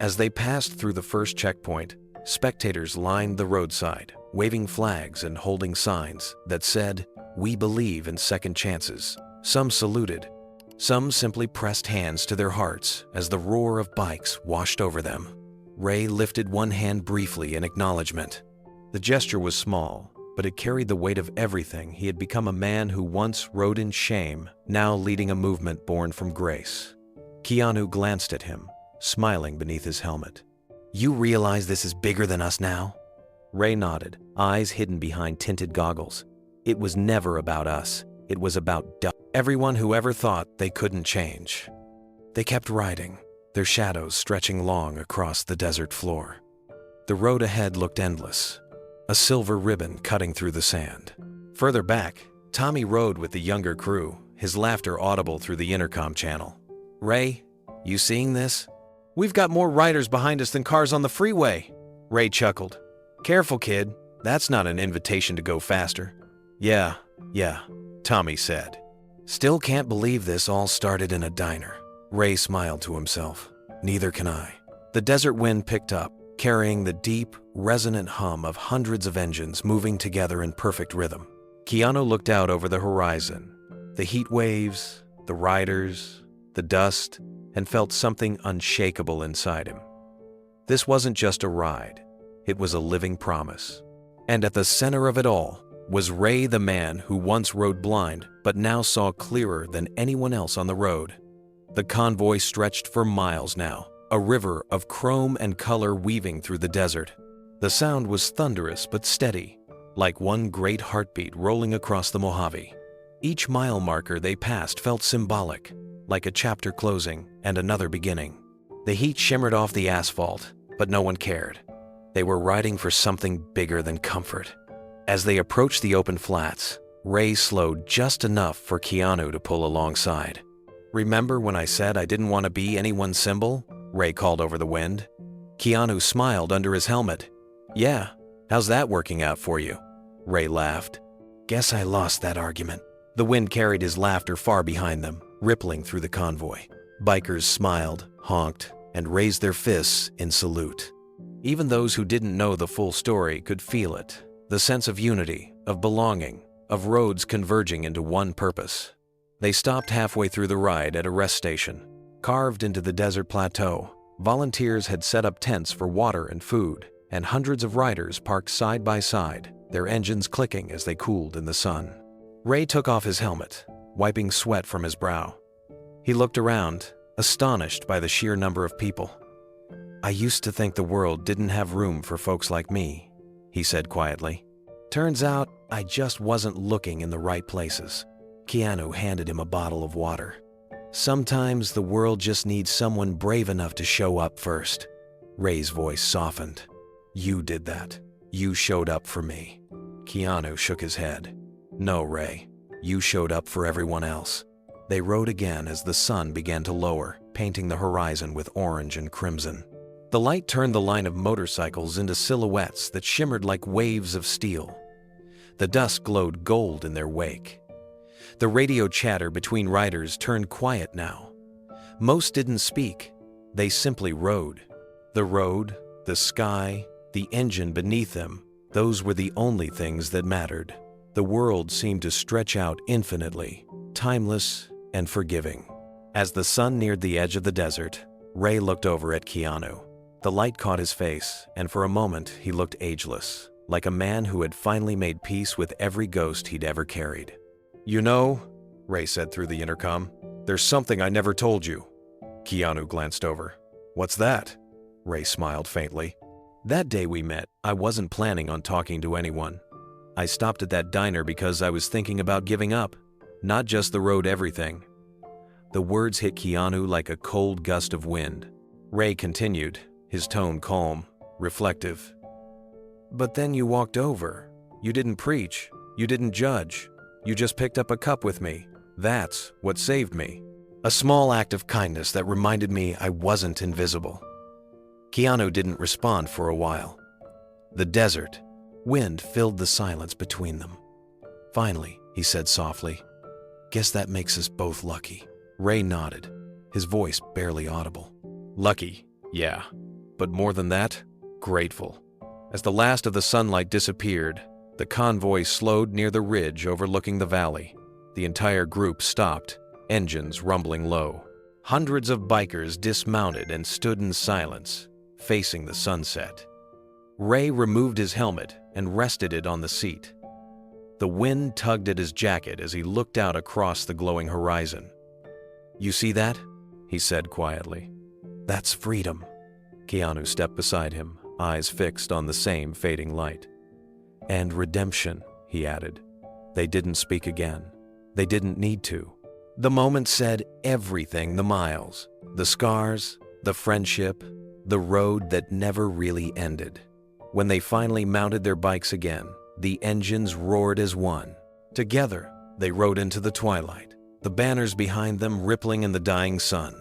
Speaker 1: As they passed through the first checkpoint, spectators lined the roadside, waving flags and holding signs that said, "We believe in second chances." Some saluted. Some simply pressed hands to their hearts as the roar of bikes washed over them. Ray lifted one hand briefly in acknowledgement. The gesture was small, but it carried the weight of everything he had become, a man who once rode in shame, now leading a movement born from grace. Keanu glanced at him, smiling beneath his helmet. "You realize this is bigger than us now?" Ray nodded, eyes hidden behind tinted goggles. "It was never about us. It was about everyone who ever thought they couldn't change." They kept riding, their shadows stretching long across the desert floor. The road ahead looked endless, a silver ribbon cutting through the sand. Further back, Tommy rode with the younger crew, his laughter audible through the intercom channel. "Ray, you seeing this? We've got more riders behind us than cars on the freeway." Ray chuckled. "Careful, kid. That's not an invitation to go faster." Yeah, Tommy said. "Still can't believe this all started in a diner." Ray smiled to himself. "Neither can I." The desert wind picked up, carrying the deep, resonant hum of hundreds of engines moving together in perfect rhythm. Keanu looked out over the horizon, the heat waves, the riders, the dust, and felt something unshakable inside him. This wasn't just a ride, it was a living promise. And at the center of it all was Ray, the man who once rode blind but now saw clearer than anyone else on the road. The convoy stretched for miles now, a river of chrome and color weaving through the desert. The sound was thunderous but steady, like one great heartbeat rolling across the Mojave. Each mile marker they passed felt symbolic, like a chapter closing and another beginning. The heat shimmered off the asphalt, but no one cared. They were riding for something bigger than comfort. As they approached the open flats, Ray slowed just enough for Keanu to pull alongside. "Remember when I said I didn't want to be anyone's symbol?" Ray called over the wind. Keanu smiled under his helmet. "Yeah, how's that working out for you?" Ray laughed. "Guess I lost that argument." The wind carried his laughter far behind them, rippling through the convoy. Bikers smiled, honked, and raised their fists in salute. Even those who didn't know the full story could feel it, the sense of unity, of belonging, of roads converging into one purpose. They stopped halfway through the ride at a rest station. Carved into the desert plateau, volunteers had set up tents for water and food, and hundreds of riders parked side by side, their engines clicking as they cooled in the sun. Ray took off his helmet, wiping sweat from his brow. He looked around, astonished by the sheer number of people. "I used to think the world didn't have room for folks like me," he said quietly. "Turns out I just wasn't looking in the right places." Keanu handed him a bottle of water. "Sometimes the world just needs someone brave enough to show up first." Ray's voice softened. "You did that. You showed up for me." Keanu shook his head. "No, Ray. You showed up for everyone else." They rode again as the sun began to lower, painting the horizon with orange and crimson. The light turned the line of motorcycles into silhouettes that shimmered like waves of steel. The dusk glowed gold in their wake. The radio chatter between riders turned quiet now. Most didn't speak. They simply rode. The road, the sky, the engine beneath them, those were the only things that mattered. The world seemed to stretch out infinitely, timeless and forgiving. As the sun neared the edge of the desert, Ray looked over at Keanu. The light caught his face, and for a moment he looked ageless, like a man who had finally made peace with every ghost he'd ever carried. "You know," Ray said through the intercom, "there's something I never told you." Keanu glanced over. "What's that?" Ray smiled faintly. "That day we met, I wasn't planning on talking to anyone. I stopped at that diner because I was thinking about giving up, not just the road everything." The words hit Keanu like a cold gust of wind. Ray continued, his tone calm, reflective. "But then you walked over. You didn't preach. You didn't judge. You just picked up a cup with me. That's what saved me. A small act of kindness that reminded me I wasn't invisible." Keanu didn't respond for a while. The desert, wind filled the silence between them. Finally, he said softly, "Guess that makes us both lucky." Ray nodded, his voice barely audible. "Lucky, yeah. But more than that, grateful." As the last of the sunlight disappeared, the convoy slowed near the ridge overlooking the valley. The entire group stopped, engines rumbling low. Hundreds of bikers dismounted and stood in silence, facing the sunset. Ray removed his helmet and rested it on the seat. The wind tugged at his jacket as he looked out across the glowing horizon. "You see that?" he said quietly. "That's freedom." Keanu stepped beside him, eyes fixed on the same fading light. "And redemption," he added. They didn't speak again. They didn't need to. The moment said everything: the miles, the scars, the friendship, the road that never really ended. When they finally mounted their bikes again, the engines roared as one. Together, they rode into the twilight, the banners behind them rippling in the dying sun.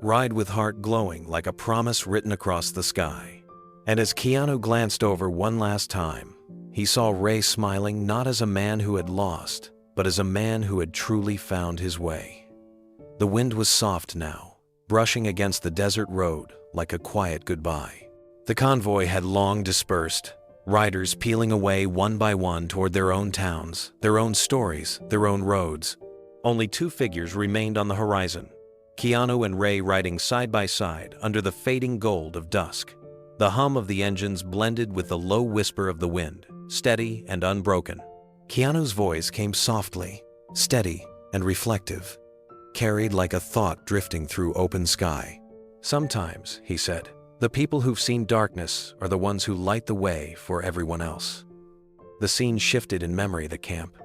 Speaker 1: Ride with heart glowing like a promise written across the sky. And as Keanu glanced over one last time, he saw Ray smiling not as a man who had lost, but as a man who had truly found his way. The wind was soft now, brushing against the desert road like a quiet goodbye. The convoy had long dispersed, riders peeling away one by one toward their own towns, their own stories, their own roads. Only two figures remained on the horizon, Keanu and Ray riding side by side under the fading gold of dusk. The hum of the engines blended with the low whisper of the wind, steady and unbroken. Keanu's voice came softly, steady and reflective, carried like a thought drifting through open sky. "Sometimes," he said, "the people who've seen darkness are the ones who light the way for everyone else." The scene shifted in memory the camp.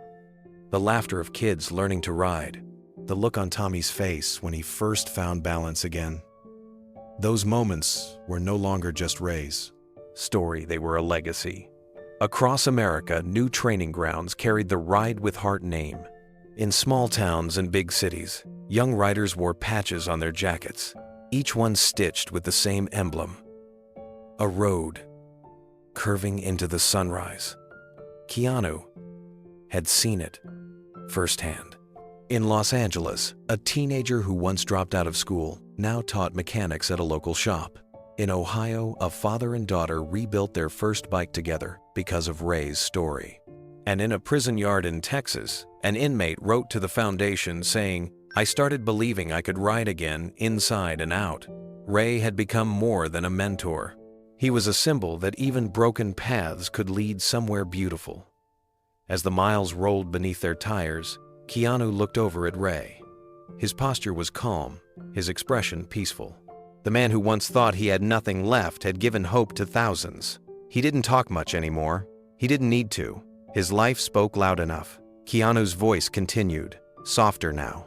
Speaker 1: The laughter of kids learning to ride. The look on Tommy's face when he first found balance again. Those moments were no longer just Ray's story, they were a legacy. Across America, new training grounds carried the Ride with Heart name. In small towns and big cities, young riders wore patches on their jackets, each one stitched with the same emblem. A road curving into the sunrise. Keanu had seen it firsthand. In Los Angeles, a teenager who once dropped out of school now taught mechanics at a local shop. In Ohio, a father and daughter rebuilt their first bike together because of Ray's story. And in a prison yard in Texas, an inmate wrote to the foundation saying, "I started believing I could ride again, inside and out." Ray had become more than a mentor. He was a symbol that even broken paths could lead somewhere beautiful. As the miles rolled beneath their tires, Keanu looked over at Ray. His posture was calm, his expression peaceful. The man who once thought he had nothing left had given hope to thousands. He didn't talk much anymore. He didn't need to. His life spoke loud enough. Keanu's voice continued, softer now.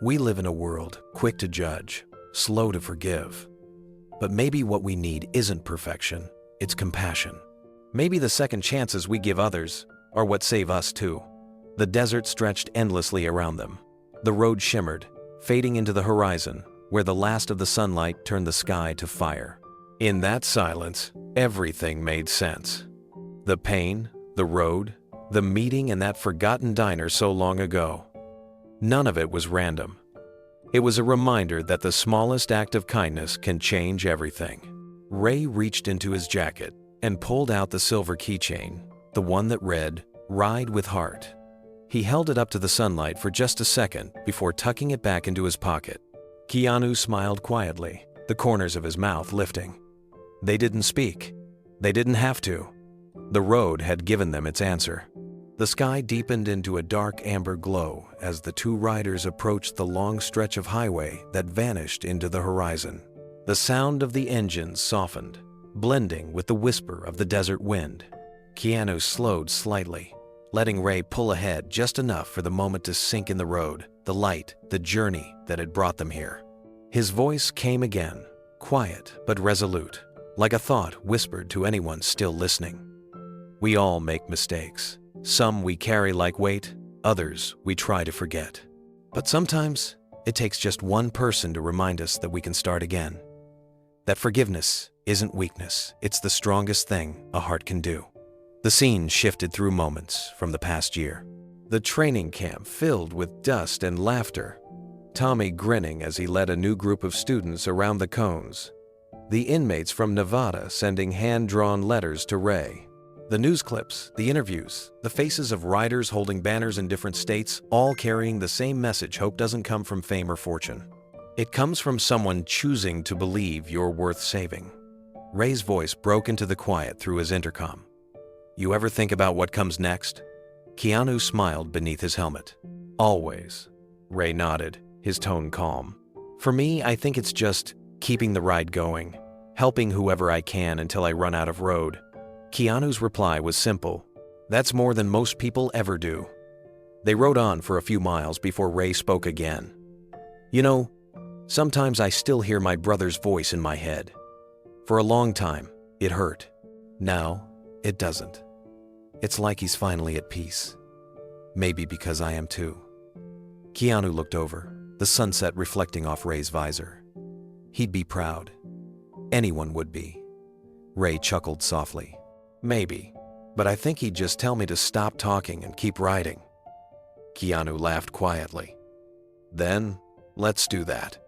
Speaker 1: We live in a world quick to judge, slow to forgive. But maybe what we need isn't perfection, it's compassion. Maybe the second chances we give others are what save us too. The desert stretched endlessly around them. The road shimmered, fading into the horizon, where the last of the sunlight turned the sky to fire. In that silence, everything made sense. The pain, the road, the meeting in that forgotten diner so long ago. None of it was random. It was a reminder that the smallest act of kindness can change everything. Ray reached into his jacket and pulled out the silver keychain, the one that read, "Ride with Heart." He held it up to the sunlight for just a second before tucking it back into his pocket. Keanu smiled quietly, the corners of his mouth lifting. They didn't speak. They didn't have to. The road had given them its answer. The sky deepened into a dark amber glow as the two riders approached the long stretch of highway that vanished into the horizon. The sound of the engines softened, blending with the whisper of the desert wind. Keanu slowed slightly, letting Ray pull ahead just enough for the moment to sink in the road, the light, the journey that had brought them here. His voice came again, quiet but resolute, like a thought whispered to anyone still listening. We all make mistakes. Some we carry like weight, others we try to forget. But sometimes it takes just one person to remind us that we can start again. That forgiveness isn't weakness, it's the strongest thing a heart can do. The scene shifted through moments from the past year. The training camp filled with dust and laughter. Tommy grinning as he led a new group of students around the cones. The inmates from Nevada sending hand-drawn letters to Ray. The news clips, the interviews, the faces of riders holding banners in different states, all carrying the same message: hope doesn't come from fame or fortune. It comes from someone choosing to believe you're worth saving. Ray's voice broke into the quiet through his intercom. You ever think about what comes next? Keanu smiled beneath his helmet. Always. Ray nodded, his tone calm. For me, I think it's just keeping the ride going, helping whoever I can until I run out of road. Keanu's reply was simple. That's more than most people ever do. They rode on for a few miles before Ray spoke again. You know, sometimes I still hear my brother's voice in my head. For a long time, it hurt. Now, it doesn't. It's like he's finally at peace. Maybe because I am too. Keanu looked over, the sunset reflecting off Ray's visor. He'd be proud. Anyone would be. Ray chuckled softly. Maybe, but I think he'd just tell me to stop talking and keep riding. Keanu laughed quietly. Then, let's do that.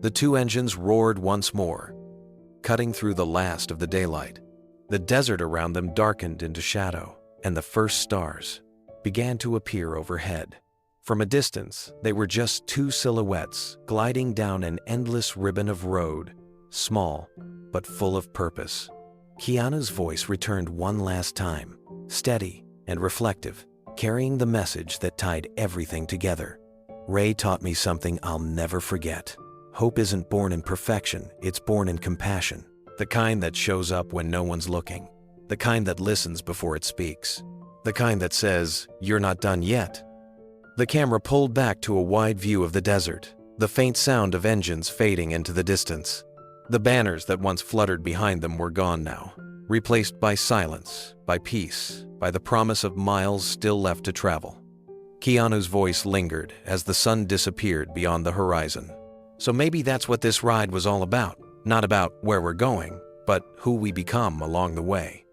Speaker 1: The two engines roared once more, cutting through the last of the daylight. The desert around them darkened into shadow, and the first stars began to appear overhead. From a distance, they were just two silhouettes gliding down an endless ribbon of road, small but full of purpose. Keanu's voice returned one last time, steady and reflective, carrying the message that tied everything together. Ray taught me something I'll never forget. Hope isn't born in perfection, it's born in compassion. The kind that shows up when no one's looking. The kind that listens before it speaks. The kind that says, "You're not done yet." The camera pulled back to a wide view of the desert, the faint sound of engines fading into the distance. The banners that once fluttered behind them were gone now, replaced by silence, by peace, by the promise of miles still left to travel. Keanu's voice lingered as the sun disappeared beyond the horizon. So maybe that's what this ride was all about. Not about where we're going, but who we become along the way.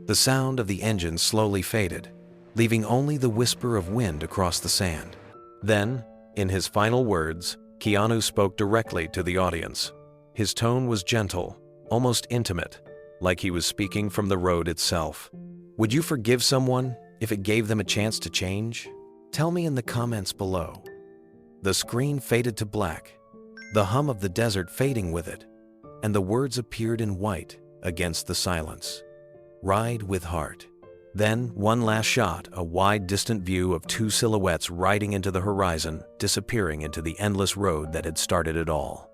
Speaker 1: The sound of the engine slowly faded, leaving only the whisper of wind across the sand. Then, in his final words, Keanu spoke directly to the audience. His tone was gentle, almost intimate, like he was speaking from the road itself. Would you forgive someone if it gave them a chance to change? Tell me in the comments below. The screen faded to black, the hum of the desert fading with it, and the words appeared in white against the silence. Ride with heart. Then, one last shot, a wide, distant view of two silhouettes riding into the horizon, disappearing into the endless road that had started it all.